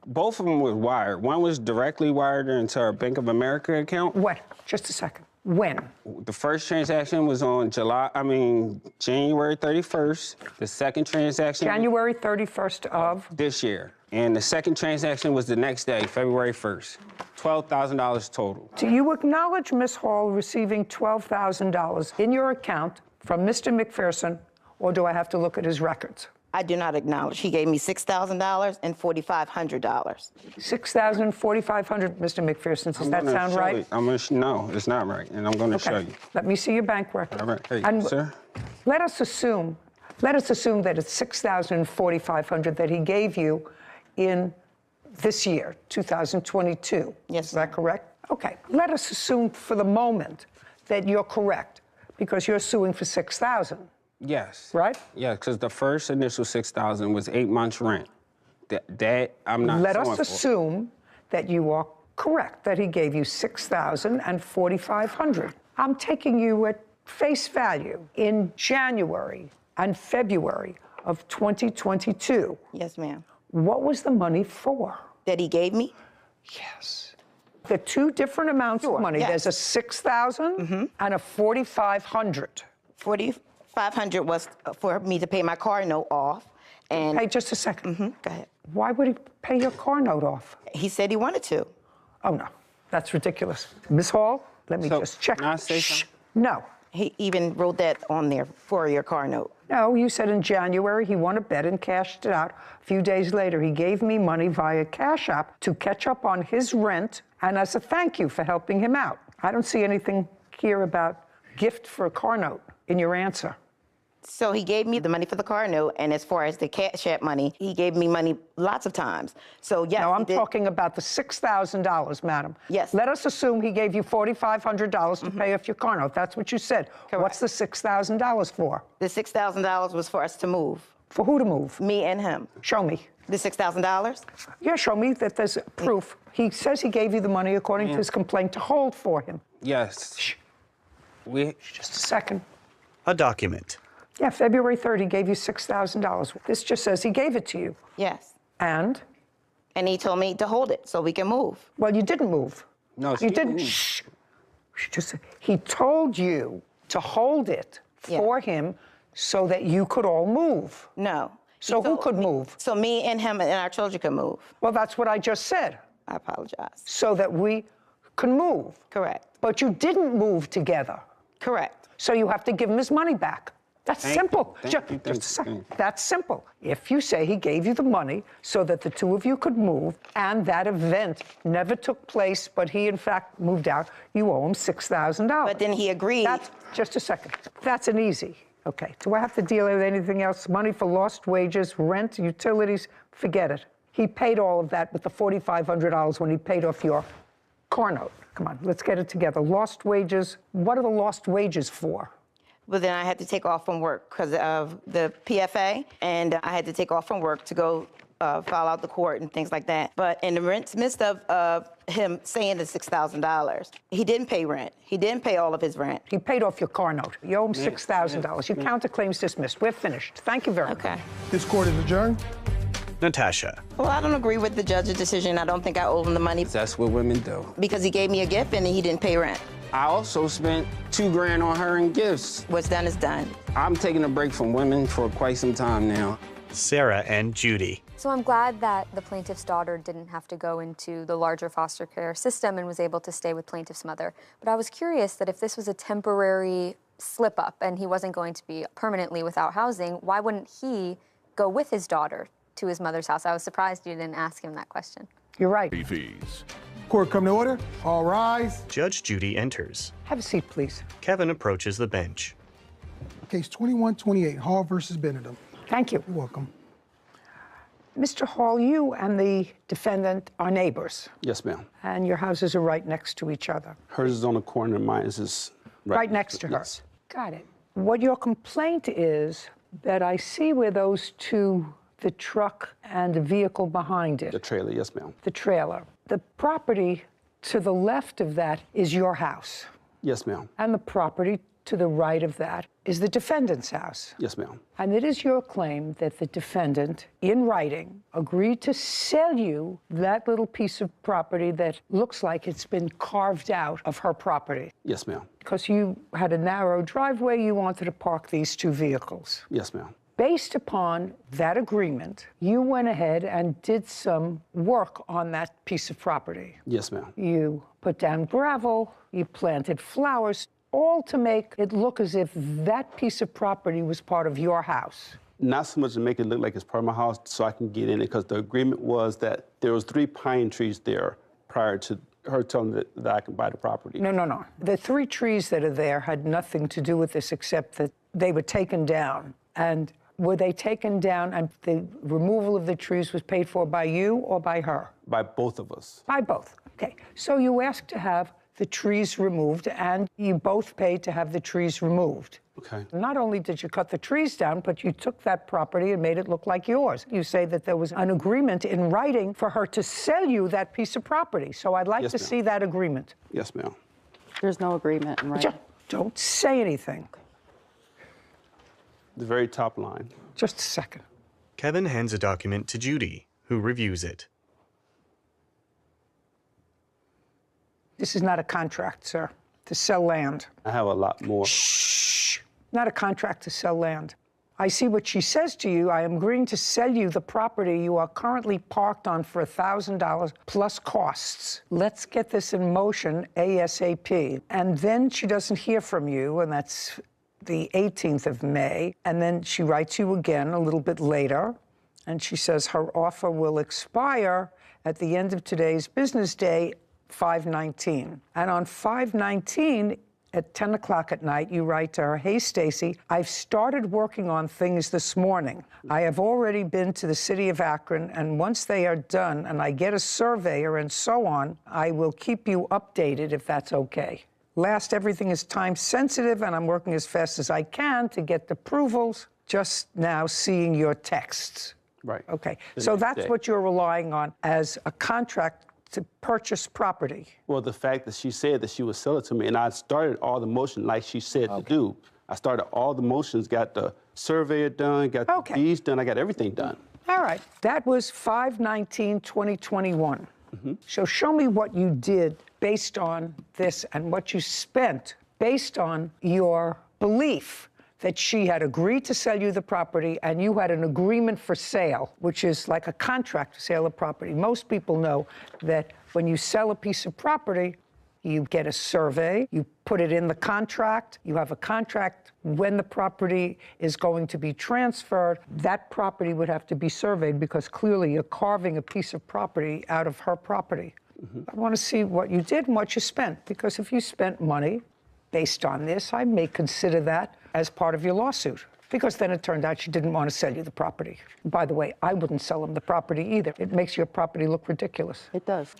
Speaker 8: both of them were wired. One was directly wired into our Bank of America account.
Speaker 4: When? Just a second. When?
Speaker 8: The first transaction was on January 31st. The second transaction...
Speaker 4: January 31st of?
Speaker 8: This year. And the second transaction was the next day, February 1st. $12,000 total.
Speaker 4: Do you acknowledge, Ms. Hall, receiving $12,000 in your account from Mr. McPherson, or do I have to look at his records?
Speaker 12: I do not acknowledge. He gave me $6,000 and $4,500.
Speaker 4: $6,000 and $4,500, Mr. McPherson. Does that sound right?
Speaker 8: No, it's not right, and I'm going to show you.
Speaker 4: Let me see your bank record.
Speaker 8: All right, hey,
Speaker 4: and
Speaker 8: sir.
Speaker 4: Let us assume that it's $6,000 and $4,500 that he gave you in this year, 2022.
Speaker 12: Yes.
Speaker 4: Is that correct? Okay. Let us assume for the moment that you're correct, because you're suing for $6,000.
Speaker 8: Yes.
Speaker 4: Right?
Speaker 8: Yeah, because the first initial $6,000 was 8 months rent. That I'm not.
Speaker 4: Let us assume that you are correct, that he gave you $6,000 and $4,500. I'm taking you at face value. In January and February of 2022.
Speaker 12: Yes, ma'am.
Speaker 4: What was the money for?
Speaker 12: That he gave me?
Speaker 4: Yes. The two different amounts of money.
Speaker 12: Yes.
Speaker 4: There's a $6,000 and a $4,500.
Speaker 12: $4,500 was for me to pay my car note off. And
Speaker 4: hey, just a second.
Speaker 12: Go ahead.
Speaker 4: Why would he pay your car note off?
Speaker 12: He said he wanted to.
Speaker 4: Oh, no. That's ridiculous. Ms. Hall, let me just check.
Speaker 8: Can I say something?
Speaker 4: No.
Speaker 12: He even wrote that on there for your car note.
Speaker 4: No, you said in January he won a bet and cashed it out. A few days later, he gave me money via Cash App to catch up on his rent and as a thank you for helping him out. I don't see anything here about gift for a car note in your answer.
Speaker 12: So he gave me the money for the car note, and as far as the Cash App money, he gave me money lots of times. So, yes.
Speaker 4: No, I'm talking about the $6,000, madam.
Speaker 12: Yes.
Speaker 4: Let us assume he gave you $4,500 to pay off your car note. That's what you said.
Speaker 12: Correct.
Speaker 4: What's the $6,000 for?
Speaker 12: The $6,000 was for us to move.
Speaker 4: For who to move?
Speaker 12: Me and him.
Speaker 4: Show me.
Speaker 12: The $6,000?
Speaker 4: Yeah, show me that there's proof. He says he gave you the money according to his complaint to hold for him.
Speaker 8: Yes.
Speaker 4: Shh.
Speaker 8: Just
Speaker 4: a second.
Speaker 2: A document.
Speaker 4: Yeah, February 3rd, he gave you $6,000. This just says he gave it to you.
Speaker 12: Yes.
Speaker 4: And?
Speaker 12: And he told me to hold it so we can move.
Speaker 4: Well, you didn't move.
Speaker 8: No,
Speaker 4: you didn't. Shh. He told you to hold it for him so that you could all move.
Speaker 12: No.
Speaker 4: So who could move?
Speaker 12: So me and him and our children could move.
Speaker 4: Well, that's what I just said.
Speaker 12: I apologize.
Speaker 4: So that we can move.
Speaker 12: Correct.
Speaker 4: But you didn't move together.
Speaker 12: Correct.
Speaker 4: So you have to give him his money back. That's simple.
Speaker 8: Thank you.
Speaker 4: Just a second. That's simple. If you say he gave you the money so that the two of you could move and that event never took place, but he in fact moved out, you owe him $6,000.
Speaker 12: But then he agreed.
Speaker 4: Just a second. That's an easy. Okay. Do I have to deal with anything else? Money for lost wages, rent, utilities? Forget it. He paid all of that with the $4,500 when he paid off your car note. Come on, let's get it together. Lost wages. What are the lost wages for?
Speaker 12: But then I had to take off from work because of the PFA, and I had to take off from work to go file out the court and things like that. But in the midst of him saying the $6,000, he didn't pay rent. He didn't pay all of his rent.
Speaker 4: He paid off your car note. You owe him $6,000. Your counterclaim's dismissed. We're finished. Thank you very much.
Speaker 12: Okay.
Speaker 3: This court is adjourned.
Speaker 2: Natasha.
Speaker 12: Well, I don't agree with the judge's decision. I don't think I owe him the money.
Speaker 8: That's what women do.
Speaker 12: Because he gave me a gift and he didn't pay rent.
Speaker 8: I also spent $2,000 on her in gifts.
Speaker 12: What's done is done.
Speaker 8: I'm taking a break from women for quite some time now.
Speaker 2: Sarah and Judy.
Speaker 7: So I'm glad that the plaintiff's daughter didn't have to go into the larger foster care system and was able to stay with plaintiff's mother. But I was curious that if this was a temporary slip up and he wasn't going to be permanently without housing, why wouldn't he go with his daughter to his mother's house? I was surprised you didn't ask him that question.
Speaker 4: You're right.
Speaker 1: Fees.
Speaker 3: Court come to order. All rise.
Speaker 2: Judge Judy enters.
Speaker 4: Have a seat, please.
Speaker 2: Kevin approaches the bench.
Speaker 3: Case 2128, Hall versus Benedum.
Speaker 4: Thank you.
Speaker 3: You're welcome.
Speaker 4: Mr. Hall, you and the defendant are neighbors.
Speaker 5: Yes, ma'am.
Speaker 4: And your houses are right next to each other.
Speaker 5: Hers is on the corner, mine is
Speaker 4: Right next to her.
Speaker 5: Yes.
Speaker 4: Got it. What your complaint is that I see where those two, the truck and the vehicle behind it.
Speaker 5: The trailer, yes, ma'am.
Speaker 4: The trailer. The property to the left of that is your house.
Speaker 5: Yes, ma'am.
Speaker 4: And the property to the right of that is the defendant's house.
Speaker 13: Yes, ma'am.
Speaker 4: And it is your claim that the defendant, in writing, agreed to sell you that little piece of property that looks like it's been carved out of her property.
Speaker 13: Yes, ma'am.
Speaker 4: Because you had a narrow driveway, you wanted to park these two vehicles.
Speaker 13: Yes, ma'am.
Speaker 4: Based upon that agreement, you went ahead and did some work on that piece of property.
Speaker 13: Yes, ma'am.
Speaker 4: You put down gravel, you planted flowers, all to make it look as if that piece of property was part of your house.
Speaker 13: Not so much to make it look like it's part of my house so I can get in it, because the agreement was that there was 3 pine trees there prior to her telling me that I can buy the property.
Speaker 4: No. The 3 trees that are there had nothing to do with this except that they were taken down. And were they taken down and the removal of the trees was paid for by you or by her?
Speaker 13: By both of us.
Speaker 4: By both. Okay. So you asked to have the trees removed, and you both paid to have the trees removed.
Speaker 13: Okay.
Speaker 4: Not only did you cut the trees down, but you took that property and made it look like yours. You say that there was an agreement in writing for her to sell you that piece of property. So I'd like to see that agreement.
Speaker 13: Yes, ma'am.
Speaker 14: There's no agreement in writing.
Speaker 4: Don't say anything.
Speaker 13: The very top line.
Speaker 4: Just a second.
Speaker 2: Kevin hands a document to Judy, who reviews it.
Speaker 4: This is not a contract, sir, to sell land.
Speaker 13: I have a lot more.
Speaker 4: Shh. Not a contract to sell land. I see what she says to you. I am agreeing to sell you the property you are currently parked on for $1,000 plus costs. Let's get this in motion ASAP. And then she doesn't hear from you, and that's the 18th of May. And then she writes you again a little bit later, and she says her offer will expire at the end of today's business day, 5/19. And on 5/19, at 10 o'clock at night, you write to her, "Hey, Stacy, I've started working on things this morning. I have already been to the city of Akron, and once they are done and I get a surveyor and so on, I will keep you updated if that's okay. Last, everything is time sensitive, and I'm working as fast as I can to get the approvals. Just now seeing your texts."
Speaker 13: Right.
Speaker 4: Okay. So that's what you're relying on as a contract to purchase property.
Speaker 13: Well, the fact that she said that she would sell it to me, and I started all the motion like she said to do. I started all the motions, got the surveyor done, got the deeds done, I got everything done.
Speaker 4: All right. That was 5/19/2021. So show me what you did based on this and what you spent based on your belief that she had agreed to sell you the property and you had an agreement for sale, which is like a contract to sale of property. Most people know that when you sell a piece of property, you get a survey, you put it in the contract, you have a contract when the property is going to be transferred. That property would have to be surveyed because clearly you're carving a piece of property out of her property. I want to see what you did and what you spent, because if you spent money based on this, I may consider that as part of your lawsuit, because then it turned out she didn't want to sell you the property. By the way, I wouldn't sell them the property either. It makes your property look ridiculous.
Speaker 14: It does.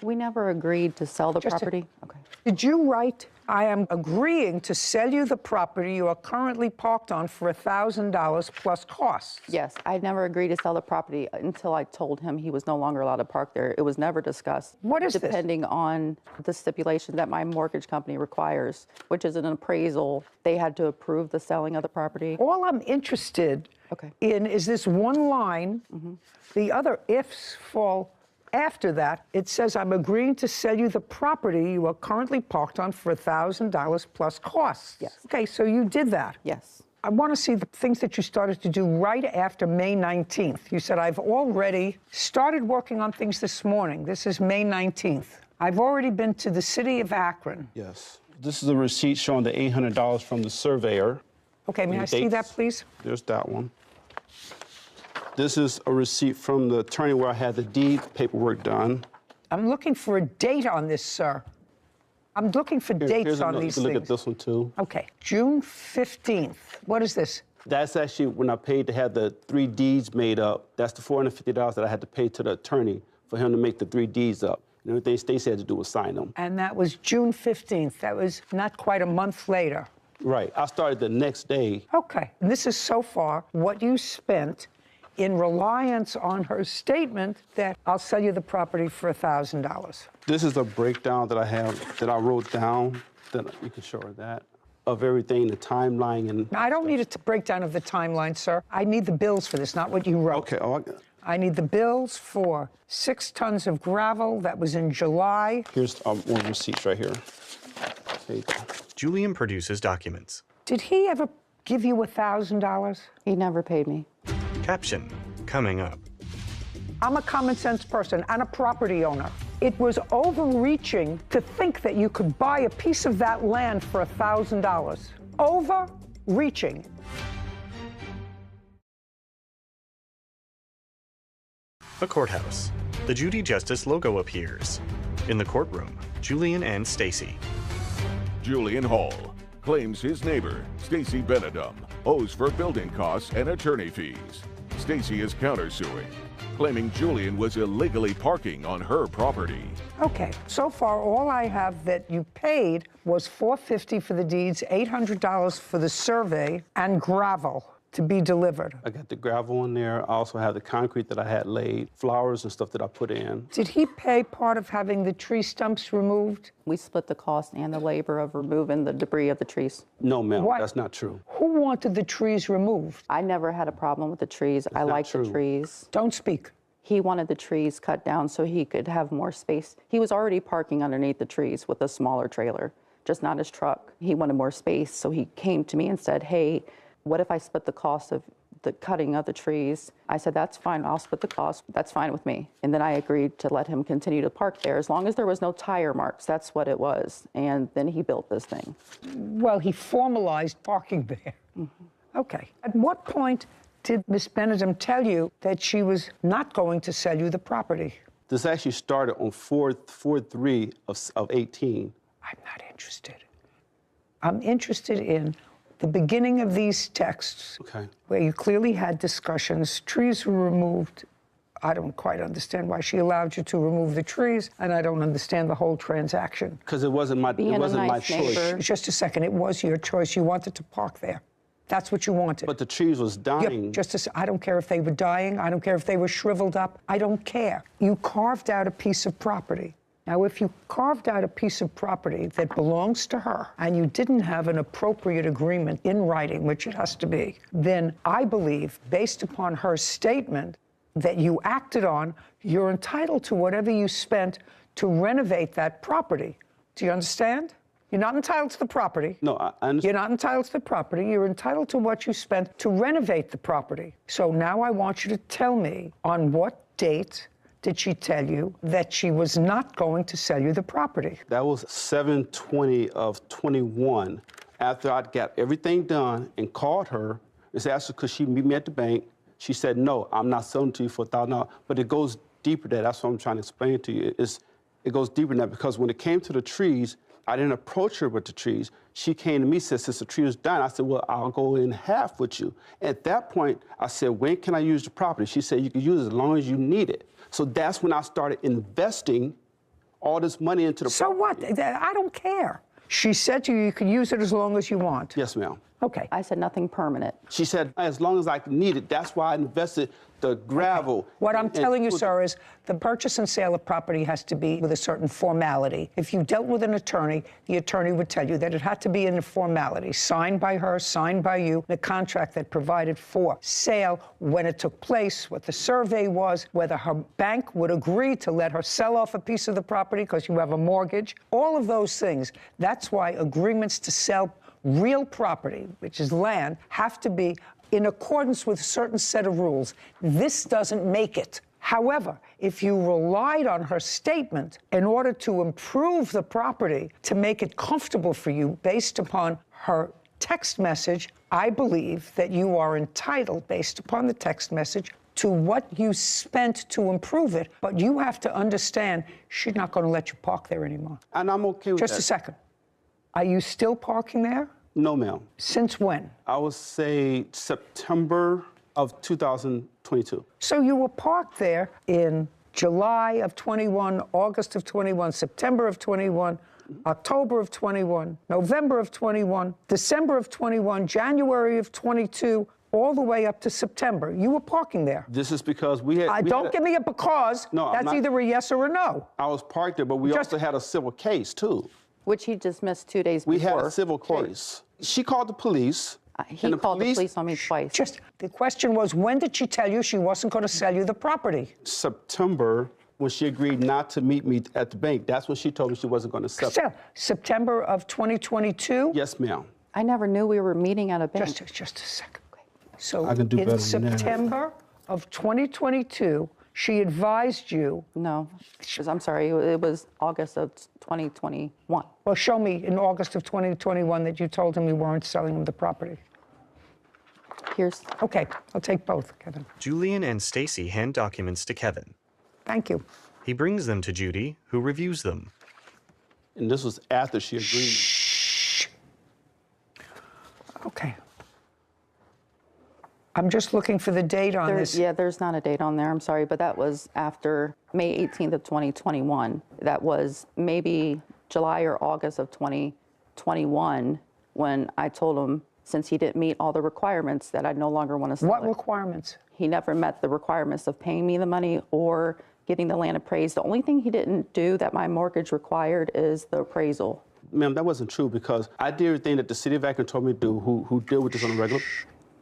Speaker 14: We never agreed to sell the property. Okay.
Speaker 4: Did you write, "I am agreeing to sell you the property you are currently parked on for $1,000 plus costs"?
Speaker 14: Yes, I never agreed to sell the property until I told him he was no longer allowed to park there. It was never discussed.
Speaker 4: What is this?
Speaker 14: Depending on the stipulation that my mortgage company requires, which is an appraisal, they had to approve the selling of the property.
Speaker 4: All I'm interested in is this one line. The other ifs fall after that. It says, "I'm agreeing to sell you the property you are currently parked on for $1,000 plus costs."
Speaker 14: Yes.
Speaker 4: Okay, so you did that.
Speaker 14: Yes.
Speaker 4: I want to see the things that you started to do right after May 19th. You said, "I've already started working on things this morning." This is May 19th. "I've already been to the city of Akron."
Speaker 13: Yes. This is a receipt showing the $800 from the surveyor.
Speaker 4: Okay, may I see that, please?
Speaker 13: There's that one. This is a receipt from the attorney where I had the deed paperwork done.
Speaker 4: I'm looking for a date on this, sir. I'm looking for dates on these things.
Speaker 13: Look at this one, too.
Speaker 4: Okay, June 15th. What is this?
Speaker 13: That's actually when I paid to have the 3 deeds made up. That's the $450 that I had to pay to the attorney for him to make the 3 deeds up. And everything Stacey had to do was sign them.
Speaker 4: And that was June 15th. That was not quite a month later.
Speaker 13: Right. I started the next day.
Speaker 4: Okay. And this is so far what you spent in reliance on her statement that I'll sell you the property for $1,000.
Speaker 13: This is a breakdown that I have, that I wrote down Then you can show her that. Of everything, the timeline and...
Speaker 4: I don't need a breakdown of the timeline, sir. I need the bills for this, not what you wrote.
Speaker 13: Okay.
Speaker 4: I need the bills for 6 tons of gravel. That was in July.
Speaker 13: Here's one receipt right here. There you go.
Speaker 2: Julian produces documents.
Speaker 4: Did he ever give you $1,000?
Speaker 14: He never paid me.
Speaker 2: Caption coming up.
Speaker 4: I'm a common sense person and a property owner. It was overreaching to think that you could buy a piece of that land for $1,000. Overreaching.
Speaker 2: A courthouse. The Judy Justice logo appears. In the courtroom, Julian and Stacy.
Speaker 1: Julian Hall claims his neighbor, Stacy Benedum, owes for building costs and attorney fees. Stacy is countersuing, claiming Julian was illegally parking on her property.
Speaker 4: Okay, so far all I have that you paid was $450 for the deeds, $800 for the survey, and gravel to be delivered.
Speaker 13: I got the gravel in there. I also have the concrete that I had laid, flowers and stuff that I put in.
Speaker 4: Did he pay part of having the tree stumps removed?
Speaker 14: We split the cost and the labor of removing the debris of the trees.
Speaker 13: No, ma'am, that's not true.
Speaker 4: Who wanted the trees removed?
Speaker 14: I never had a problem with the trees. I like the trees.
Speaker 4: Don't speak.
Speaker 14: He wanted the trees cut down so he could have more space. He was already parking underneath the trees with a smaller trailer, just not his truck. He wanted more space, so he came to me and said, hey, what if I split the cost of the cutting of the trees? I said, that's fine, I'll split the cost, that's fine with me. And then I agreed to let him continue to park there as long as there was no tire marks, that's what it was. And then he built this thing.
Speaker 4: Well, he formalized parking there. Mm-hmm. Okay. At what point did Miss Benedum tell you that she was not going to sell you the property?
Speaker 13: This actually started on 4/3 of 18.
Speaker 4: I'm not interested. I'm interested in the beginning of these texts, where you clearly had discussions, trees were removed. I don't quite understand why she allowed you to remove the trees, and I don't understand the whole transaction.
Speaker 13: Because it wasn't my choice.
Speaker 4: Just a second, it was your choice. You wanted to park there. That's what you wanted.
Speaker 13: But the trees was dying.
Speaker 4: I don't care if they were dying. I don't care if they were shriveled up. I don't care. You carved out a piece of property. Now, if you carved out a piece of property that belongs to her and you didn't have an appropriate agreement in writing, which it has to be, then I believe, based upon her statement that you acted on, you're entitled to whatever you spent to renovate that property. Do you understand? You're not entitled to the property.
Speaker 13: No, I understand.
Speaker 4: You're not entitled to the property. You're entitled to what you spent to renovate the property. So now I want you to tell me on what date did she tell you that she was not going to sell you the property?
Speaker 13: That was 7/20 of 21. After I got everything done and called her, and asked her, could she meet me at the bank? She said, no, I'm not selling to you for $1,000. But it goes deeper than that. That's what I'm trying to explain to you. It goes deeper than that because when it came to the trees, I didn't approach her with the trees. She came to me and said, since the tree was dying, I said, well, I'll go in half with you. At that point, I said, when can I use the property? She said, you can use it as long as you need it. So that's when I started investing all this money into the property.
Speaker 4: So what? I don't care. She said to you, you can use it as long as you want.
Speaker 13: Yes, ma'am.
Speaker 4: Okay.
Speaker 14: I said nothing permanent.
Speaker 13: She said, as long as I need it. That's why I invested the gravel.
Speaker 4: Okay. What I'm telling you, sir, is the purchase and sale of property has to be with a certain formality. If you dealt with an attorney, the attorney would tell you that it had to be in a formality, signed by her, signed by you, the contract that provided for sale, when it took place, what the survey was, whether her bank would agree to let her sell off a piece of the property because you have a mortgage, all of those things. That's why agreements to sell real property, which is land, have to be in accordance with a certain set of rules. This doesn't make it. However, if you relied on her statement in order to improve the property, to make it comfortable for you based upon her text message, I believe that you are entitled, based upon the text message, to what you spent to improve it. But you have to understand, she's not going to let you park there anymore.
Speaker 13: And I'm okay with that.
Speaker 4: Just a second. Are you still parking there?
Speaker 13: No, ma'am.
Speaker 4: Since when?
Speaker 13: I would say September of 2022.
Speaker 4: So you were parked there in July of 21, August of 21, September of 21, October of 21, November of 21, December of 21, January of 22, all the way up to September. You were parking there.
Speaker 13: This is because we had...
Speaker 4: don't give me a because.
Speaker 13: No,
Speaker 4: that's either a yes or a no.
Speaker 13: I was parked there, but we also had a civil case, too.
Speaker 14: Which he dismissed 2 days
Speaker 13: We
Speaker 14: before.
Speaker 13: had a civil case. She called the police.
Speaker 14: He called the police on me twice.
Speaker 4: Just, the question was, when did she tell you she wasn't going to sell you the property?
Speaker 13: September, when she agreed not to meet me at the bank, that's when she told me she wasn't going to sell.
Speaker 4: September of 2022?
Speaker 13: Yes, ma'am.
Speaker 14: I never knew we were meeting at a bank.
Speaker 4: Just a second. So
Speaker 13: I can do better
Speaker 4: in
Speaker 13: than that.
Speaker 4: September of 2022, she advised you.
Speaker 14: No, I'm sorry, it was August of 2021.
Speaker 4: Well, show me in August of 2021 that you told him you weren't selling him the property.
Speaker 14: Here's.
Speaker 4: Okay, I'll take both, Kevin.
Speaker 2: Julian and Stacy hand documents to Kevin.
Speaker 4: Thank you.
Speaker 2: He brings them to Judy, who reviews them.
Speaker 13: And this was after she agreed.
Speaker 4: Shh. Okay. I'm just looking for the date on this.
Speaker 14: Yeah, there's not a date on there, I'm sorry, but that was after May 18th of 2021. That was maybe July or August of 2021 when I told him, since he didn't meet all the requirements, that I no longer want to sell
Speaker 4: What
Speaker 14: it.
Speaker 4: requirements?
Speaker 14: He never met the requirements of paying me the money or getting the land appraised. The only thing he didn't do that my mortgage required is the appraisal.
Speaker 13: Ma'am, that wasn't true because I did everything that the city of Akron told me to do, who deal with this on a regular.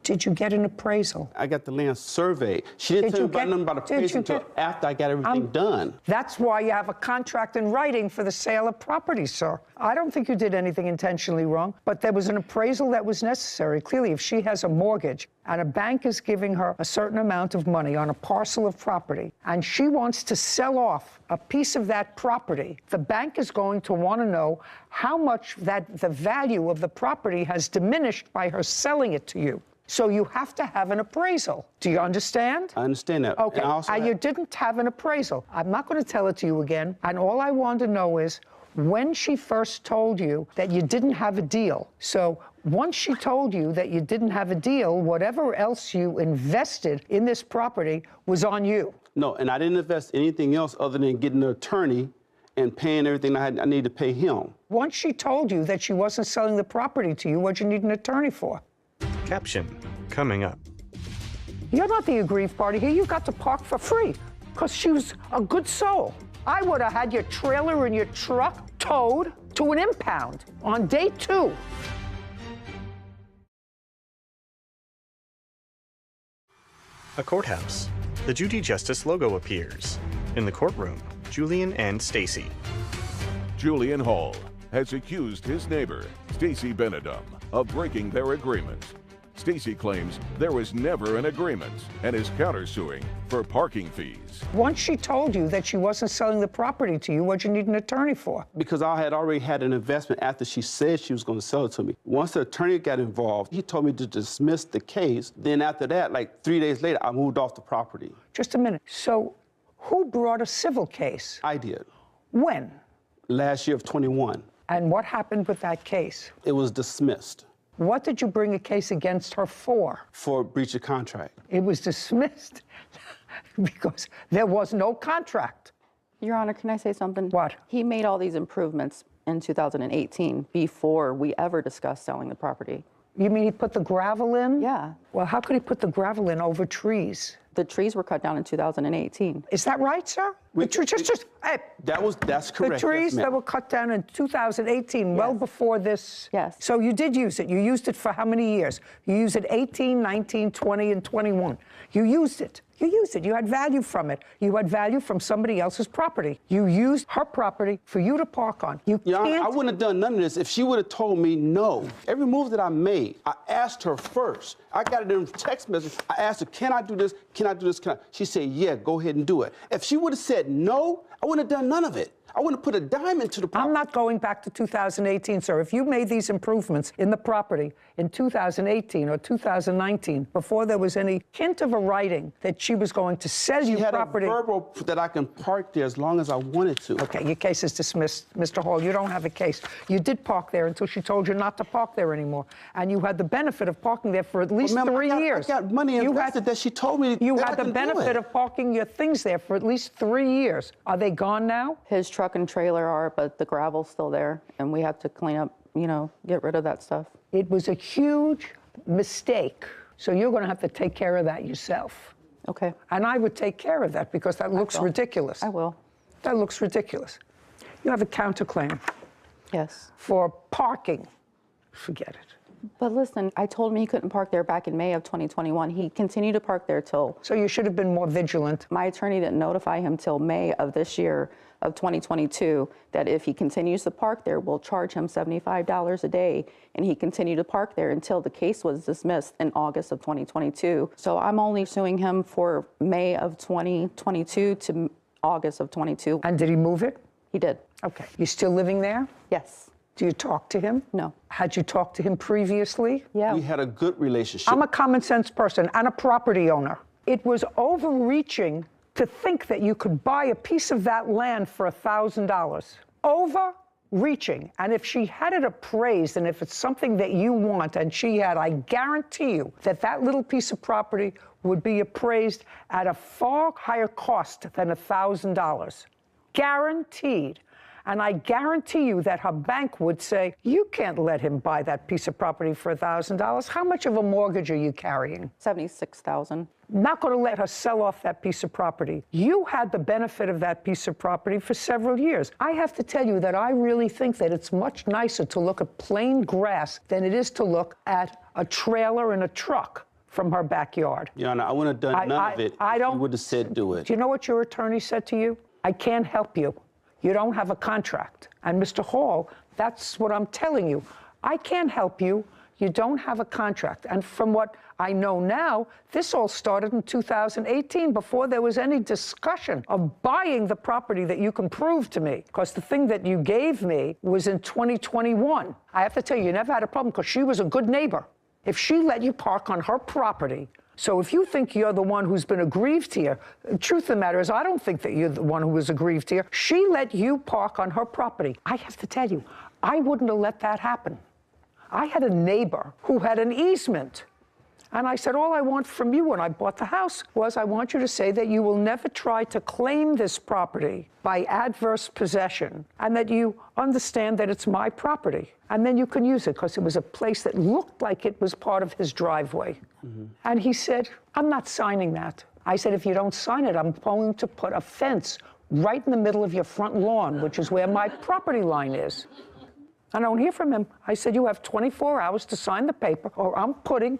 Speaker 4: Did you get an appraisal?
Speaker 13: I got the land surveyed. She didn't tell me about nothing about appraisal until after I got everything done.
Speaker 4: That's why you have a contract in writing for the sale of property, sir. I don't think you did anything intentionally wrong, but there was an appraisal that was necessary. Clearly, if she has a mortgage and a bank is giving her a certain amount of money on a parcel of property, and she wants to sell off a piece of that property, the bank is going to want to know how much the value of the property has diminished by her selling it to you. So you have to have an appraisal. Do you understand?
Speaker 13: I understand that.
Speaker 4: Okay, and you didn't have an appraisal. I'm not going to tell it to you again. And all I want to know is when she first told you that you didn't have a deal. So once she told you that you didn't have a deal, whatever else you invested in this property was on you.
Speaker 13: No, and I didn't invest anything else other than getting an attorney and paying everything I needed to pay him.
Speaker 4: Once she told you that she wasn't selling the property to you, what'd you need an attorney for?
Speaker 2: Caption, coming up.
Speaker 4: You're not the aggrieved party here. You got to park for free because she was a good soul. I would have had your trailer and your truck towed to an impound on day 2.
Speaker 2: A courthouse. The Judy Justice logo appears. In the courtroom, Julian and Stacy.
Speaker 1: Julian Hall has accused his neighbor, Stacy Benedum, of breaking their agreement. Stacy claims there was never an agreement and is countersuing for parking fees.
Speaker 4: Once she told you that she wasn't selling the property to you, what'd you need an attorney for?
Speaker 13: Because I had already had an investment after she said she was going to sell it to me. Once the attorney got involved, he told me to dismiss the case. Then after that, like 3 days later, I moved off the property.
Speaker 4: Just a minute. So who brought a civil case?
Speaker 13: I did.
Speaker 4: When?
Speaker 13: Last year of 21.
Speaker 4: And what happened with that case?
Speaker 13: It was dismissed.
Speaker 4: What did you bring a case against her for?
Speaker 13: For breach of contract.
Speaker 4: It was dismissed because there was no contract.
Speaker 14: Your Honor, can I say something?
Speaker 4: What?
Speaker 14: He made all these improvements in 2018 before we ever discussed selling the property.
Speaker 4: You mean he put the gravel in?
Speaker 14: Yeah.
Speaker 4: Well, how could he put the gravel in over trees?
Speaker 14: The trees were cut down in 2018.
Speaker 4: Is that right, sir? Hey,
Speaker 13: that's correct.
Speaker 4: The trees
Speaker 13: yes,
Speaker 4: that were cut down in 2018, well before this.
Speaker 14: Yes.
Speaker 4: So you did use it. You used it for how many years? You used it 18, 19, 20, and 21. You used it. You used it. You had value from it. You had value from somebody else's property. You used her property for you to park on. You can't.
Speaker 13: I wouldn't have done none of this if she would have told me no. Every move that I made, I asked her first. I got it in text message. I asked her, can I do this? Can I do this? She said, yeah, go ahead and do it. If she would have said no, I wouldn't have done none of it. I wouldn't have put a dime into the property.
Speaker 4: I'm not going back to 2018, sir. If you made these improvements in the property in 2018 or 2019, before there was any hint of a writing that she was going to sell you property.
Speaker 13: She had a verbal that I can park there as long as I wanted to.
Speaker 4: Okay, your case is dismissed. Mr. Hall, you don't have a case. You did park there until she told you not to park there anymore. And you had the benefit of parking there for at least 3 years.
Speaker 13: I got money invested that she told me
Speaker 4: you
Speaker 13: that
Speaker 4: had
Speaker 13: I
Speaker 4: the
Speaker 13: can
Speaker 4: benefit
Speaker 13: do it.
Speaker 4: of parking your things there for at least 3 years. Are they gone now?
Speaker 14: His truck and trailer are, but the gravel's still there, and we have to clean up, get rid of that stuff.
Speaker 4: It was a huge mistake, so you're going to have to take care of that yourself.
Speaker 14: Okay.
Speaker 4: And I would take care of that because that looks ridiculous.
Speaker 14: I will.
Speaker 4: That looks ridiculous. You have a counterclaim.
Speaker 14: Yes.
Speaker 4: For parking. Forget it.
Speaker 14: But listen, I told him he couldn't park there back in May of 2021. He continued to park there till...
Speaker 4: So you should have been more vigilant.
Speaker 14: My attorney didn't notify him till May of this year of 2022 that if he continues to park there, we'll charge him $75 a day. And he continued to park there until the case was dismissed in August of 2022. So I'm only suing him for May of 2022 to August of 22.
Speaker 4: And did he move it?
Speaker 14: He did.
Speaker 4: Okay. You still living there?
Speaker 14: Yes.
Speaker 4: Do you talk to him?
Speaker 14: No.
Speaker 4: Had you talked to him previously?
Speaker 14: Yeah.
Speaker 13: We had a good relationship.
Speaker 4: I'm a common sense person and a property owner. It was overreaching to think that you could buy a piece of that land for $1,000. Overreaching. And if she had it appraised, and if it's something that you want, and she had, I guarantee you that that little piece of property would be appraised at a far higher cost than $1,000. Guaranteed. And I guarantee you that her bank would say, you can't let him buy that piece of property for $1,000. How much of a mortgage are you carrying?
Speaker 14: $76,000.
Speaker 4: Not going to let her sell off that piece of property. You had the benefit of that piece of property for several years. I have to tell you that I really think that it's much nicer to look at plain grass than it is to look at a trailer and a truck from her backyard.
Speaker 13: Your Honor, I wouldn't have done none of it if you would have said do it.
Speaker 4: Do you know what your attorney said to you? I can't help you. You don't have a contract. And Mr. Hall, that's what I'm telling you. I can't help you. You don't have a contract. And from what I know now, this all started in 2018 before there was any discussion of buying the property that you can prove to me. Because the thing that you gave me was in 2021. I have to tell you, you never had a problem because she was a good neighbor. If she let you park on her property, so if you think you're the one who's been aggrieved here, the truth of the matter is I don't think that you're the one who was aggrieved here. She let you park on her property. I have to tell you, I wouldn't have let that happen. I had a neighbor who had an easement. And I said, all I want from you when I bought the house was I want you to say that you will never try to claim this property by adverse possession and that you understand that it's my property. And then you can use it because it was a place that looked like it was part of his driveway. Mm-hmm. And he said, I'm not signing that. I said, if you don't sign it, I'm going to put a fence right in the middle of your front lawn, which is where my property line is. I don't hear from him. I said, you have 24 hours to sign the paper or I'm putting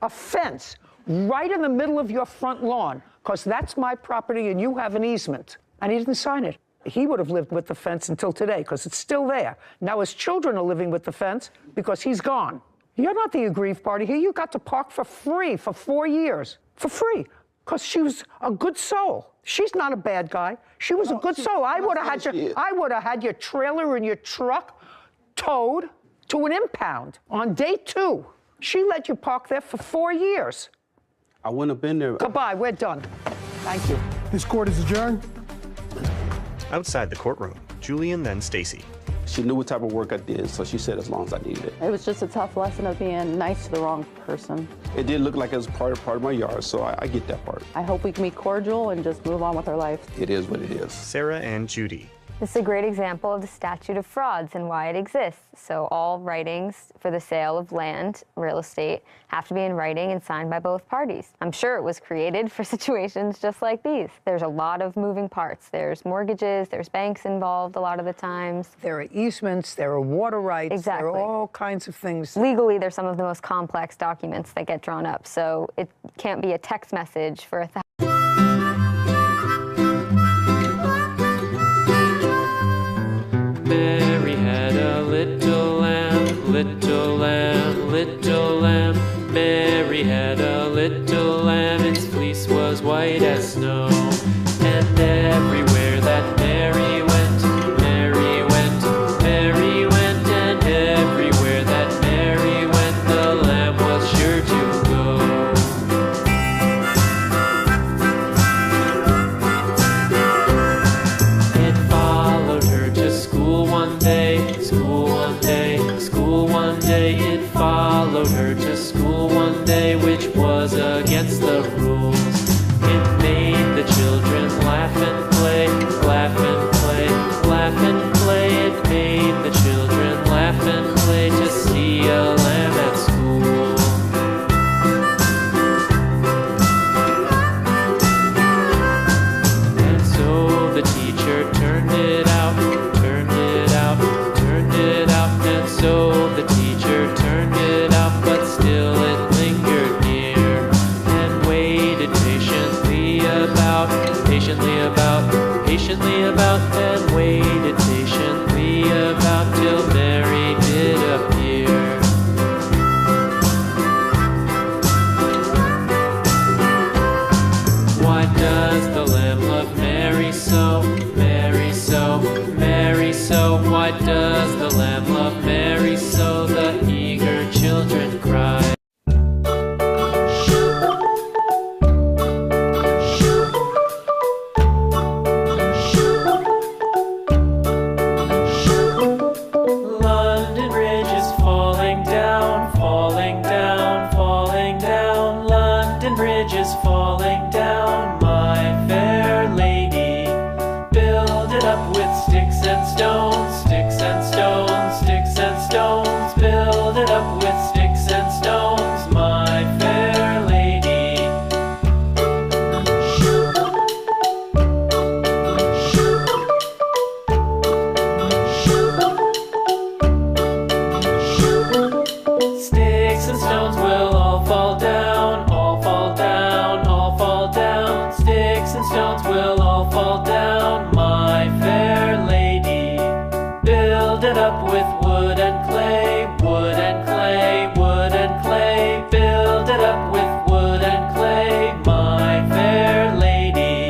Speaker 4: a fence right in the middle of your front lawn, because that's my property and you have an easement. And he didn't sign it. He would have lived with the fence until today, because it's still there. Now his children are living with the fence because he's gone. You're not the aggrieved party here. You got to park for free for 4 years. For free. Because she was a good soul. She's not a bad guy. She was a good soul. I would have had your trailer and your truck towed to an impound on day 2. She let you park there for 4 years.
Speaker 13: I wouldn't have been there.
Speaker 4: Goodbye, we're done. Thank you.
Speaker 3: This court is adjourned.
Speaker 2: Outside the courtroom, Julie and then Stacy.
Speaker 13: She knew what type of work I did, so she said as long as I needed it.
Speaker 14: It was just a tough lesson of being nice to the wrong person.
Speaker 13: It did look like it was part of my yard, so I get that part.
Speaker 14: I hope we can be cordial and just move on with our life.
Speaker 13: It is what it is.
Speaker 2: Sarah and Judy.
Speaker 7: This is a great example of the statute of frauds and why it exists. So all writings for the sale of land, real estate, have to be in writing and signed by both parties. I'm sure it was created for situations just like these. There's a lot of moving parts. There's mortgages, there's banks involved a lot of the times.
Speaker 4: There are easements, there are water rights,
Speaker 7: Exactly.
Speaker 4: there are all kinds of things.
Speaker 7: Legally, they're some of the most complex documents that get drawn up. So it can't be a text message for $1,000.
Speaker 11: Mary had a little lamb, little lamb, little lamb. Mary had a little lamb, its fleece was white as snow. And everywhere that Mary went, Mary went, Mary went. And everywhere that Mary went, the lamb was sure to go. It followed her to school one day, school one day, school one day. It followed her to school one day, which was against the rules. It made the children laugh and play, laugh and play, laugh and play. It made the children laugh and play to see a lamb at school. And so the teacher turned it out, turned it out, turned and stones will all fall down, all fall down, all fall down. Sticks and stones will all fall down, my fair lady. Build it up with wood and clay, wood and clay, wood and clay. Build it up with wood and clay, my fair lady.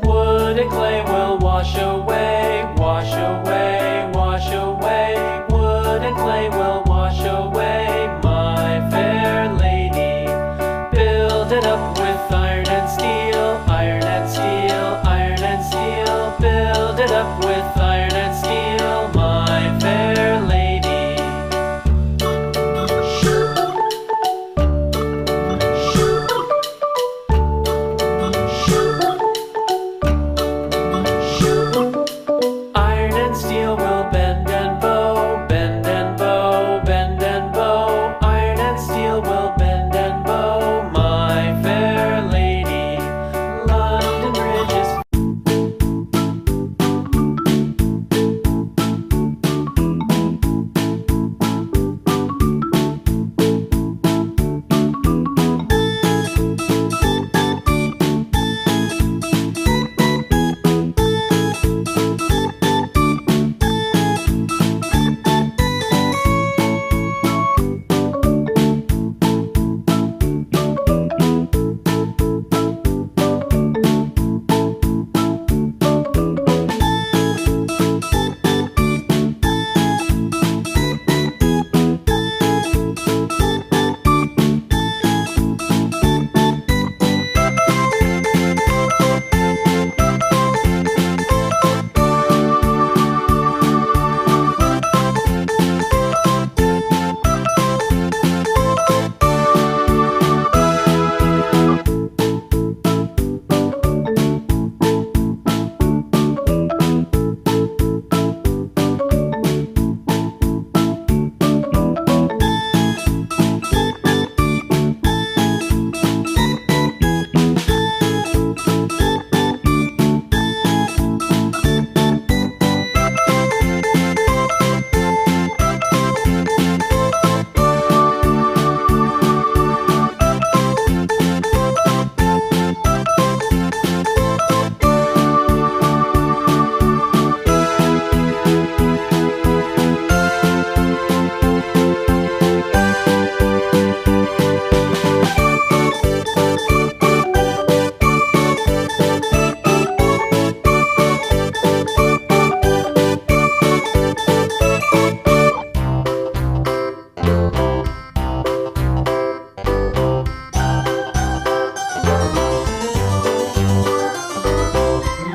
Speaker 11: Wood and clay will wash away, wash away, wash away. Wood and clay will wash away, my fair lady. Build it up with iron and steel, iron and steel, iron and steel. Build it up with iron and steel, my fair lady. Iron and steel will bend and bow, bend and bow, bend and bow. Iron and steel will bend and bow, my fair lady. London Bridge is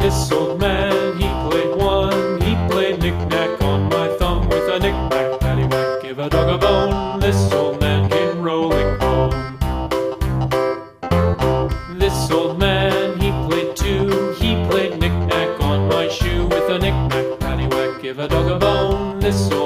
Speaker 11: this old man, he played one. He played knick-knack on my thumb with a knick-knack, paddywhack, give a dog a bone. This old man came rolling home. This old man, he played two. He played knick-knack on my shoe with a knick-knack, paddywhack, give a dog a bone. This old